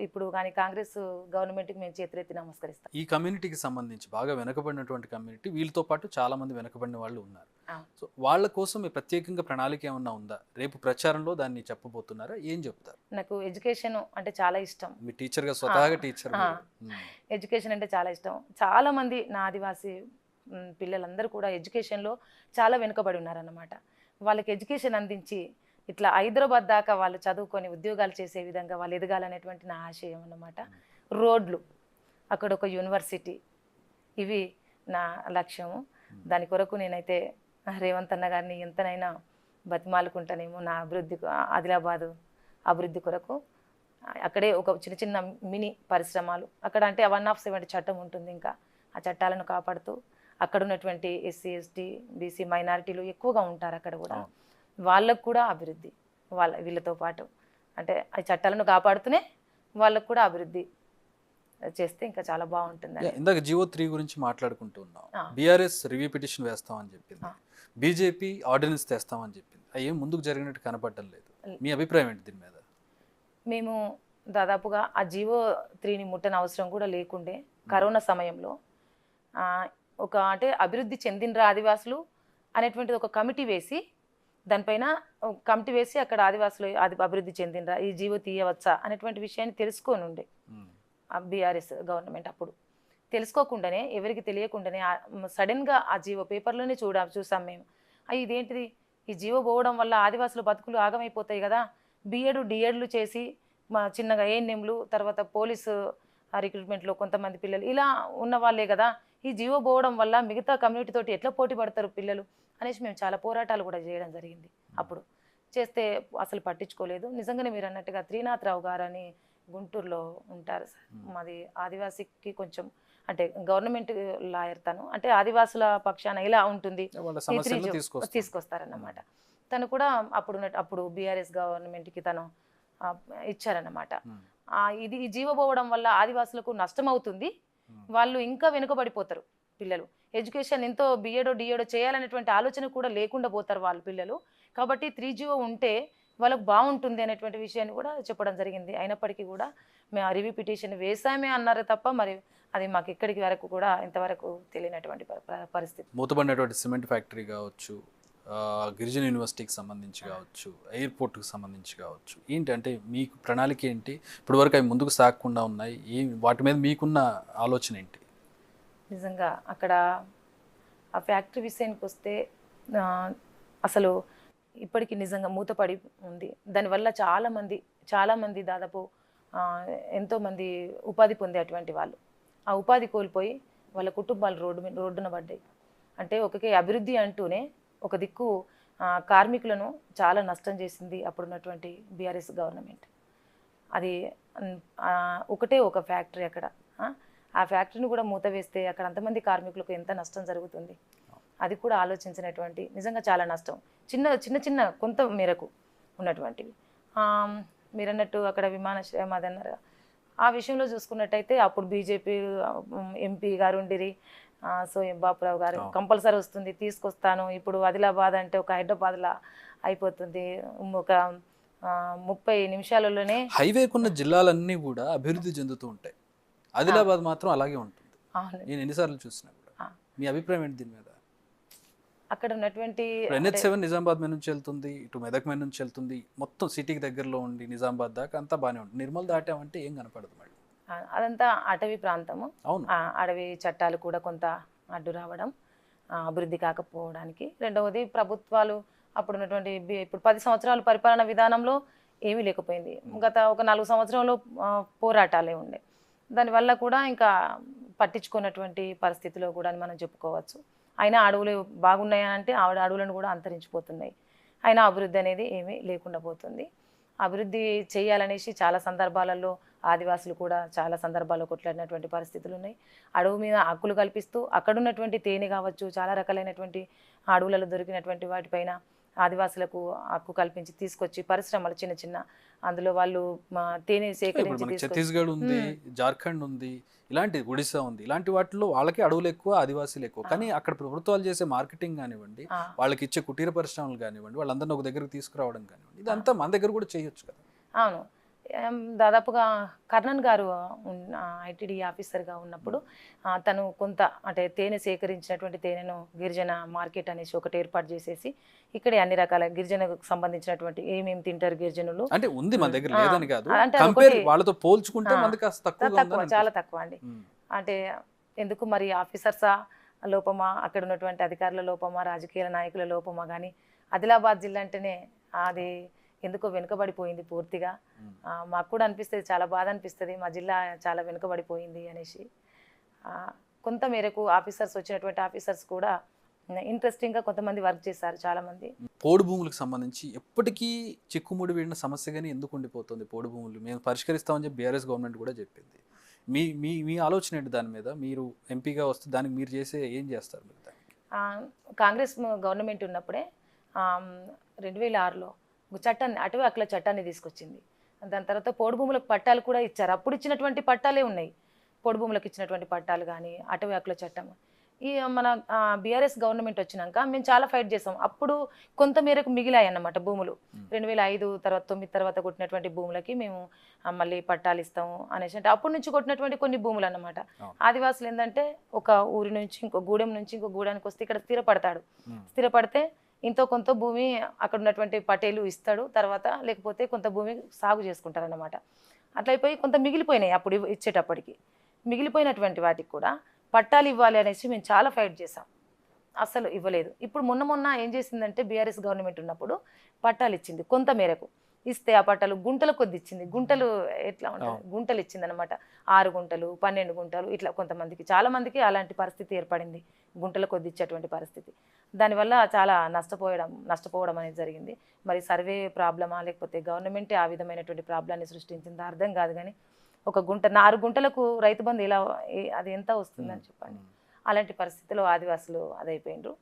ఇప్పుడు కానీ కాంగ్రెస్ గవర్నమెంట్కి మేము చేతులెత్తి నమస్కరిస్తాం. ఈ కమ్యూనిటీకి సంబంధించి బాగా వెనకబడినటువంటి కమ్యూనిటీ, వీళ్ళతో పాటు చాలా మంది వెనకబడిన వాళ్ళు ఉన్నారు. సో వాళ్ళ కోసం మీ ప్రత్యేకంగా ప్రణాళిక ఏమన్నా ఉందా? రేపు ప్రచారంలో దాన్ని చెప్పబోతున్నారా? ఏం చెప్తారు? నాకు ఎడ్యుకేషన్ అంటే చాలా ఇష్టం. మీ టీచర్గా స్వతహాగా టీచర్, ఎడ్యుకేషన్ అంటే చాలా ఇష్టం. చాలా మంది నా ఆదివాసీ పిల్లలందరూ కూడా ఎడ్యుకేషన్లో చాలా వెనుకబడి ఉన్నారన్నమాట. వాళ్ళకి ఎడ్యుకేషన్ అందించి ఇట్లా హైదరాబాద్ దాకా వాళ్ళు చదువుకొని ఉద్యోగాలు చేసే విధంగా వాళ్ళు ఎదగాలనేటువంటి నా ఆశయం అన్నమాట. రోడ్లు, అక్కడ ఒక యూనివర్సిటీ, ఇవి నా లక్ష్యము. దాని కొరకు నేనైతే రేవంత్ అన్న గారిని ఎంతనైనా బతిమాలుకుంటానేమో నా ఆదిలాబాదు అభివృద్ధి కొరకు. అక్కడే ఒక చిన్న మినీ పరిశ్రమలు, అక్కడ అంటే 107 చట్టం ఉంటుంది. ఇంకా ఆ చట్టాలను కాపాడుతూ అక్కడ ఉన్నటువంటి ఎస్సీ ఎస్టీ బీసీ మైనారిటీలు ఎక్కువగా ఉంటారు అక్కడ కూడా. వాళ్ళకు కూడా అభివృద్ధి, వీళ్ళతో పాటు అంటే ఆ చట్టాలను కాపాడుతూనే వాళ్ళకు కూడా అభివృద్ధి చేస్తే ఇంకా చాలా బాగుంటుంది. ఇందాక జీవో 3 గురించి మాట్లాడుకుంటూ ఉన్నాం. బీఆర్ఎస్ రివ్యూ పిటిషన్ వేస్తామని చెప్పింది, బీజేపీ ఆర్డినెన్స్ తెస్తామని చెప్పింది. అవి ముందుకు జరిగినట్టు కనపడడం మీ అభిప్రాయం ఏంటి దీని మీద? మేము దాదాపుగా ఆ జీవో 3ని ముట్టని అవసరం కూడా లేకుండే. కరోనా సమయంలో అంటే అభివృద్ధి చెందిన ఆదివాసులు అనేటువంటిది ఒక కమిటీ వేసి దానిపైన కమిటీ వేసి అక్కడ ఆదివాసులు అభివృద్ధి చెందినరా, ఈ జీవో తీయవచ్చా అనేటువంటి విషయాన్ని తెలుసుకొని ఉండే బీఆర్ఎస్ గవర్నమెంట్. అప్పుడు తెలుసుకోకుండానే, ఎవరికి తెలియకుండానే సడన్గా ఆ జీవో పేపర్లోనే చూసాం మేము. ఇదేంటిది, ఈ జీవో పోవడం వల్ల ఆదివాసుల బతుకులు ఆగమైపోతాయి కదా, బిఎడ్ డిఎడ్లు చేసి మా చిన్నగా ఏఎన్ఎంలు, తర్వాత పోలీసు రిక్రూట్మెంట్లో కొంతమంది పిల్లలు ఇలా ఉన్న వాళ్ళే కదా, ఈ జీవో పోవడం వల్ల మిగతా కమ్యూనిటీ తోటి ఎట్లా పోటీ పడతారు పిల్లలు అనేసి మేము చాలా పోరాటాలు కూడా చేయడం జరిగింది. అప్పుడు చేస్తే అసలు పట్టించుకోలేదు. నిజంగానే మీరు అన్నట్టుగా త్రినాథరావు గారు అని గుంటూరులో ఉంటారు సార్. మాది ఆదివాసికి కొంచెం అంటే గవర్నమెంట్ లాయర్ తను, అంటే ఆదివాసుల పక్షాన ఇలా ఉంటుంది తీసుకొస్తారన్నమాట. తను కూడా అప్పుడు బీఆర్ఎస్ గవర్నమెంట్కి తను ఇచ్చారన్నమాట. ఈ జీవో పోవడం వల్ల ఆదివాసులకు నష్టం అవుతుంది, వాళ్ళు ఇంకా వెనుకబడిపోతారు పిల్లలు. ఎడ్యుకేషన్ ఎంతో బిఎడో డిఎడో చేయాలనేటువంటి ఆలోచన కూడా లేకుండా పోతారు వాళ్ళ పిల్లలు. కాబట్టి 3GO ఉంటే వాళ్ళకు బాగుంటుంది అనేటువంటి విషయాన్ని కూడా చెప్పడం జరిగింది. అయినప్పటికీ కూడా మేము రివ్యూ పిటిషన్ వేసామే అన్నారు తప్ప మరి అది మాకు ఇక్కడికి వరకు కూడా ఇంతవరకు తెలియనటువంటి పరిస్థితి. మూతబడినటువంటి సిమెంట్ ఫ్యాక్టరీ కావచ్చు, గిరిజన యూనివర్సిటీకి సంబంధించి కావచ్చు, ఎయిర్పోర్ట్కి సంబంధించి కావచ్చు, ఏంటంటే మీకు ప్రణాళిక ఏంటి? ఇప్పటి వరకు అవి ముందుకు సాగకుండా ఉన్నాయి, వాటి మీద మీకున్న ఆలోచన ఏంటి? నిజంగా అక్కడ ఆ ఫ్యాక్టరీ విషయానికి వస్తే అసలు ఇప్పటికీ నిజంగా మూతపడి ఉంది. దానివల్ల చాలామంది దాదాపు ఎంతోమంది ఉపాధి పొందేటువంటి వాళ్ళు ఆ ఉపాధి కోల్పోయి వాళ్ళ కుటుంబాలు రోడ్డున పడ్డాయి. అంటే ఒకకే అభివృద్ధి అంటూనే ఒక దిక్కు కార్మికులను చాలా నష్టం చేసింది అప్పుడున్నటువంటి బీఆర్ఎస్ గవర్నమెంట్. అది ఒకటే ఒక ఫ్యాక్టరీ అక్కడ, ఆ ఫ్యాక్టరీని కూడా మూత వేస్తే అక్కడ అంతమంది కార్మికులకు ఎంత నష్టం జరుగుతుంది అది కూడా ఆలోచించినటువంటి, నిజంగా చాలా నష్టం. చిన్న కొంత మేరకు ఉన్నటువంటివి. మీరు అన్నట్టు అక్కడ విమానాశ్రయం అది అన్నారు, ఆ విషయంలో చూసుకున్నట్టయితే అప్పుడు బీజేపీ ఎంపీ గారు ఉండిరి, సో బాపురావు గారు కంపల్సరీ వస్తుంది తీసుకొస్తాను, ఇప్పుడు ఆదిలాబాద్ అంటే ఒక హైదరాబాద్లా అయిపోతుంది, ఒక 30 నిమిషాలలోనే హైవేకున్న జిల్లాలన్నీ కూడా అభివృద్ధి చెందుతూ ఉంటాయి, ఆదిలాబాద్ మాత్రం అలాగే ఉంటుంది. నేను ఎన్నిసార్లు చూసినా కూడా. మీ అభిప్రాయం ఏంటి దీని మీద? అక్కడ ఉన్నటువంటి NH7 నిజామాబాద్ మీద నుంచి వెళ్తుంది, ఇటు మెదక్ మీద నుంచి వెళ్తుంది, మొత్తం సిటీకి దగ్గరలో ఉండి నిజామాబాద్ దాకా అంతా బాగానే ఉంటుంది. నిర్మల్ దాటామంటే ఏం కనపడదు మేడం. అదంతా అటవీ ప్రాంతము. అవును, అడవి చట్టాలు కూడా కొంత అడ్డు రావడం, అభివృద్ధి కాకపోవడానికి. రెండవది ప్రభుత్వాలు అప్పుడున్నటువంటి ఇప్పుడు 10 సంవత్సరాల పరిపాలన విధానంలో ఏమీ లేకపోయింది. గత ఒక 4 సంవత్సరంలో పోరాటాలే ఉండే, దానివల్ల కూడా ఇంకా పట్టించుకున్నటువంటి పరిస్థితిలో కూడా మనం చెప్పుకోవచ్చు. అయినా అడవులు బాగున్నాయని అంటే అడవులను కూడా అంతరించిపోతున్నాయి. అయినా అభివృద్ధి అనేది ఏమీ లేకుండా పోతుంది. అభివృద్ధి చేయాలనేసి చాలా సందర్భాలలో ఆదివాసులు కూడా చాలా సందర్భాల్లో కొట్లాడినటువంటి పరిస్థితులు ఉన్నాయి. అడవి మీద హక్కులు కల్పిస్తూ అక్కడున్నటువంటి తేనె కావచ్చు, చాలా రకాలైనటువంటి అడవులలో దొరికినటువంటి వాటిపైన ఆదివాసులకు హక్కు కల్పించి తీసుకొచ్చి పరిశ్రమలు చిన్న అందులో వాళ్ళు తేనె సేకరించి, ఛత్తీస్గఢ్ ఉంది, జార్ఖండ్ ఉంది, ఇలాంటి ఒడిశా ఉంది, ఇలాంటి వాటిలో వాళ్ళకి అడవులు ఎక్కువ, ఆదివాసీలు ఎక్కువ. కానీ అక్కడ ప్రభుత్వాలు చేసే మార్కెటింగ్ కానివ్వండి, వాళ్ళకి ఇచ్చే కుటీర పరిశ్రమలు కానివ్వండి, వాళ్ళందరినీ ఒక దగ్గరకు తీసుకురావడం కానివ్వండి, ఇదంతా మన దగ్గర కూడా చేయొచ్చు కదా. అవును, దాదాపుగా కర్ణన్ గారు ఐటీడీ ఆఫీసర్గా ఉన్నప్పుడు తను కొంత అంటే తేనె సేకరించినటువంటి తేనెను గిరిజన మార్కెట్ అనేసి ఒకటి ఏర్పాటు చేసేసి ఇక్కడే అన్ని రకాల గిరిజనకు సంబంధించినటువంటి ఏమేమి తింటారు గిరిజనులు అంటే ఉంది మన దగ్గర, లేదని కాదు, వాళ్ళతో పోల్చుకుంటే తక్కువ, చాలా తక్కువ అండి. అంటే ఎందుకు మరి ఆఫీసర్సా లోపమా, అక్కడ ఉన్నటువంటి అధికారుల లోపమా, రాజకీయ నాయకుల లోపమా, కానీ ఆదిలాబాద్ జిల్లా అంటేనే అది ఎందుకో వెనుకబడిపోయింది పూర్తిగా. మాకు కూడా అనిపిస్తుంది, చాలా బాధ అనిపిస్తుంది, మా జిల్లా చాలా వెనుకబడిపోయింది అనేసి. కొంత మేరకు ఆఫీసర్స్ వచ్చినటువంటి ఆఫీసర్స్ కూడా ఇంట్రెస్టింగ్గా కొంతమంది వర్క్ చేశారు చాలామంది. పోడు భూములకు సంబంధించి ఎప్పటికీ చిక్కుముడి వీడిన సమస్యగానే ఎందుకు ఉండిపోతుంది? పోడు భూములు మేము పరిష్కరిస్తామని చెప్పి బీఆర్ఎస్ గవర్నమెంట్ కూడా చెప్పింది. మీ మీ మీ ఆలోచన ఏంటి దాని మీద? మీరు ఎంపీగా వస్తే దానికి మీరు ఏం చేస్తారు మీరు దానికి? కాంగ్రెస్ గవర్నమెంట్ ఉన్నప్పుడే 2006లో చట్టాన్ని, అటవీ హక్కుల చట్టాన్ని తీసుకొచ్చింది. దాని తర్వాత పోడు భూములకు పట్టాలు కూడా ఇచ్చారు. అప్పుడు ఇచ్చినటువంటి పట్టాలే ఉన్నాయి, పోడు భూములకు ఇచ్చినటువంటి పట్టాలు కానీ అటవీ హక్కుల చట్టం. ఈ మన బీఆర్ఎస్ గవర్నమెంట్ వచ్చినాక మేము చాలా ఫైట్ చేసాం. అప్పుడు కొంత మేరకు మిగిలాయి అన్నమాట భూములు. 2005 తర్వాత 9 తర్వాత కొట్టినటువంటి భూములకి మేము మళ్ళీ పట్టాలు ఇస్తాము అనేసి, అంటే అప్పటి నుంచి కొట్టినటువంటి కొన్ని భూములు అన్నమాట. ఆదివాసులు ఏంటంటే ఒక ఊరి నుంచి ఇంకో గూడెం నుంచి ఇంకో గూడానికి వస్తే ఇక్కడ స్థిరపడతాడు. స్థిరపడితే ఇంతో కొంత భూమి అక్కడ ఉన్నటువంటి పటేలు ఇస్తాడు, తర్వాత లేకపోతే కొంత భూమి సాగు చేసుకుంటారు అన్నమాట. అట్లా అయిపోయి కొంత మిగిలిపోయినాయి అప్పుడు ఇచ్చేటప్పటికి. మిగిలిపోయినటువంటి వాటికి కూడా పట్టాలు ఇవ్వాలి అనేసి మేము చాలా ఫైట్ చేసాం, అస్సలు ఇవ్వలేదు. ఇప్పుడు మొన్న ఏం చేసిందంటే బీఆర్ఎస్ గవర్నమెంట్ ఉన్నప్పుడు పట్టాలు ఇచ్చింది కొంత మేరకు. ఇస్తే ఆ పట్టాలు గుంటల కొద్ది ఇచ్చింది. గుంటలు ఎట్లా ఉంటుంది, గుంటలు ఇచ్చింది అనమాట. 6 గుంటలు 12 గుంటలు ఇట్లా కొంతమందికి, చాలా మందికి అలాంటి పరిస్థితి ఏర్పడింది, గుంటల కొద్ది ఇచ్చేటువంటి పరిస్థితి. దానివల్ల చాలా నష్టపోవడం అనేది జరిగింది. మరి సర్వే ప్రాబ్లమా లేకపోతే గవర్నమెంటే ఆ విధమైనటువంటి ప్రాబ్లాన్ని సృష్టించిందా అర్థం కాదు. కానీ ఒక గుంట 4 గుంటలకు రైతు బంధు ఎలా, అది ఎంత వస్తుందని చెప్పండి. అలాంటి పరిస్థితిలో ఆదివాసులు అదైపోయినరు.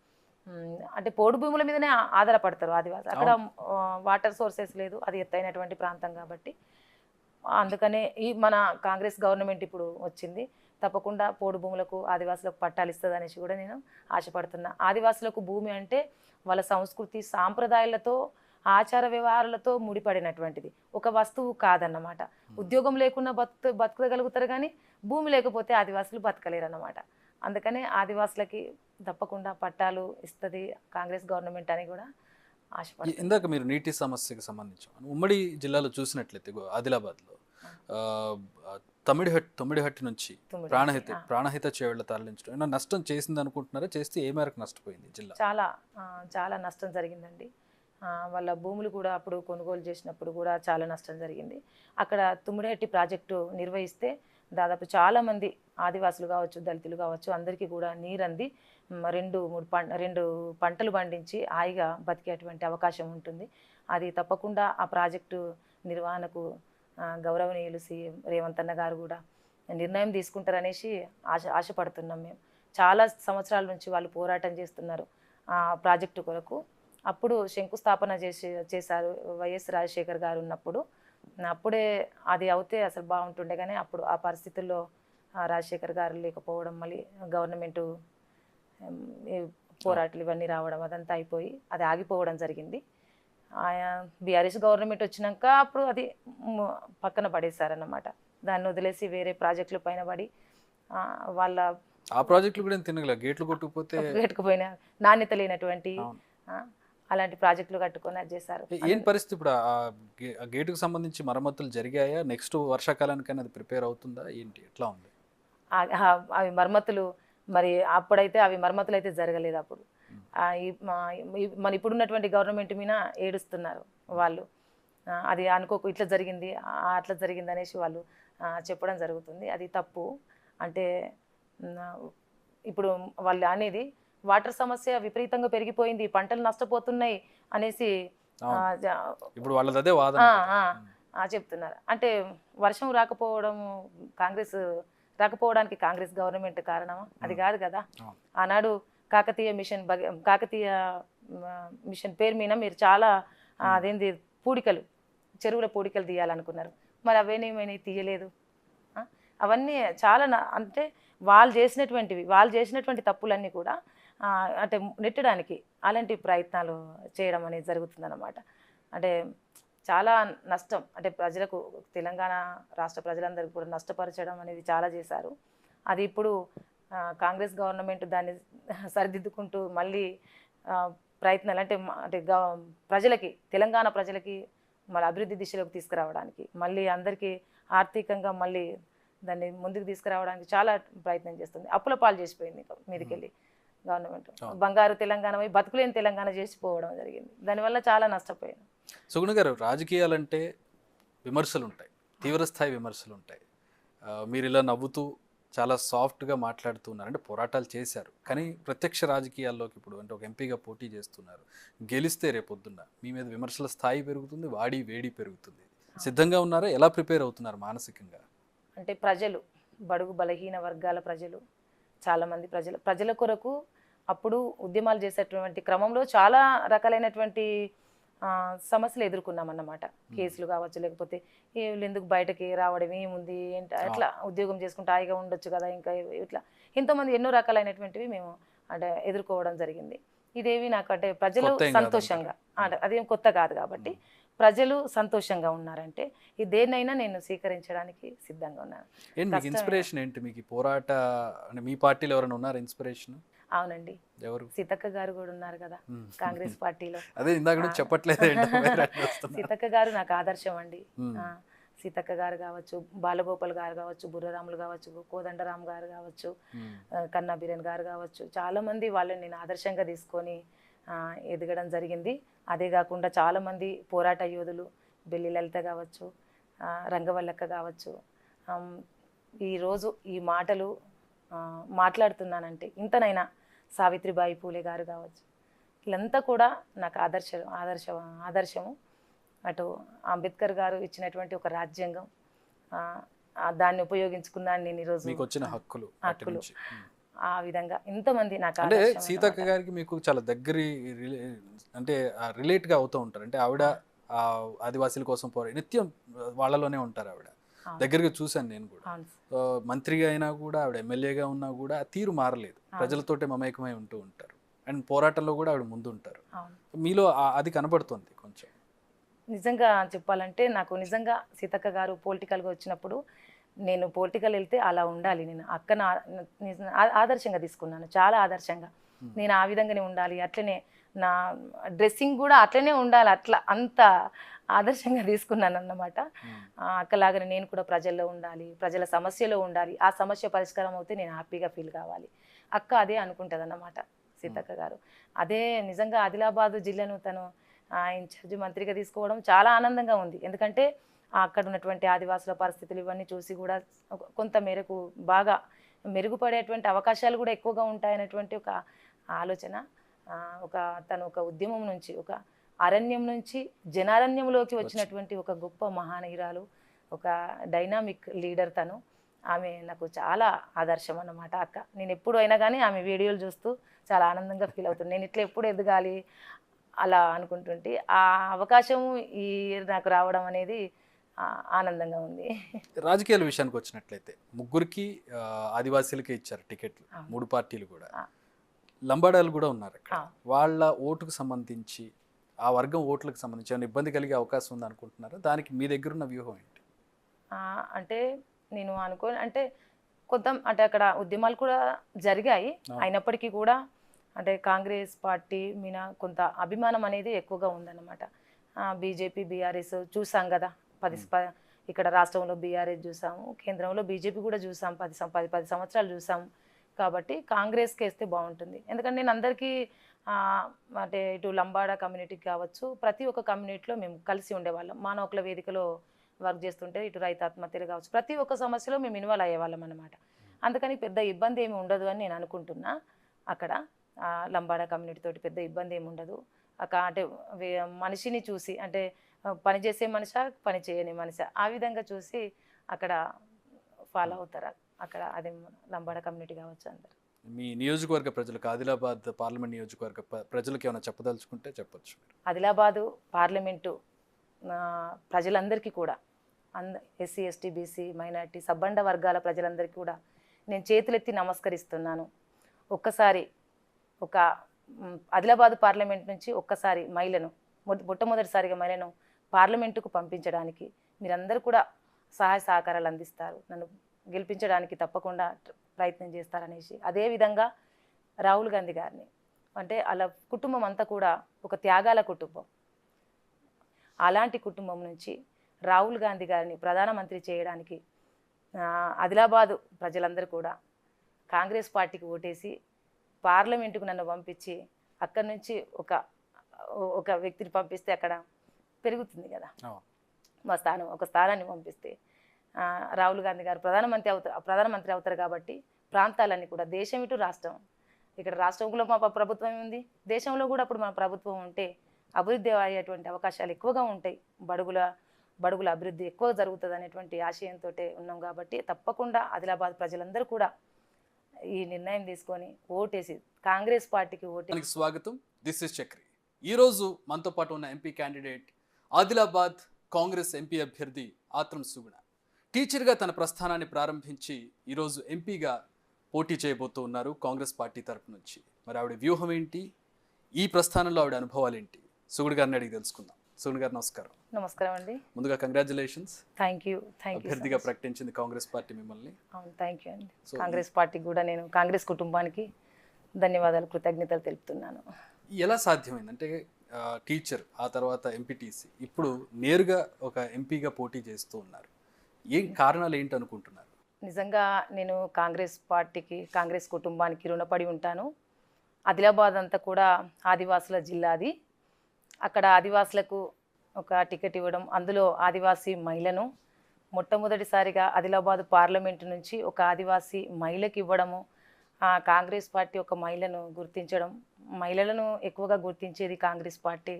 అంటే పోడు భూముల మీదనే ఆధారపడతారు ఆదివాసులు. అక్కడ వాటర్ సోర్సెస్ లేదు, అది ఎత్తైనటువంటి ప్రాంతం కాబట్టి. అందుకనే ఈ మన కాంగ్రెస్ గవర్నమెంట్ ఇప్పుడు వచ్చింది, తప్పకుండా పోడు భూములకు ఆదివాసులకు పట్టాలు ఇస్తుంది అనేసి కూడా నేను ఆశపడుతున్నా. ఆదివాసులకు భూమి అంటే వాళ్ళ సంస్కృతి సాంప్రదాయాలతో ఆచార వ్యవహారాలతో ముడిపడినటువంటిది, ఒక వస్తువు కాదన్నమాట. ఉద్యోగం లేకుండా బతకగలుగుతారు కానీ భూమి లేకపోతే ఆదివాసులు బతకలేరు అన్నమాట. అందుకనే ఆదివాసులకి తప్పకుండా పట్టాలు ఇస్తుంది కాంగ్రెస్ గవర్నమెంట్ అని కూడా ఆశపడుతుంది. ఇందాక మీరు నీటి సమస్యకి సంబంధించి ఉమ్మడి జిల్లాలో చూసినట్లయితే ఆదిలాబాద్లో తొమ్మిడిహట్టి నుంచి ప్రాణహిత చేవళ్ళ తరలించడం ఏమైనా నష్టం చేసింది అనుకుంటున్నారా? చేస్తే ఏ మేరకు నష్టపోయింది జిల్లా? చాలా నష్టం జరిగిందండి. వాళ్ళ భూములు కూడా అప్పుడు కొనుగోలు చేసినప్పుడు కూడా చాలా నష్టం జరిగింది. అక్కడ తుమ్మిడిహట్టి ప్రాజెక్టు నిర్వహిస్తే దాదాపు చాలామంది ఆదివాసులు కావచ్చు, దళితులు కావచ్చు, అందరికీ కూడా నీరంది 2 పంటలు పండించి హాయిగా బతికేటువంటి అవకాశం ఉంటుంది. అది తప్పకుండా ఆ ప్రాజెక్టు నిర్వహణకు గౌరవనీయులు సీఎం రేవంత్ అన్న గారు కూడా నిర్ణయం తీసుకుంటారనేసి ఆశపడుతున్నాం. మేము చాలా సంవత్సరాల నుంచి వాళ్ళు పోరాటం చేస్తున్నారు ఆ ప్రాజెక్టు కొరకు. అప్పుడు శంకుస్థాపన చేశారు వైఎస్ రాజశేఖర్ గారు ఉన్నప్పుడు. అప్పుడే అది అవుతే అసలు బాగుంటుండే, కానీ అప్పుడు ఆ పరిస్థితుల్లో రాజశేఖర్ గారు లేకపోవడం, మళ్ళీ గవర్నమెంటు పోరాటాలు ఇవన్నీ రావడం, అదంతా అయిపోయి అది ఆగిపోవడం జరిగింది. బీఆర్ఎస్ గవర్నమెంట్ వచ్చినాక అప్పుడు అది పక్కన పడేశారన్నమాట. దాన్ని వదిలేసి వేరే ప్రాజెక్టుల పైన పడి వాళ్ళ ఆ ప్రాజెక్టులు కూడా తినగల గేట్లుపోయిన నాణ్యత లేనటువంటి అలాంటి ప్రాజెక్టులు కట్టుకొని అది చేశారు. ఏం పరిస్థితి ఇప్పుడు? ఆ గేటుకు సంబంధించి మరమ్మతులు జరిగాయా? నెక్స్ట్ వర్షాకాలానికైనా అది ప్రిపేర్ అవుతుందా ఏంటి, ఎట్లా ఉంది? అవి మరమ్మతులు మరి అప్పుడైతే అవి మరమ్మతులు అయితే జరగలేదు. అప్పుడు మన ఇప్పుడున్నటువంటి గవర్నమెంట్ మీద ఏడుస్తున్నారు వాళ్ళు. అది అనుకోకు ఇట్లా జరిగింది అట్లా జరిగింది అనేసి వాళ్ళు చెప్పడం జరుగుతుంది. అది తప్పు. అంటే ఇప్పుడు వాళ్ళు అనేది వాటర్ సమస్య విపరీతంగా పెరిగిపోయింది, పంటలు నష్టపోతున్నాయి అనేసి ఇప్పుడు వాళ్ళది అదే వాదన చెప్తున్నారు. అంటే వర్షం రాకపోవడానికి కాంగ్రెస్ గవర్నమెంట్ కారణమా? అది కాదు కదా. ఆనాడు కాకతీయ మిషన్ పేరు మీద మీరు చాలా అదేంది చెరువుల పూడికలు తీయాలనుకున్నారు. మరి అవేనేమైనా తీయలేదు. అవన్నీ చాలా అంటే వాళ్ళు చేసినటువంటి తప్పులన్నీ కూడా అంటే నెట్టడానికి అలాంటి ప్రయత్నాలు చేయడం అనేది జరుగుతుందన్నమాట. అంటే చాలా నష్టం, అంటే ప్రజలకు, తెలంగాణ రాష్ట్ర ప్రజలందరికీ కూడా నష్టపరచడం అనేది చాలా చేశారు. అది ఇప్పుడు కాంగ్రెస్ గవర్నమెంట్ దాన్ని సరిదిద్దుకుంటూ మళ్ళీ ప్రయత్నాలు అంటే ప్రజలకి, తెలంగాణ ప్రజలకి మళ్ళీ అభివృద్ధి దిశలోకి తీసుకురావడానికి, మళ్ళీ అందరికీ ఆర్థికంగా మళ్ళీ దాన్ని ముందుకు తీసుకురావడానికి చాలా ప్రయత్నం చేస్తుంది. అప్పుల పాలు చేసిపోయింది మీదకెళ్ళి గవర్నమెంట్. బంగారు తెలంగాణ బతుకులేని తెలంగాణ చేసిపోవడం జరిగింది. దానివల్ల చాలా నష్టపోయాను. సుగుణ గారు, రాజకీయాలంటే విమర్శలు ఉంటాయి, తీవ్రస్థాయి విమర్శలు ఉంటాయి. మీరు ఇలా నవ్వుతూ చాలా సాఫ్ట్గా మాట్లాడుతున్నారు, అంటే పోరాటాలు చేశారు. కానీ ప్రత్యక్ష రాజకీయాల్లోకి ఇప్పుడు అంటే ఒక ఎంపీగా పోటీ చేస్తున్నారు, గెలిస్తే రేపొద్దున్న మీ మీద విమర్శల స్థాయి పెరుగుతుంది, వేడి పెరుగుతుంది. సిద్ధంగా ఉన్నారా? ఎలా ప్రిపేర్ అవుతున్నారు మానసికంగా? అంటే ప్రజలు, బడుగు బలహీన వర్గాల ప్రజలు, చాలామంది ప్రజల కొరకు అప్పుడు ఉద్యమాలు చేసేటువంటి క్రమంలో చాలా రకాలైనటువంటి సమస్యలు ఎదుర్కొన్నామన్నమాట. కేసులు కావచ్చు, లేకపోతే వీళ్ళు ఎందుకు బయటకి రావడం, ఏముంది ఏంటి, అట్లా ఉద్యోగం చేసుకుంటే హాయిగా ఉండొచ్చు కదా, ఇంకా ఇట్లా ఎంతోమంది ఎన్నో రకాలైనటువంటివి మేము అంటే ఎదుర్కోవడం జరిగింది. ఇదేవి నాకు అంటే ప్రజలు సంతోషంగా, అదేం కొత్త కాదు కాబట్టి ప్రజలు సంతోషంగా ఉన్నారంటే ఈ దేన్నైనా నేను స్వీకరించడానికి సిద్ధంగా ఉన్నాను. మీకు ఇన్స్పిరేషన్ ఏంటి? మీకు పోరాట అంటే మీ పార్టీలో ఎవరైనా ఉన్నారు ఇన్స్పిరేషన్? అవునండి, ఎవరు? సీతక్క గారు కూడా ఉన్నారు కదా కాంగ్రెస్ పార్టీలో. అదే ఇందాక నుంచి చెప్పట్లేదు. సీతక్క గారు నాకు ఆదర్శం అండి. సీతక్క గారు కావచ్చు, బాలగోపాల్ గారు కావచ్చు, బుర్రరాములు కావచ్చు, కోదండరామ్ గారు కావచ్చు, కన్నా బిరెన్ గారు కావచ్చు, చాలామంది వాళ్ళని నేను ఆదర్శంగా తీసుకొని ఎదగడం జరిగింది. అదే కాకుండా చాలామంది పోరాట యోధులు, బెల్లి లలిత కావచ్చు, రంగవల్లక్క కావచ్చు, ఈరోజు ఈ మాటలు మాట్లాడుతున్నానంటే ఇంతనైనా సావిత్రిబాయి పూలే గారు కావచ్చు, వీళ్ళంతా కూడా నాకు ఆదర్శము. అటు అంబేద్కర్ గారు ఇచ్చినటువంటి ఒక రాజ్యాంగం, దాన్ని ఉపయోగించుకున్నాను నేను ఈరోజు. మీకు వచ్చిన హక్కులు ఆ విధంగా ఇంతమంది నాకు అంటే సీతక్క గారికి మీకు చాలా దగ్గరి అంటే రిలేట్గా అవుతూ ఉంటారు. అంటే ఆవిడ ఆదివాసీల కోసం నిత్యం వాళ్ళలోనే ఉంటారు. ఆవిడ దగ్గరగా చూశాను నేను కూడా. మంత్రిగా అయినా కూడా ఆవిడ ఎమ్మెల్యేగా ఉన్నా కూడా ఆ తీరు మారలేదు. ప్రజలతోటే మమేకమై ఉంటూ ఉంటారు. అండ్ పోరాటంలో కూడా ఆవిడ ముందు ఉంటారు. మీలో అది కనబడుతుంది కొంచెం. నిజంగా చెప్పాలంటే నాకు నిజంగా సీతక్క గారు పొలిటికల్గా వచ్చినప్పుడు నేను పొలిటికల్ వెళ్తే అలా ఉండాలి, నేను అక్కన ఆదర్శంగా తీసుకున్నాను, చాలా ఆదర్శంగా. నేను ఆ విధంగానే ఉండాలి, అట్లనే నా డ్రెస్సింగ్ కూడా అట్లనే ఉండాలి, అట్లా అంత ఆదర్శంగా తీసుకున్నాను అన్నమాట. అక్కలాగానే నేను కూడా ప్రజల్లో ఉండాలి, ప్రజల సమస్యలో ఉండాలి, ఆ సమస్య పరిష్కారం అవుతే నేను హ్యాపీగా ఫీల్ కావాలి. అక్క అదే అనుకుంటుంది అన్నమాట సీతక్క గారు. అదే నిజంగా ఆదిలాబాద్ జిల్లాను తను ఇన్ఛార్జి మంత్రిగా తీసుకోవడం చాలా ఆనందంగా ఉంది. ఎందుకంటే అక్కడ ఉన్నటువంటి ఆదివాసుల పరిస్థితులు ఇవన్నీ చూసి కూడా కొంత మేరకు బాగా మెరుగుపడేటువంటి అవకాశాలు కూడా ఎక్కువగా ఉంటాయనేటువంటి ఒక ఆలోచన, తను ఒక ఉద్యమం నుంచి, ఒక అరణ్యం నుంచి జనారణ్యంలోకి వచ్చినటువంటి ఒక గొప్ప మహానీయురాలు, ఒక డైనామిక్ లీడర్ తను. ఆమె నాకు చాలా ఆదర్శం అన్నమాట అక్క. నేను ఎప్పుడు అయినా కానీ ఆమె వీడియోలు చూస్తూ చాలా ఆనందంగా ఫీల్ అవుతుంది. నేను ఇట్లా ఎప్పుడు ఎదగాలి అలా అనుకుంటుంటే ఆ అవకాశం నాకు రావడం అనేది ఆనందంగా ఉంది. రాజకీయాల విషయానికి వచ్చినట్లయితే ముగ్గురికి ఆదివాసీలకే ఇచ్చారు టికెట్లు, 3 పార్టీలు కూడా. లంబాడాలు కూడా ఉన్నారు అక్కడ. వాళ్ళ ఓటుకు సంబంధించి, ఆ వర్గం ఓట్లకు సంబంధించి ఏమైనా ఇబ్బంది కలిగే అవకాశం ఉంది అనుకుంటున్నారా? దానికి మీ దగ్గర ఉన్న వ్యూహం ఏంటి? అంటే నేను అంటే అంటే అక్కడ ఉద్యమాలు కూడా జరిగాయి, అయినప్పటికీ కూడా అంటే కాంగ్రెస్ పార్టీ మీద కొంత అభిమానం అనేది ఎక్కువగా ఉందన్నమాట. బీజేపీ, బీఆర్ఎస్ చూసాం కదా, ఇక్కడ రాష్ట్రంలో బీఆర్ఎస్ చూసాము, కేంద్రంలో బీజేపీ కూడా చూసాం, 10 సంవత్సరాలు చూసాము. కాబట్టి కాంగ్రెస్కి వేస్తే బాగుంటుంది. ఎందుకంటే నేను అందరికీ అంటే ఇటు లంబాడా కమ్యూనిటీకి కావచ్చు, ప్రతి ఒక్క కమ్యూనిటీలో మేము కలిసి ఉండేవాళ్ళం. మానవ హక్కుల వేదికలో వర్క్ చేస్తుంటే ఇటు రైతు ఆత్మహత్యలు కావచ్చు, ప్రతి ఒక్క సమస్యలో మేము ఇన్వాల్వ్ అయ్యేవాళ్ళం అన్నమాట. అందుకని పెద్ద ఇబ్బంది ఏమి ఉండదు అని నేను అనుకుంటున్నా. అక్కడ లంబాడా కమ్యూనిటీ తోటి పెద్ద ఇబ్బంది ఏమి ఉండదు. అంటే మనిషిని చూసి, అంటే పని చేసే మనిషా, పని చేయని మనిషా, ఆ విధంగా చూసి అక్కడ ఫాలో అవుతారు. అక్కడ అదే లంబాడా కమ్యూనిటీ కావచ్చు అందరు. మీ నియోజకవర్గ ప్రజలకు, ఆదిలాబాద్ పార్లమెంట్ నియోజకవర్గ ప్రజలకు ఏమైనా చెప్పదలుచుకుంటే చెప్పొచ్చు. ఆదిలాబాదు పార్లమెంటు ప్రజలందరికీ కూడా, ఎస్సీ, ఎస్టీ, బీసీ, మైనారిటీ, సబ్బండ వర్గాల ప్రజలందరికీ కూడా నేను చేతులెత్తి నమస్కరిస్తున్నాను. ఒక్కసారి ఆదిలాబాద్ పార్లమెంట్ నుంచి ఒక్కసారి మొట్టమొదటిసారిగా మహిళను పార్లమెంటుకు పంపించడానికి మీరందరూ కూడా సహాయ సహకారాలు అందిస్తారు, నన్ను గెలిపించడానికి తప్పకుండా ప్రయత్నం చేస్తారనేసి. అదేవిధంగా రాహుల్ గాంధీ గారిని, అంటే అలా కుటుంబం అంతా కూడా ఒక త్యాగాల కుటుంబం, అలాంటి కుటుంబం నుంచి రాహుల్ గాంధీ గారిని ప్రధానమంత్రి చేయడానికి ఆదిలాబాదు ప్రజలందరూ కూడా కాంగ్రెస్ పార్టీకి ఓటేసి పార్లమెంటుకు నన్ను పంపించి అక్కడి నుంచి ఒక వ్యక్తిని పంపిస్తే అక్కడ పెరుగుతుంది కదా ఒక స్థానాన్ని పంపిస్తే రాహుల్ గాంధీ గారు ప్రధానమంత్రి అవుతారు. కాబట్టి ప్రాంతాలన్నీ కూడా, దేశం ఇటు రాష్ట్రం, ఇక్కడ రాష్ట్రంలో మా ప్రభుత్వం ఉంది, దేశంలో కూడా అప్పుడు మన ప్రభుత్వం ఉంటే అభివృద్ధి అయ్యేటువంటి అవకాశాలు ఎక్కువగా ఉంటాయి, బడుగుల అభివృద్ధి ఎక్కువ జరుగుతుంది అనేటువంటి ఆశయంతో ఉన్నాం. కాబట్టి తప్పకుండా ఆదిలాబాద్ ప్రజలందరూ కూడా ఈ నిర్ణయం తీసుకొని ఓటేసి కాంగ్రెస్ పార్టీకి ఓటేసి. స్వాగతం. This is Chakri. ఈరోజు మనతో పాటు ఉన్న MP candidate Adilabad Congress MP అభ్యర్థి ఆత్రం సుగుణ. టీచర్గా తన ప్రస్థానాన్ని ప్రారంభించి ఈరోజు ఎంపీగా పోటీ చేయబోతూ ఉన్నారు కాంగ్రెస్ పార్టీ తరపు నుంచి. మరి ఆవిడ వ్యూహం ఏంటి, ఈ ప్రస్థానంలో ఆవిడ అనుభవాలు ఏంటి, సుగుణ గారిని అడిగి తెలుసుకుందాం. సుగుణ గారు నమస్కారం. నమస్కారం అండి. ముందుగా కంగ్రాచులేషన్స్, థ్యాంక్ యూ. అభ్యర్థిగా ప్రకటించింది కాంగ్రెస్ పార్టీ మిమ్మల్ని. అవును, థ్యాంక్ యూ అండి. కాంగ్రెస్ పార్టీకి కూడా నేను కాంగ్రెస్ కుటుంబానికి ధన్యవాదాలు, కృతజ్ఞతలు తెలుపుతున్నాను. ఎలా సాధ్యమైంది అంటే టీచర్, ఆ తర్వాత ఎంపీటీసీ, ఇప్పుడు నేరుగా ఒక ఎంపీగా పోటీ చేస్తూ ఉన్నారు. ఏం కారణాలు ఏంటి అనుకుంటున్నారు? నిజంగా నేను కాంగ్రెస్ పార్టీకి, కాంగ్రెస్ కుటుంబానికి రుణపడి ఉంటాను. ఆదిలాబాద్ అంతా కూడా ఆదివాసుల జిల్లాది. అక్కడ ఆదివాసులకు ఒక టికెట్ ఇవ్వడం, అందులో ఆదివాసీ మహిళను మొట్టమొదటిసారిగా ఆదిలాబాద్ పార్లమెంటు నుంచి ఒక ఆదివాసీ మహిళకి ఇవ్వడము, కాంగ్రెస్ పార్టీ ఒక మహిళను గుర్తించడం, మహిళలను ఎక్కువగా గుర్తించేది కాంగ్రెస్ పార్టీ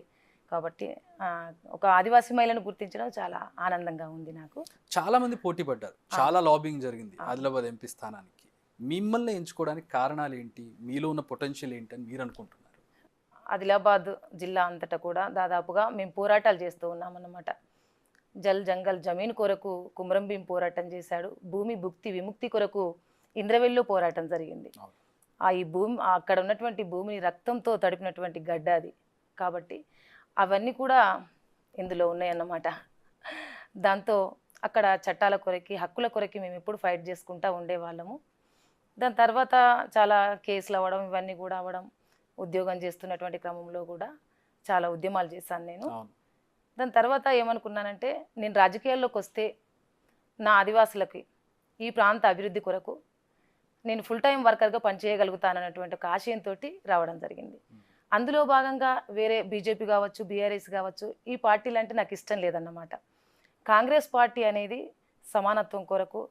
కాబట్టి ఒక ఆదివాసీ మహిళను గుర్తించడం చాలా ఆనందంగా ఉంది నాకు. చాలా మంది పోటీ పడ్డారు, చాలా లాబింగ్ జరిగింది ఆదిలాబాద్ ఎంపీ స్థానానికి. మిమ్మల్ని ఎంచుకోవడానికి కారణాలు ఏంటి, మీలో ఉన్న పొటెన్షియల్ ఏంటి అని మీరు అనుకుంటున్నారు? ఆదిలాబాద్ జిల్లా అంతటా కూడా దాదాపుగా మేము పోరాటాలు చేస్తూ ఉన్నామన్నమాట. జల్ జంగల్ జమీన్ కొరకు కుమ్రం భీం పోరాటం చేశాడు. భూమి భుక్తి విముక్తి కొరకు ఇంద్రవెల్లో పోరాటం జరిగింది. ఈ భూమి, అక్కడ ఉన్నటువంటి భూమిని రక్తంతో తడిపినటువంటి గడ్డ అది. కాబట్టి అవన్నీ కూడా ఇందులో ఉన్నాయన్నమాట. దాంతో అక్కడ చట్టాల కొరకి, హక్కుల కొరకి మేము ఎప్పుడు ఫైట్ చేసుకుంటూ ఉండేవాళ్ళము. దాని తర్వాత చాలా కేసులు అవ్వడం, ఇవన్నీ కూడా అవ్వడం, ఉద్యోగం చేస్తున్నటువంటి క్రమంలో కూడా చాలా ఉద్యమాలు చేశాను నేను. దాని తర్వాత ఏమనుకున్నానంటే, నేను రాజకీయాల్లోకి వస్తే నా ఆదివాసులకి ఈ ప్రాంత అభివృద్ధి కొరకు నేను ఫుల్ టైం వర్కర్గా పనిచేయగలుగుతానన్నటువంటి ఒక ఆశయంతో రావడం జరిగింది. అందులో భాగంగా వేరే బీజేపీ కావచ్చు, బీఆర్ఎస్ కావచ్చు, ఈ పార్టీలు అంటే నాకు ఇష్టం లేదన్నమాట. కాంగ్రెస్ పార్టీ అనేది సమానత్వం కొరకు,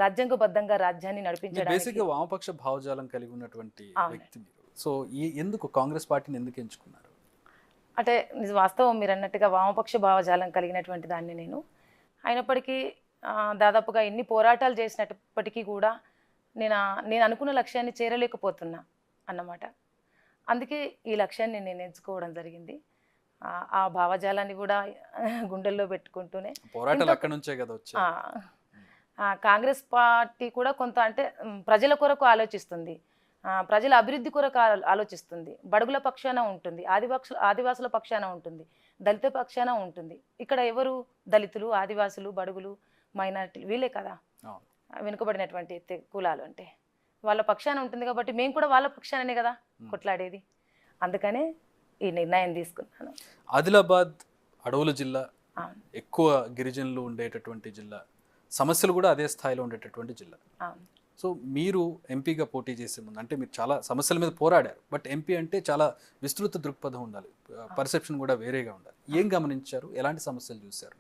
రాజ్యాంగబద్ధంగా రాజ్యాన్ని నడిపించడానికి వామపక్ష భావజాలం కలిగి ఉన్నటువంటి వ్యక్తి మీరు. సో ఎందుకు కాంగ్రెస్ పార్టీని ఎందుకు ఎంచుకున్నారు? అంటే వాస్తవం మీరు అన్నట్టుగా వామపక్ష భావజాలం కలిగినటువంటి దాన్ని నేను. అయినప్పటికీ దాదాపుగా ఎన్ని పోరాటాలు చేసినప్పటికీ కూడా నేను అనుకున్న లక్ష్యాన్ని చేరలేకపోతున్నా అన్నమాట. అందుకే ఈ లక్ష్యాన్ని నేను ఎంచుకోవడం జరిగింది. ఆ భావజాలాన్ని కూడా గుండెల్లో పెట్టుకుంటూనే పోరాటాలు అక్కడ నుంచే కదా వచ్చాయి. కాంగ్రెస్ పార్టీ కూడా కొంత అంటే ప్రజల కొరకు ఆలోచిస్తుంది, ప్రజల అభివృద్ధి కొరకు ఆలోచిస్తుంది, బడుగుల పక్షాన ఉంటుంది, ఆదివాసుల పక్షాన ఉంటుంది, దళిత పక్షాన ఉంటుంది. ఇక్కడ ఎవరు? దళితులు, ఆదివాసులు, బడుగులు, మైనారిటీలు, వీళ్ళే కదా వెనుకబడినటువంటి కులాలు. అంటే వాళ్ళ పక్షాన ఉంటుంది కాబట్టి మేము కూడా వాళ్ళ పక్షాననే కదా కొట్లాడేది. అందుకనే ఈ నిర్ణయం తీసుకున్నాను. ఆదిలాబాద్ అడవుల జిల్లా, ఎక్కువ గిరిజనులు ఉండేటటువంటి జిల్లా, సమస్యలు కూడా అదే స్థాయిలో ఉండేటటువంటి జిల్లా. సో మీరు ఎంపీగా పోటీ చేసే ముందు, అంటే మీరు చాలా సమస్యల మీద పోరాడారు, బట్ ఎంపీ అంటే చాలా విస్తృత దృక్పథం ఉండాలి, పర్సెప్షన్ కూడా వేరేగా ఉండాలి. ఏం గమనించారు, ఎలాంటి సమస్యలు చూశారు?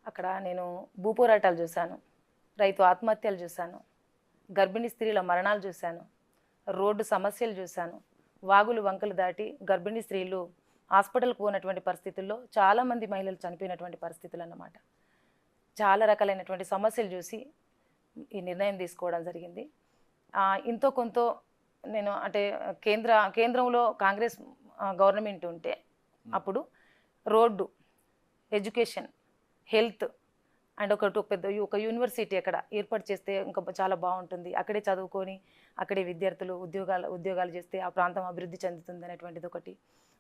అక్కడ నేను భూపోరాటాలు చూశాను, రైతు ఆత్మహత్యలు చూశాను, గర్భిణీ స్త్రీల మరణాలు చూశాను, రోడ్డు సమస్యలు చూశాను, వాగులు వంకలు దాటి గర్భిణీ స్త్రీలు హాస్పిటల్కి పోయినటువంటి పరిస్థితుల్లో చాలామంది మహిళలు చనిపోయినటువంటి పరిస్థితులు అన్నమాట. చాలా రకాలైనటువంటి సమస్యలు చూసి ఈ నిర్ణయం తీసుకోవడం జరిగింది. ఇంతో కొంత నేను అంటే కేంద్రంలో కాంగ్రెస్ గవర్నమెంట్ ఉంటే అప్పుడు రోడ్డు, ఎడ్యుకేషన్, హెల్త్ అండ్ ఒక యూనివర్సిటీ అక్కడ ఏర్పాటు చేస్తే ఇంకా చాలా బాగుంటుంది. అక్కడే చదువుకొని అక్కడే విద్యార్థులు ఉద్యోగాలు చేస్తే ఆ ప్రాంతం అభివృద్ధి చెందుతుంది అనేటువంటిది ఒకటి.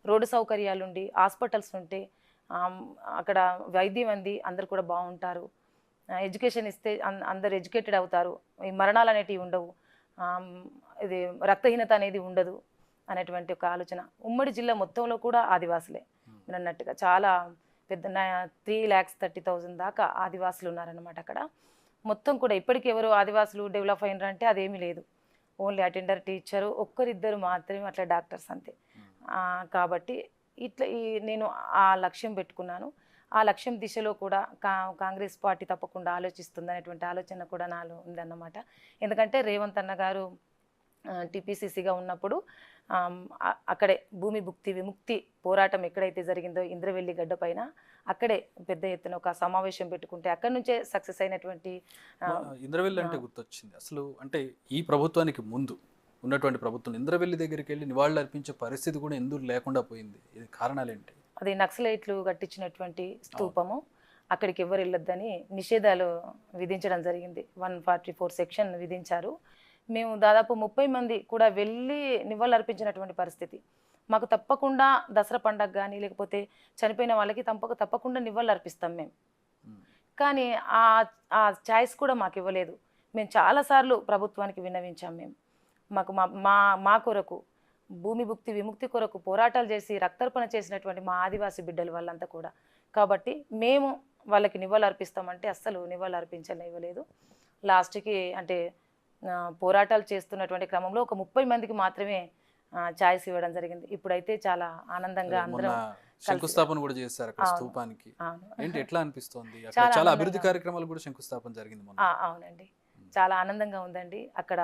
రోడ్డు సౌకర్యాలు ఉండి, హాస్పిటల్స్ ఉంటే అక్కడ వైద్యం అంది అందరు కూడా బాగుంటారు. ఎడ్యుకేషన్ ఇస్తే అందరు ఎడ్యుకేటెడ్ అవుతారు, ఈ మరణాలు అనేటివి ఉండవు, ఇది రక్తహీనత అనేది ఉండదు అనేటువంటి ఒక ఆలోచన. ఉమ్మడి జిల్లా మొత్తంలో కూడా ఆదివాసులే మీరు అన్నట్టుగా చాలా పెద్ద 3,30,000 దాకా ఆదివాసులు ఉన్నారనమాట అక్కడ. మొత్తం కూడా ఇప్పటికి ఎవరు ఆదివాసులు డెవలప్ అయినారు అంటే అదేమీ లేదు. ఓన్లీ అటెండర్, టీచరు, ఒక్కరిద్దరు మాత్రమే అట్లా డాక్టర్స్ అంతే. కాబట్టి ఇట్లా నేను ఆ లక్ష్యం పెట్టుకున్నాను. ఆ లక్ష్యం దిశలో కూడా కాంగ్రెస్ పార్టీ తప్పకుండా ఆలోచిస్తుంది అనేటువంటి ఆలోచన కూడా నాలో ఉందన్నమాట. ఎందుకంటే రేవంత్ అన్న గారు టీపీసీసీగా ఉన్నప్పుడు అక్కడే భూమి భుక్తి విముక్తి పోరాటం ఎక్కడైతే జరిగిందో ఇంద్రవెల్లి గడ్డ పైన, అక్కడే పెద్ద ఎత్తున ఒక సమావేశం పెట్టుకుంటే అక్కడి నుంచే సక్సెస్ అయినటువంటి. ఇంద్రవెల్లి అంటే గుర్తొచ్చింది అసలు, అంటే ఈ ప్రభుత్వానికి ముందు ఉన్నటువంటి ప్రభుత్వం ఇంద్రవెల్లి దగ్గరికి వెళ్ళి నివాళులు అర్పించే పరిస్థితి కూడా ఎందుకు లేకుండా పోయింది? ఇది కారణాలు ఏంటి? అది నక్సలైట్లు కట్టించినటువంటి స్తూపము, అక్కడికి ఎవరు వెళ్ళొద్దని నిషేధాలు విధించడం జరిగింది. 144 సెక్షన్ విధించారు. మేము దాదాపు 30 మంది కూడా వెళ్ళి నివాళులు అర్పించినటువంటి పరిస్థితి. మాకు తప్పకుండా దసరా పండగ కానీ లేకపోతే చనిపోయిన వాళ్ళకి తప్పకుండా నివాళులు అర్పిస్తాం మేము. కానీ ఆ ఛాయిస్ కూడా మాకు ఇవ్వలేదు. మేము చాలాసార్లు ప్రభుత్వానికి విన్నవించాం. మాకు మా కొరకు భూమి భుక్తి విముక్తి కొరకు పోరాటాలు చేసి రక్తర్పణ చేసినటువంటి మా ఆదివాసీ బిడ్డలు వాళ్ళంతా కూడా. కాబట్టి మేము వాళ్ళకి నివాళులు అర్పిస్తామంటే అస్సలు నివాళులు అర్పించనివ్వలేదు. లాస్ట్కి అంటే పోరాటాలు చేస్తున్నటువంటి క్రమంలో ఒక 30 మందికి మాత్రమే ఛాయిస్ ఇవ్వడం జరిగింది. ఇప్పుడైతే చాలా ఆనందంగా అందరం శంకుస్థాపన కూడా చేశారు అక్కడ స్తూపానికి. ఏంటి ఎట్లా అనిపిస్తోంది? చాలా అభివృద్ధి కార్యక్రమాలు కూడా శంకుస్థాపన జరిగింది మొన్న. అవునండి, చాలా ఆనందంగా ఉందండి. అక్కడ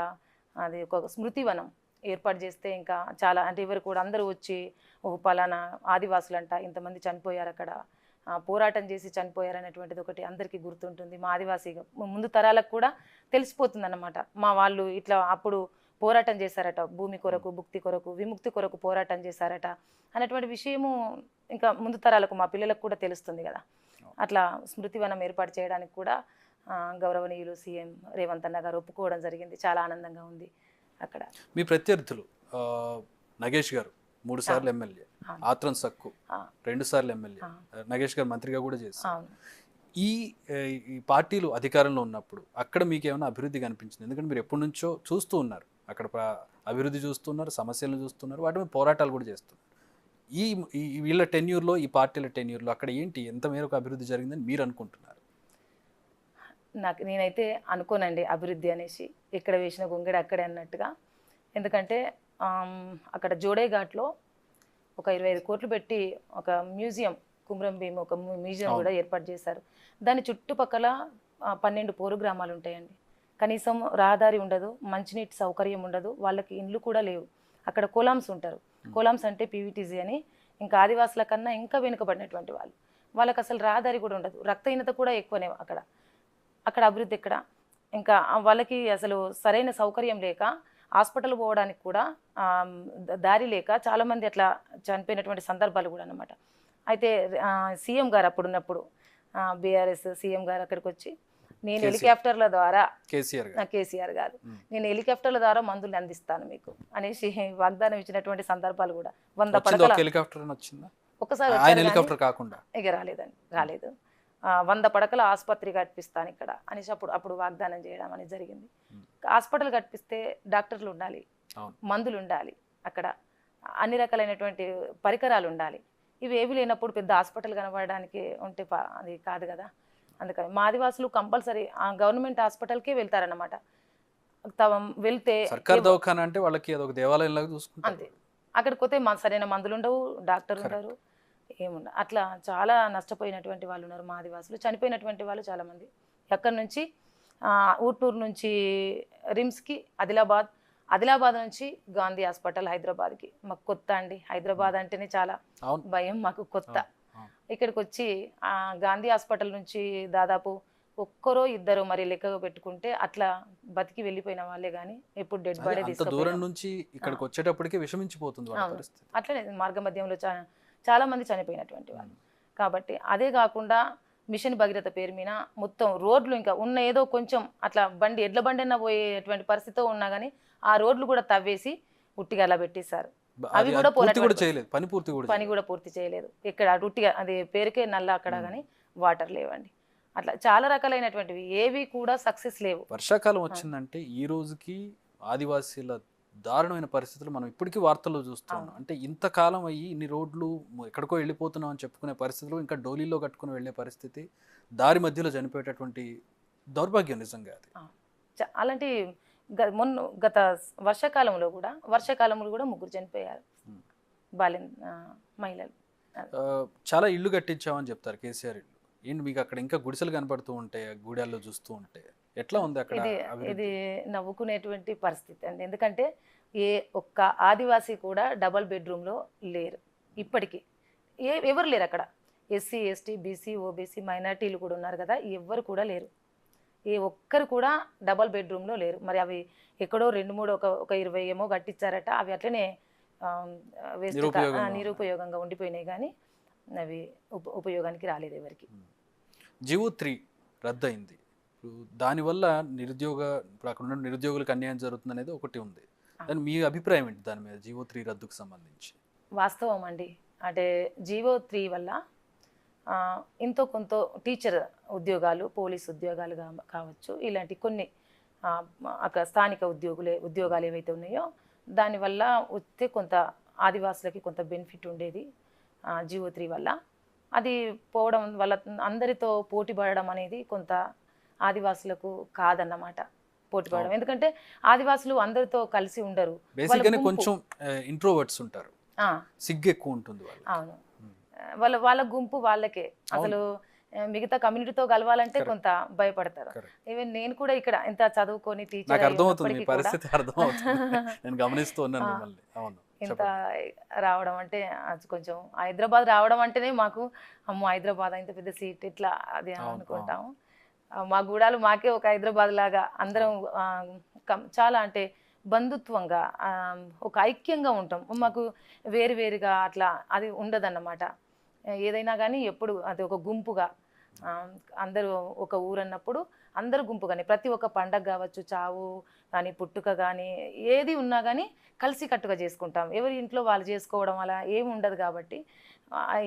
అది ఒక స్మృతివనం ఏర్పాటు చేస్తే ఇంకా చాలా అంటే ఎవరు కూడా అందరూ వచ్చి ఓ పలానా ఆదివాసులంట ఇంతమంది చనిపోయారు అక్కడ, పోరాటం చేసి చనిపోయారు అనేటువంటిది ఒకటి అందరికీ గుర్తుంటుంది. మా ఆదివాసీగా ముందు తరాలకు కూడా తెలిసిపోతుంది అన్నమాట. మా వాళ్ళు ఇట్లా అప్పుడు పోరాటం చేశారట, భూమి కొరకు భుక్తి కొరకు విముక్తి కొరకు పోరాటం చేశారట అనేటువంటి విషయము ఇంకా ముందు తరాలకు మా పిల్లలకు కూడా తెలుస్తుంది కదా. అట్లా స్మృతివనం ఏర్పాటు చేయడానికి కూడా గౌరవనీయులు సీఎం రేవంత్ అన్న గారు ఒప్పుకోవడం జరిగింది. చాలా ఆనందంగా ఉంది. అక్కడ మీ ప్రత్యర్థులు నగేష్ గారు 3 సార్లు ఎమ్మెల్యే, ఆత్రం సక్కు 2 సార్లు ఎమ్మెల్యే, నగేష్ గారు మంత్రిగా కూడా చేశారు. ఈ పార్టీలు అధికారంలో ఉన్నప్పుడు అక్కడ మీకు ఏమైనా అభివృద్ధి కనిపించింది? ఎందుకంటే మీరు ఎప్పటి నుంచో చూస్తూ ఉన్నారు, అక్కడ అభివృద్ధి చూస్తున్నారు, సమస్యలను చూస్తున్నారు, వాటి మీద పోరాటాలు కూడా చేస్తున్నారు. వీళ్ళ టెన్యూర్లో, ఈ పార్టీల టెన్యూర్లో అక్కడ ఏంటి ఎంత మేరకు అభివృద్ధి జరిగిందని మీరు అనుకుంటున్నారు? నేనైతే అనుకోనండి అభివృద్ధి అనేసి, ఇక్కడ వేసిన గొంగడి అక్కడే అన్నట్టుగా. ఎందుకంటే అక్కడ జోడేఘాట్లో ఒక 25 కోట్లు పెట్టి ఒక మ్యూజియం, కుమ్రం భీమ్ ఒక మ్యూజియం కూడా ఏర్పాటు చేశారు. దాని చుట్టుపక్కల 12 పోరు గ్రామాలు ఉంటాయండి. కనీసం రహదారి ఉండదు, మంచినీటి సౌకర్యం ఉండదు, వాళ్ళకి ఇండ్లు కూడా లేవు. అక్కడ కోలామ్స్ ఉంటారు. కోలామ్స్ అంటే పీవీటీజీ అని, ఇంకా ఆదివాసుల కన్నా ఇంకా వెనుకబడినటువంటి వాళ్ళకి అసలు రహదారి కూడా ఉండదు. రక్తహీనత కూడా ఎక్కువనే అక్కడ అభివృద్ధి ఎక్కడ? ఇంకా వాళ్ళకి అసలు సరైన సౌకర్యం లేక హాస్పిటల్ పోవడానికి కూడా దారి లేక చాలామంది అట్లా చనిపోయినటువంటి సందర్భాలు కూడా అన్నమాట. అయితే సీఎం గారు అప్పుడున్నప్పుడు బీఆర్ఎస్ సీఎం గారు అక్కడికి వచ్చి నేను హెలికాప్టర్ల ద్వారా, కేసీఆర్ గారు నేను హెలికాప్టర్ల ద్వారా మందులు అందిస్తాను మీకు అనేసి వాగ్దానం ఇచ్చినటువంటి సందర్భాలు కూడా 100 పడకల ఒకసారి ఇక రాలేదు 100 పడకల ఆసుపత్రి కట్టిస్తాను ఇక్కడ అనేసి అప్పుడు వాగ్దానం చేయడం అనేది జరిగింది. హాస్పిటల్ కట్టిస్తే డాక్టర్లు ఉండాలి, మందులు ఉండాలి, అక్కడ అన్ని రకాలైనటువంటి పరికరాలు ఉండాలి. ఇవి ఏవి లేనప్పుడు పెద్ద హాస్పిటల్ కనబడడానికి ఉంటే అది కాదు కదా. అందుకని మా ఆదివాసులు కంపల్సరీ గవర్నమెంట్ హాస్పిటల్కే వెళ్తారన్నమాట. వెళ్తే అంటే వాళ్ళకి అదొక దేవాలయంలాగా చూసుకుంటారు. అంతే, అక్కడికి పోతే సరైన మందులు ఉండవు, డాక్టర్ ఉండరు, ఏముండదు. అట్లా చాలా నష్టపోయినటువంటి వాళ్ళు ఉన్నారు మా ఆదివాసులు. చనిపోయినటువంటి వాళ్ళు చాలామంది. అక్కడి నుంచి ఊట్నూరు నుంచి రిమ్స్కి, ఆదిలాబాద్ నుంచి గాంధీ హాస్పిటల్ హైదరాబాద్కి. మాకు కొత్త అండి, హైదరాబాద్ అంటేనే చాలా భయం మాకు, కొత్త. ఇక్కడికి వచ్చి గాంధీ హాస్పిటల్ నుంచి దాదాపు ఒక్కరో ఇద్దరు మరి లెక్కగా పెట్టుకుంటే అట్లా బతికి వెళ్ళిపోయిన వాళ్ళే కానీ ఎప్పుడు డెడ్ బాడీ దూరం నుంచి ఇక్కడికి వచ్చేటప్పటికి విషమించిపోతుంది. అట్లనే మార్గ మధ్యంలో చాలా మంది చనిపోయినటువంటి వాళ్ళు. కాబట్టి అదే కాకుండా మిషన్ భగీరథ పేరు మీద మొత్తం రోడ్లు ఇంకా ఉన్న ఏదో కొంచెం అట్లా ఎడ్ల బండి అన్న పోయేటువంటి పరిస్థితితో ఉన్నా కానీ ఆ రోడ్లు కూడా తవ్వేసి ఉట్టిగా అలా పెట్టేశారు. అవి కూడా పని కూడా పూర్తి చేయలేదు. ఇక్కడ ఉట్టిగా అది పేరుకే నల్ల అక్కడ కానీ వాటర్ లేవండి. అట్లా చాలా రకాలైనటువంటివి ఏవి కూడా సక్సెస్ లేవు. వర్షాకాలం వచ్చిందంటే ఈ రోజుకి ఆదివాసీల దారుణమైన పరిస్థితులు మనం ఇప్పటికీ వార్తల్లో చూస్తున్నాం. అంటే ఇంతకాలం అయ్యి ఇన్ని రోడ్లు ఎక్కడికో వెళ్ళిపోతున్నాం అని చెప్పుకునే పరిస్థితులు ఇంకా డోలీలో కట్టుకుని వెళ్ళే పరిస్థితి, దారి మధ్యలో చనిపోయేటటువంటి దౌర్భాగ్యం నిజంగా అది. అలాంటి గత వర్షాకాలంలో కూడా 3 చనిపోయారు మహిళలు. చాలా ఇల్లు కట్టించామని చెప్తారు కేసీఆర్ ఇల్లు. ఏంటి మీకు అక్కడ ఇంకా గుడిసెలు కనపడుతూ ఉంటాయి గూడాల్లో చూస్తూ ఉంటే? ఎట్లా ఉంది అక్కడ? ఇది నవ్వుకునేటువంటి పరిస్థితి అండి. ఎందుకంటే ఏ ఒక్క ఆదివాసీ కూడా డబల్ బెడ్రూమ్లో లేరు ఇప్పటికీ. ఎవరు లేరు అక్కడ. ఎస్సీ, ఎస్టీ, బీసీ, ఓబీసీ, మైనార్టీలు కూడా ఉన్నారు కదా, ఎవ్వరు కూడా లేరు. ఏ ఒక్కరు కూడా డబల్ బెడ్రూమ్లో లేరు. మరి అవి ఎక్కడో 2, 3 ఒక 20 ఏమో కట్టించారట. అవి అట్లనే వేస్ట్ నిరుపయోగంగా ఉండిపోయినాయి, కానీ అవి ఉపయోగానికి రాలేదు ఎవరికి. GO3 రద్దయింది. దానివల్ల ఇప్పుడు అక్కడ ఉన్న నిరుద్యోగులకు అన్యాయం జరుగుతుంది అనేది ఒకటి ఉంది. దాని మీ అభిప్రాయం ఏంటి దాని మీద, GO3 రద్దుకు సంబంధించి? వాస్తవం అండి. అంటే GO3 వల్ల ఇంతో కొంత టీచర్ ఉద్యోగాలు, పోలీస్ ఉద్యోగాలు కావచ్చు, ఇలాంటి కొన్ని అక్కడ స్థానిక ఉద్యోగాలు ఏవైతే ఉన్నాయో దానివల్ల వస్తే కొంత ఆదివాసులకి కొంత బెనిఫిట్ ఉండేది. GO3 వల్ల అది పోవడం వల్ల అందరితో పోటీ పడడం అనేది కొంత ఆదివాసులకు కాదన్నమాట. పోటీ పడడం, ఎందుకంటే ఆదివాసులు అందరితో కలిసి ఉండరు, కొంచెం ఇంట్రోవర్ట్స్ ఉంటారు, సిగ్గు ఎక్కువ ఉంటుంది. అవును, వాళ్ళ గుంపు వాళ్ళకే. అసలు మిగతా కమ్యూనిటీతో కలవాలంటే కొంత భయపడతారు. ఈవెన్ నేను కూడా ఇక్కడ ఎంత చదువుకొని టీచర్ ఇంత రావడం అంటే కొంచెం హైదరాబాద్ రావడం అంటేనే మాకు అమ్మో హైదరాబాద్ ఇంత పెద్ద సీట్ ఇట్లా అది అనుకుంటాము. మా గూడాలు మాకే ఒక హైదరాబాద్ లాగా అందరం చాలా అంటే బంధుత్వంగా ఒక ఐక్యంగా ఉంటాం. మాకు వేరువేరుగా అట్లా అది ఉండదన్నమాట. ఏదైనా కానీ ఎప్పుడు అది ఒక గుంపుగా అందరూ ఒక ఊరు అన్నప్పుడు అందరూ గుంపుగానే ప్రతి ఒక్క పండగ కావచ్చు, చావు కానీ పుట్టుక కానీ ఏది ఉన్నా కానీ కలిసి కట్టుగా చేసుకుంటాం. ఎవరి ఇంట్లో వాళ్ళు చేసుకోవడం అలా ఏమి ఉండదు. కాబట్టి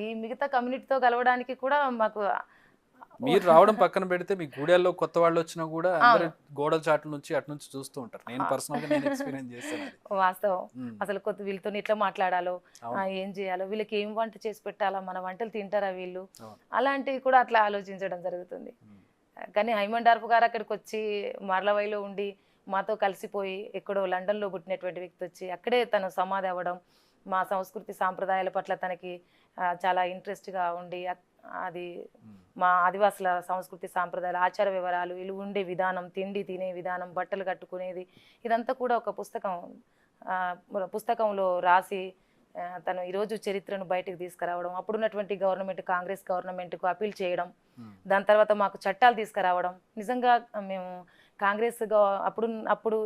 ఈ మిగతా కమ్యూనిటీతో కలవడానికి కూడా మాకు మీరు రావడం పక్కన పెడితే మీ గూడెల్లో కొత్త వాళ్ళు వచ్చినా కూడా అందరూ గోడల చాట్ల నుంచి అటు నుంచి చూస్తూ ఉంటారు. నేను పర్సనల్ గా ఎక్స్పీరియన్స్ చేస్తాను. వాస్తవం. అసలు కొత్త వీళ్ళతో ఎట్లా మాట్లాడాలో, ఏం చేయాలో, వీళ్ళకి ఏం వంట చేసి పెట్టాలా, మన వంటలు తింటారా వీళ్ళు, అలాంటివి కూడా అట్లా ఆలోచించడం జరుగుతుంది. కానీ హైమండ్ డార్ఫ్ గారు అక్కడికి వచ్చి మార్లవైలో ఉండి మాతో కలిసిపోయి ఎక్కడో లండన్లో పుట్టినటువంటి వ్యక్తి వచ్చి అక్కడే తను సమాధి అవ్వడం, మా సంస్కృతి సాంప్రదాయాల పట్ల తనకి చాలా ఇంట్రెస్ట్గా ఉండి అది మా ఆదివాసుల సంస్కృతి సాంప్రదాయాల ఆచార వివరాలు, వీళ్ళు ఉండే విధానం, తిండి తినే విధానం, బట్టలు కట్టుకునేది, ఇదంతా కూడా ఒక పుస్తకంలో రాసి తను ఈరోజు చరిత్రను బయటకు తీసుకురావడం, అప్పుడున్నటువంటి గవర్నమెంట్ కాంగ్రెస్ గవర్నమెంట్కు అపీల్ చేయడం, దాని తర్వాత మాకు చట్టాలు తీసుకురావడం. నిజంగా మేము కాంగ్రెస్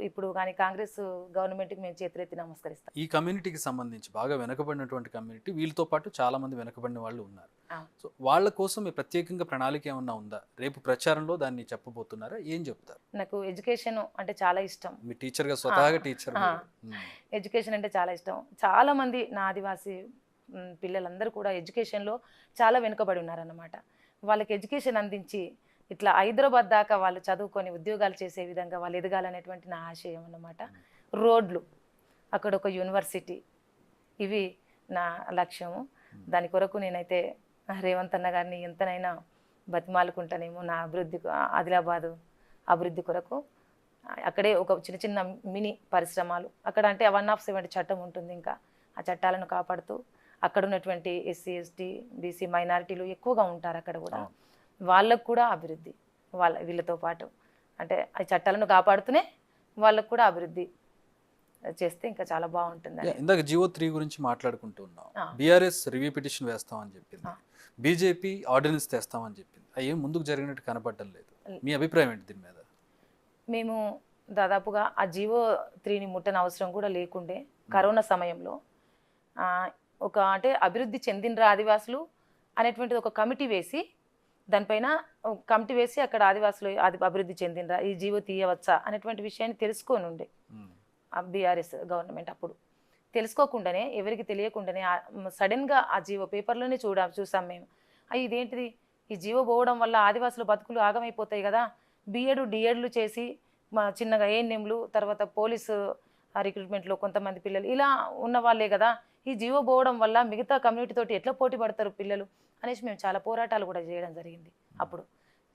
ఇప్పుడు కానీ కాంగ్రెస్ గవర్నమెంట్కి మేము చేతులెత్తి నమస్కరిస్తాం. ఈ కమ్యూనిటీకి సంబంధించి బాగా వెనకబడినటువంటి కమ్యూనిటీ, వీళ్ళతో పాటు చాలా మంది వెనకబడిన వాళ్ళు ఉన్నారు. సో వాళ్ళ కోసం మీ ప్రత్యేకంగా ప్రణాళిక ఏమన్నా ఉందా? రేపు ప్రచారంలో దాన్ని చెప్పబోతున్నారా? ఏం చెప్తారు? నాకు ఎడ్యుకేషన్ అంటే చాలా ఇష్టం. మీ టీచర్గా స్వతహాగా టీచర్, ఎడ్యుకేషన్ అంటే చాలా ఇష్టం. చాలా మంది నా ఆదివాసీ పిల్లలందరూ కూడా ఎడ్యుకేషన్లో చాలా వెనుకబడి ఉన్నారన్నమాట. వాళ్ళకి ఎడ్యుకేషన్ అందించి ఇట్లా హైదరాబాద్ దాకా వాళ్ళు చదువుకొని ఉద్యోగాలు చేసే విధంగా వాళ్ళు ఎదగాలనేటువంటి నా ఆశయం అన్నమాట. రోడ్లు, అక్కడ ఒక యూనివర్సిటీ, ఇవి నా లక్ష్యము. దాని కొరకు నేనైతే రేవంత్ అన్న గారిని ఎంతనైనా బతిమాలుకుంటానేమో నా ఆదిలాబాదు అభివృద్ధి కొరకు. అక్కడే ఒక చిన్న చిన్న మినీ పరిశ్రమలు, అక్కడ అంటే 107 చట్టం ఉంటుంది, ఇంకా ఆ చట్టాలను కాపాడుతూ అక్కడ ఉన్నటువంటి SC, ST, BC మైనారిటీలు ఎక్కువగా ఉంటారు అక్కడ కూడా. వాళ్ళకు కూడా అభివృద్ధి, వీళ్ళతో పాటు అంటే ఆ చట్టాలను కాపాడుతూనే వాళ్ళకు కూడా అభివృద్ధి చేస్తే ఇంకా చాలా బాగుంటుంది. ఇందాక GO3 గురించి మాట్లాడుకుంటూ ఉన్నాం. BRS రివ్యూ పిటిషన్ వేస్తామని చెప్పింది, BJP ఆర్డినెన్స్ తెస్తామని చెప్పింది. అవి ఏం ముందుకు జరిగినట్టు కనపడడం లేదు. మీ అభిప్రాయం ఏంటి దీని మీద? మేము దాదాపుగా ఆ GO3ని ముట్టని అవసరం కూడా లేకుండే. కరోనా సమయంలో అంటే అభివృద్ధి చెందిన ఆదివాసులు అనేటువంటిది ఒక కమిటీ వేసి అక్కడ ఆదివాసులు అభివృద్ధి చెందినరా, ఈ జీవో తీయవచ్చా అనేటువంటి విషయాన్ని తెలుసుకొని ఉండే BRS గవర్నమెంట్. అప్పుడు తెలుసుకోకుండానే, ఎవరికి తెలియకుండానే సడన్గా ఆ జీవో పేపర్లోనే చూసాం మేము. ఇదేంటిది, ఈ జీవో పోవడం వల్ల ఆదివాసుల బతుకులు ఆగమైపోతాయి కదా, DEDలు చేసి చిన్నగా ANMలు, తర్వాత పోలీసు రిక్రూట్మెంట్లో కొంతమంది పిల్లలు ఇలా ఉన్న వాళ్ళే కదా, ఈ జీవో పోవడం వల్ల మిగతా కమ్యూనిటీ తోటి ఎట్లా పోటీ పడతారు పిల్లలు అనేసి మేము చాలా పోరాటాలు కూడా చేయడం జరిగింది. అప్పుడు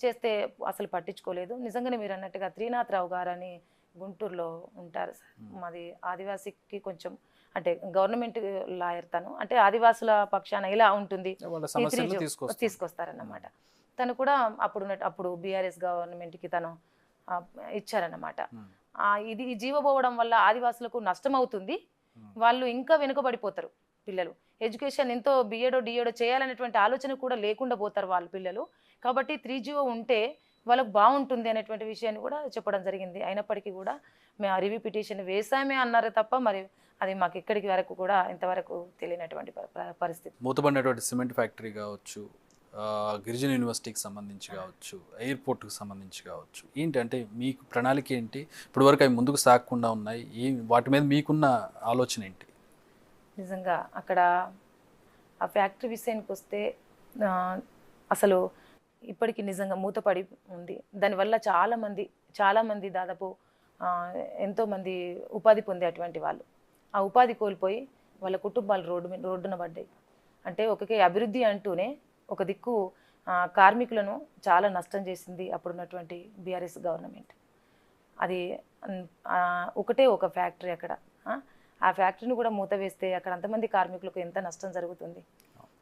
చేస్తే అసలు పట్టించుకోలేదు. నిజంగానే మీరు అన్నట్టుగా త్రినాథరావు గారు అని గుంటూరులో ఉంటారు సార్. మాది ఆదివాసికి కొంచెం అంటే గవర్నమెంట్ లాయర్ తను, అంటే ఆదివాసుల పక్షాన ఇలా ఉంటుంది తీసుకొస్తారన్నమాట. తను కూడా అప్పుడు BRS గవర్నమెంట్కి తను ఇచ్చారన్నమాట. ఇది ఈ జీవో పోవడం వల్ల ఆదివాసులకు నష్టం అవుతుంది, వాళ్ళు ఇంకా వెనుకబడిపోతారు పిల్లలు. ఎడ్యుకేషన్ ఎంతో BEdో DEdో చేయాలనేటువంటి ఆలోచన కూడా లేకుండా పోతారు వాళ్ళ పిల్లలు. కాబట్టి 3GO ఉంటే వాళ్ళకు బాగుంటుంది అనేటువంటి విషయాన్ని కూడా చెప్పడం జరిగింది. అయినప్పటికీ కూడా మేము ఆ రివ్యూ పిటిషన్ వేసామే అన్నారు తప్ప మరి అది మాకు ఇక్కడికి వరకు కూడా ఇంతవరకు తెలియనటువంటి పరిస్థితి. మూతపడినటువంటి సిమెంట్ ఫ్యాక్టరీ కావచ్చు, గిరిజన యూనివర్సిటీకి సంబంధించి కావచ్చు, ఎయిర్పోర్ట్కి సంబంధించి కావచ్చు, ఏంటంటే మీకు ప్రణాళిక ఏంటి? ఇప్పటి వరకు అవి ముందుకు సాగకుండా ఉన్నాయి, వాటి మీద మీకున్న ఆలోచన ఏంటి? నిజంగా అక్కడ ఆ ఫ్యాక్టరీ విషయానికి వస్తే అసలు ఇప్పటికీ నిజంగా మూతపడి ఉంది. దానివల్ల చాలామంది దాదాపు ఎంతోమంది ఉపాధి పొందేటువంటి వాళ్ళు ఆ ఉపాధి కోల్పోయి వాళ్ళ కుటుంబాలు రోడ్డున పడ్డాయి. అంటే ఒకే అభివృద్ధి అంటూనే ఒక దిక్కు కార్మికులను చాలా నష్టం చేసింది అప్పుడున్నటువంటి బీఆర్ఎస్ గవర్నమెంట్. అది ఒకటే ఒక ఫ్యాక్టరీ అక్కడ, ఆ ఫ్యాక్టరీని కూడా మూత వేస్తే అక్కడ అంతమంది కార్మికులకు ఎంత నష్టం జరుగుతుంది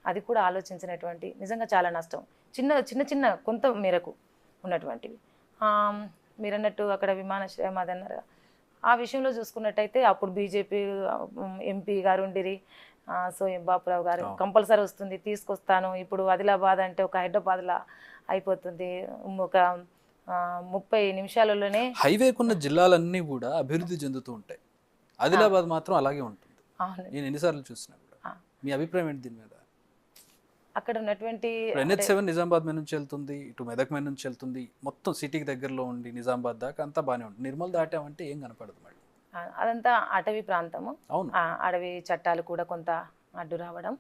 అది కూడా ఆలోచించినటువంటి నిజంగా చాలా నష్టం. చిన్న కొంత మేరకు ఉన్నటువంటివి. మీరు అన్నట్టు అక్కడ విమానాశ్రయం అది అన్నారు. ఆ విషయంలో చూసుకున్నట్టయితే అప్పుడు బీజేపీ ఎంపీ గారు ఉండిరి, సోయం బాపురావు గారు కంపల్సరీ వస్తుంది తీసుకొస్తాను. ఇప్పుడు ఆదిలాబాద్ అంటే ఒక హైదరాబాద్లా అయిపోతుంది, ఒక 30 నిమిషాలలోనే. హైవేకున్న జిల్లాలన్నీ కూడా అభివృద్ధి చెందుతూ ఉంటాయి, ఆదిలాబాద్ మాత్రం అలాగే ఉంటుంది. నేను ఎన్నిసార్లు చూసినా కూడా. మీ అభిప్రాయం ఏంటి దీని మీద? అక్కడ ఉన్నటువంటి NH7 నిజామాబాద్ మీద నుంచి వెళ్తుంది, ఇటు మెదక్ మీద నుంచి వెళ్తుంది, మొత్తం సిటీకి దగ్గరలో ఉండి నిజామాబాద్ దాకా అంతా బాగానే ఉంటుంది. నిర్మల్ దాటామంటే ఏం కనపడదు మళ్ళీ. అదంతా అటవీ ప్రాంతము. అవును, అడవి చట్టాలు కూడా కొంత అడ్డు రావడం,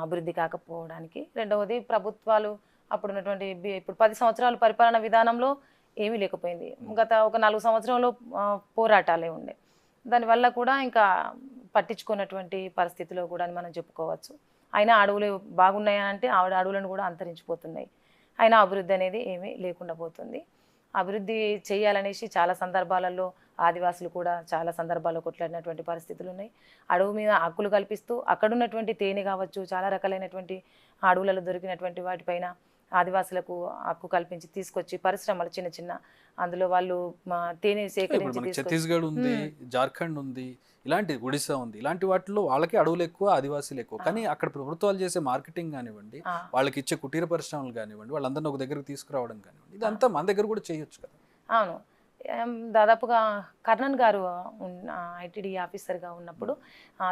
అభివృద్ధి కాకపోవడానికి. రెండవది ప్రభుత్వాలు అప్పుడు ఉన్నటువంటి ఇప్పుడు 10 సంవత్సరాల పరిపాలన విధానంలో ఏమీ లేకపోయింది. గత ఒక 4 సంవత్సరంలో పోరాటాలే ఉండే. దానివల్ల కూడా ఇంకా పట్టించుకున్నటువంటి పరిస్థితిలో కూడా మనం చెప్పుకోవచ్చు. అయినా అడవులు బాగున్నాయా అంటే అడవులను కూడా అంతరించిపోతున్నాయి. అయినా అభివృద్ధి అనేది ఏమీ లేకుండా పోతుంది. అభివృద్ధి చేయాలనేసి చాలా సందర్భాలలో ఆదివాసులు కూడా చాలా సందర్భాల్లో కొట్లాడినటువంటి పరిస్థితులు ఉన్నాయి. అడవి మీద హక్కులు కల్పిస్తూ అక్కడున్నటువంటి తేనె కావచ్చు, చాలా రకాలైనటువంటి అడవులలో దొరికినటువంటి వాటిపైన ఆదివాసులకు హక్కు కల్పించి తీసుకొచ్చి పరిశ్రమలు చిన్న అందులో వాళ్ళు తేనె సేకరించి ఛత్తీస్గఢ్ ఉంది, జార్ఖండ్ ఉంది, ఇలాంటి ఒడిశా ఉంది, ఇలాంటి వాటిలో వాళ్ళకి అడవులు ఎక్కువ, ఆదివాసీలు ఎక్కువ. కానీ అక్కడ ప్రభుత్వాలు చేసే మార్కెటింగ్ కానివ్వండి, వాళ్ళకి ఇచ్చే కుటీర పరిశ్రమలు కానివ్వండి, వాళ్ళందరినీ ఒక దగ్గరకు తీసుకురావడం కానివ్వండి, ఇదంతా మన దగ్గర కూడా చేయొచ్చు కదా. అవును, దాదాపుగా కర్ణన్ గారు ఐటీడీ ఆఫీసర్గా ఉన్నప్పుడు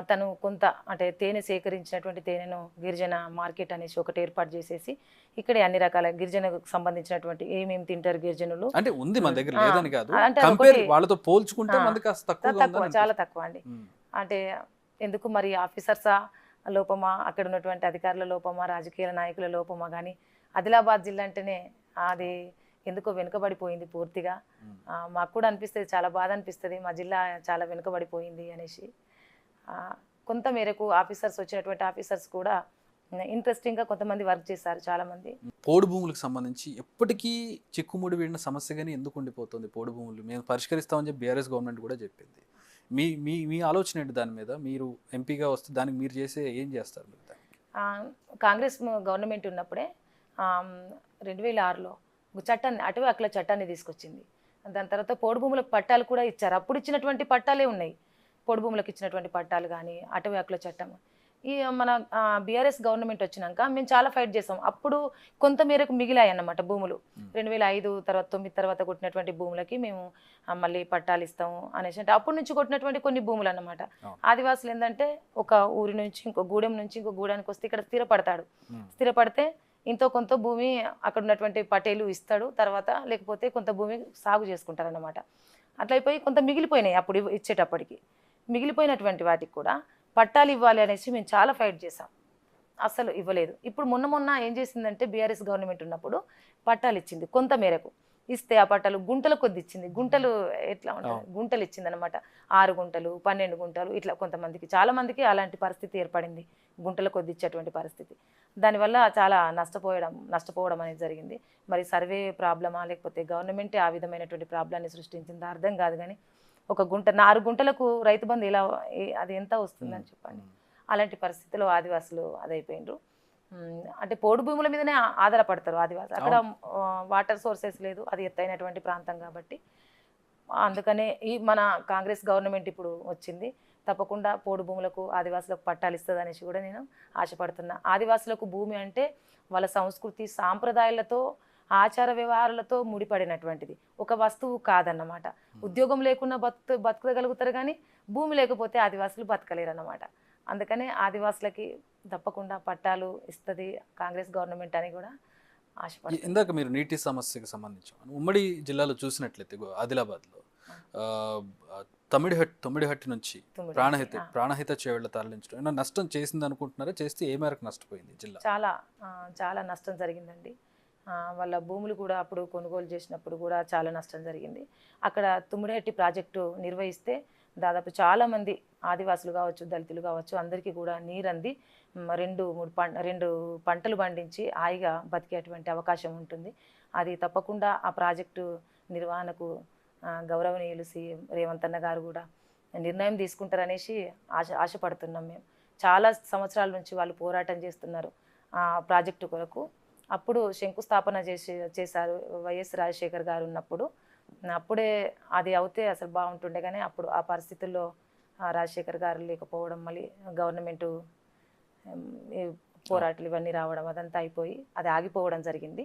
తను కొంత అంటే తేనె సేకరించినటువంటి తేనెను గిరిజన మార్కెట్ అనేసి ఒకటి ఏర్పాటు చేసేసి ఇక్కడే అన్ని రకాల గిరిజనకు సంబంధించినటువంటి ఏమేమి తింటారు గిరిజనులు అంటే ఉంది మన దగ్గర, లేదని కాదు, కంపేర్ వాళ్ళతో పోల్చుకుంటే మనకి తక్కువ, చాలా తక్కువ అండి. అంటే ఎందుకు మరి ఆఫీసర్సా లోపమా, అక్కడ ఉన్నటువంటి అధికారుల లోపమా, రాజకీయ నాయకుల లోపమా, కానీ ఆదిలాబాద్ జిల్లా అంటేనే అది ఎందుకో వెనుకబడిపోయింది పూర్తిగా. మాకు కూడా అనిపిస్తుంది, చాలా బాధ అనిపిస్తుంది, మా జిల్లా చాలా వెనుకబడిపోయింది అనేసి. కొంత మేరకు ఆఫీసర్స్ వచ్చినటువంటి ఆఫీసర్స్ కూడా ఇంట్రెస్టింగ్గా కొంతమంది వర్క్ చేశారు చాలామంది. పోడు భూములకు సంబంధించి ఎప్పటికీ చిక్కుముడి వీడిన సమస్యగానే ఎందుకు ఉండిపోతుంది? పోడు భూములు మేము పరిష్కరిస్తామని చెప్పి బీఆర్ఎస్ గవర్నమెంట్ కూడా చెప్పింది. మీ మీ మీ ఆలోచన ఏంటి దాని మీద? మీరు ఎంపీగా వస్తే దానికి మీరు ఏం చేస్తారు మీరు దానికి? కాంగ్రెస్ గవర్నమెంట్ ఉన్నప్పుడే 2006లో చట్టాన్ని, అటవీ హక్కుల చట్టాన్ని తీసుకొచ్చింది. దాని తర్వాత పోడు భూములకు పట్టాలు కూడా ఇచ్చారు. అప్పుడు ఇచ్చినటువంటి పట్టాలే ఉన్నాయి, పోడు భూములకు ఇచ్చినటువంటి పట్టాలు కానీ అటవీ హక్కుల చట్టం. ఈ మన బీఆర్ఎస్ గవర్నమెంట్ వచ్చినాక మేము చాలా ఫైట్ చేసాం. అప్పుడు కొంత మేరకు మిగిలాయి అన్నమాట భూములు. 2005 తర్వాత 9 తర్వాత కొట్టినటువంటి భూములకి మేము మళ్ళీ పట్టాలు ఇస్తాము అనేసి, అంటే అప్పటి నుంచి కొట్టినటువంటి కొన్ని భూములు అన్నమాట. ఆదివాసులు ఏంటంటే ఒక ఊరి నుంచి ఇంకో గూడెం నుంచి ఇంకో గూడానికి వస్తే ఇక్కడ స్థిరపడతాడు. స్థిరపడితే ఇంతో కొంత భూమి అక్కడ ఉన్నటువంటి పటేలు ఇస్తాడు, తర్వాత లేకపోతే కొంత భూమి సాగు చేసుకుంటారు అన్నమాట. అట్లా అయిపోయి కొంత మిగిలిపోయినాయి. అప్పుడు ఇచ్చేటప్పటికి మిగిలిపోయినటువంటి వాటికి కూడా పట్టాలు ఇవ్వాలి అనేసి మేము చాలా ఫైట్ చేసాం, అస్సలు ఇవ్వలేదు. ఇప్పుడు మొన్న ఏం చేసిందంటే బీఆర్ఎస్ గవర్నమెంట్ ఉన్నప్పుడు పట్టాలు ఇచ్చింది, కొంత మేరకు ఇస్తే ఆ పట్టాలు గుంటల కొద్ది ఇచ్చింది. గుంటలు ఎట్లా ఉంటుంది, గుంటలు ఇచ్చింది అనమాట. 6 గుంటలు 12 గుంటలు ఇట్లా కొంతమందికి, చాలా మందికి అలాంటి పరిస్థితి ఏర్పడింది, గుంటల కొద్ది ఇచ్చేటువంటి పరిస్థితి. దానివల్ల చాలా నష్టపోవడం అనేది జరిగింది. మరి సర్వే ప్రాబ్లమా లేకపోతే గవర్నమెంటే ఆ విధమైనటువంటి ప్రాబ్లాన్ని సృష్టించిందా అర్థం కాదు. కానీ ఒక గుంట 6 గుంటలకు రైతు బంధు ఎలా, అది ఎంత వస్తుందని చెప్పండి. అలాంటి పరిస్థితిలో ఆదివాసులు అదైపోయినరు. అంటే పోడు భూముల మీదనే ఆధారపడతారు ఆదివాసి. అక్కడ వాటర్ సోర్సెస్ లేదు, అది ఎత్తైనటువంటి ప్రాంతం కాబట్టి. అందుకనే ఈ మన కాంగ్రెస్ గవర్నమెంట్ ఇప్పుడు వచ్చింది, తప్పకుండా పోడు భూములకు ఆదివాసులకు పట్టాలు ఇస్తుంది అనేసి కూడా నేను ఆశపడుతున్నా. ఆదివాసులకు భూమి అంటే వాళ్ళ సంస్కృతి సాంప్రదాయాలతో ఆచార వ్యవహారాలతో ముడిపడినటువంటిది, ఒక వస్తువు కాదన్నమాట. ఉద్యోగం లేకుండా బతకగలుగుతారు కానీ భూమి లేకపోతే ఆదివాసులు బతకలేరు అన్నమాట. అందుకనే ఆదివాసులకి తప్పకుండా పట్టాలు ఇస్తుంది కాంగ్రెస్ గవర్నమెంట్ అని కూడా ఆశపడుతుంది. ఇందాక మీరు నీటి సమస్యకి సంబంధించి ఉమ్మడి జిల్లాలో చూసినట్లయితే ఆదిలాబాద్లో తొమ్మిడిహట్టి నుంచి ప్రాణహిత చేవెళ్ళ తరలించడం ఏమైనా నష్టం చేసింది అనుకుంటున్నారా? చేస్తే ఏ మేరకు నష్టపోయింది జిల్లా? చాలా నష్టం జరిగిందండి. వాళ్ళ భూములు కూడా అప్పుడు కొనుగోలు చేసినప్పుడు కూడా చాలా నష్టం జరిగింది. అక్కడ తుమ్మిడిహట్టి ప్రాజెక్టు నిర్వహిస్తే దాదాపు చాలామంది ఆదివాసులు కావచ్చు, దళితులు కావచ్చు, అందరికీ కూడా నీరంది 2 పంటలు పండించి హాయిగా బతికేటువంటి అవకాశం ఉంటుంది. అది తప్పకుండా ఆ ప్రాజెక్టు నిర్వహణకు గౌరవనీయులు సీఎం రేవంత్ అన్న గారు కూడా నిర్ణయం తీసుకుంటారనేసి ఆశపడుతున్నాం మేము. చాలా సంవత్సరాల నుంచి వాళ్ళు పోరాటం చేస్తున్నారు ఆ ప్రాజెక్టు కొరకు. అప్పుడు శంకుస్థాపన చేశారు వైఎస్ రాజశేఖర్ గారు ఉన్నప్పుడు. అప్పుడే అది అవుతే అసలు బాగుంటుండే, కానీ అప్పుడు ఆ పరిస్థితుల్లో రాజశేఖర్ గారు లేకపోవడం, మళ్ళీ గవర్నమెంటు పోరాటాలు ఇవన్నీ రావడం, అదంతా అయిపోయి అది ఆగిపోవడం జరిగింది.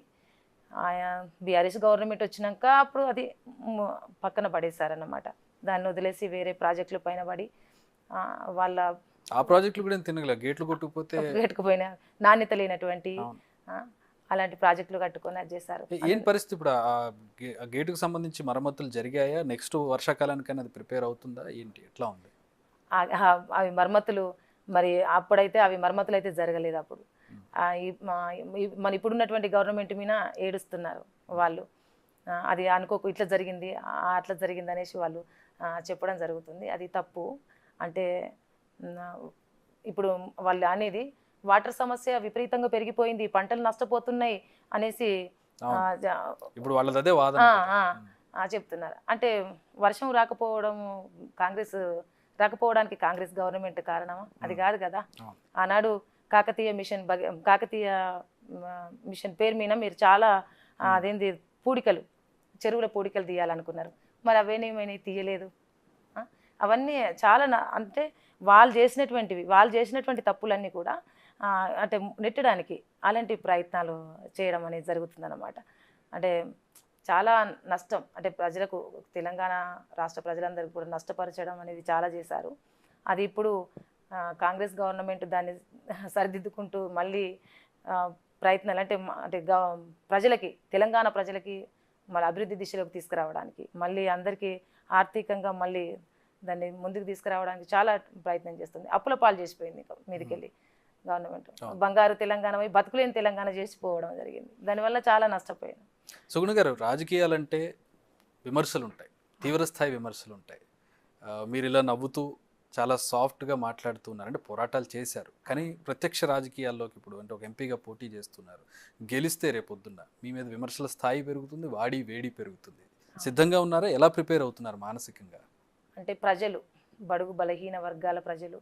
బీఆర్ఎస్ గవర్నమెంట్ వచ్చినాక అప్పుడు అది పక్కన పడేశారన్నమాట. దాన్ని వదిలేసి వేరే ప్రాజెక్టుల పైన పడి వాళ్ళ ఆ ప్రాజెక్టులు కూడా తినగల గేట్లు కొట్టుకుపోయిన నాణ్యత లేనటువంటి అలాంటి ప్రాజెక్టులు కట్టుకొని అది చేశారు. ఏం పరిస్థితి ఇప్పుడు? ఆ గేటుకు సంబంధించి మరమ్మతులు జరిగాయా? నెక్స్ట్ వర్షాకాలానికైనా అది ప్రిపేర్ అవుతుందా ఏంటి, ఎట్లా ఉంది? అవి మరమ్మతులు మరి అప్పుడైతే అవి మరమ్మతులు అయితే జరగలేదు. అప్పుడు మన ఇప్పుడున్నటువంటి గవర్నమెంట్ మీద ఏడుస్తున్నారు వాళ్ళు. అది అనుకోకు ఇట్లా జరిగింది అట్లా జరిగింది అనేసి వాళ్ళు చెప్పడం జరుగుతుంది. అది తప్పు. అంటే ఇప్పుడు వాళ్ళు అనేది వాటర్ సమస్య విపరీతంగా పెరిగిపోయింది, పంటలు నష్టపోతున్నాయి అనేసి ఇప్పుడు వాళ్ళది అదే వాదన చెప్తున్నారు. అంటే వర్షం రాకపోవడానికి కాంగ్రెస్ గవర్నమెంట్ కారణమా? అది కాదు కదా. ఆనాడు కాకతీయ మిషన్ పేరు మీద మీరు చాలా అదేంది చెరువుల పూడికలు తీయాలనుకున్నారు. మరి అవేనేమైనా తీయలేదు. అవన్నీ చాలా అంటే వాళ్ళు చేసినటువంటి తప్పులన్నీ కూడా అంటే నెట్టడానికి అలాంటి ప్రయత్నాలు చేయడం అనేది జరుగుతుందన్నమాట. అంటే చాలా నష్టం, అంటే ప్రజలకు, తెలంగాణ రాష్ట్ర ప్రజలందరికీ కూడా నష్టపరచడం అనేది చాలా చేశారు. అది ఇప్పుడు కాంగ్రెస్ గవర్నమెంట్ దాన్ని సరిదిద్దుకుంటూ మళ్ళీ ప్రయత్నాలు అంటే తెలంగాణ ప్రజలకి మళ్ళీ అభివృద్ధి దిశలోకి తీసుకురావడానికి, మళ్ళీ అందరికీ ఆర్థికంగా మళ్ళీ దాన్ని ముందుకు తీసుకురావడానికి చాలా ప్రయత్నం చేస్తుంది. అప్పుల పాలు చేసిపోయింది మీదికెళ్ళి గవర్నమెంట్. బంగారు తెలంగాణ బతుకులేని తెలంగాణ చేసిపోవడం జరిగింది. దానివల్ల చాలా నష్టపోయింది. సుగుణ గారు, రాజకీయాలంటే విమర్శలు ఉంటాయి, తీవ్రస్థాయి విమర్శలు ఉంటాయి. మీరు ఇలా నవ్వుతూ చాలా సాఫ్ట్గా మాట్లాడుతున్నారు, అంటే పోరాటాలు చేశారు. కానీ ప్రత్యక్ష రాజకీయాల్లోకి ఇప్పుడు అంటే ఒక ఎంపీగా పోటీ చేస్తున్నారు, గెలిస్తే రేపొద్దున్న మీ మీద విమర్శల స్థాయి పెరుగుతుంది, వేడి పెరుగుతుంది. సిద్ధంగా ఉన్నారా? ఎలా ప్రిపేర్ అవుతున్నారు మానసికంగా? అంటే ప్రజలు, బడుగు బలహీన వర్గాల ప్రజలు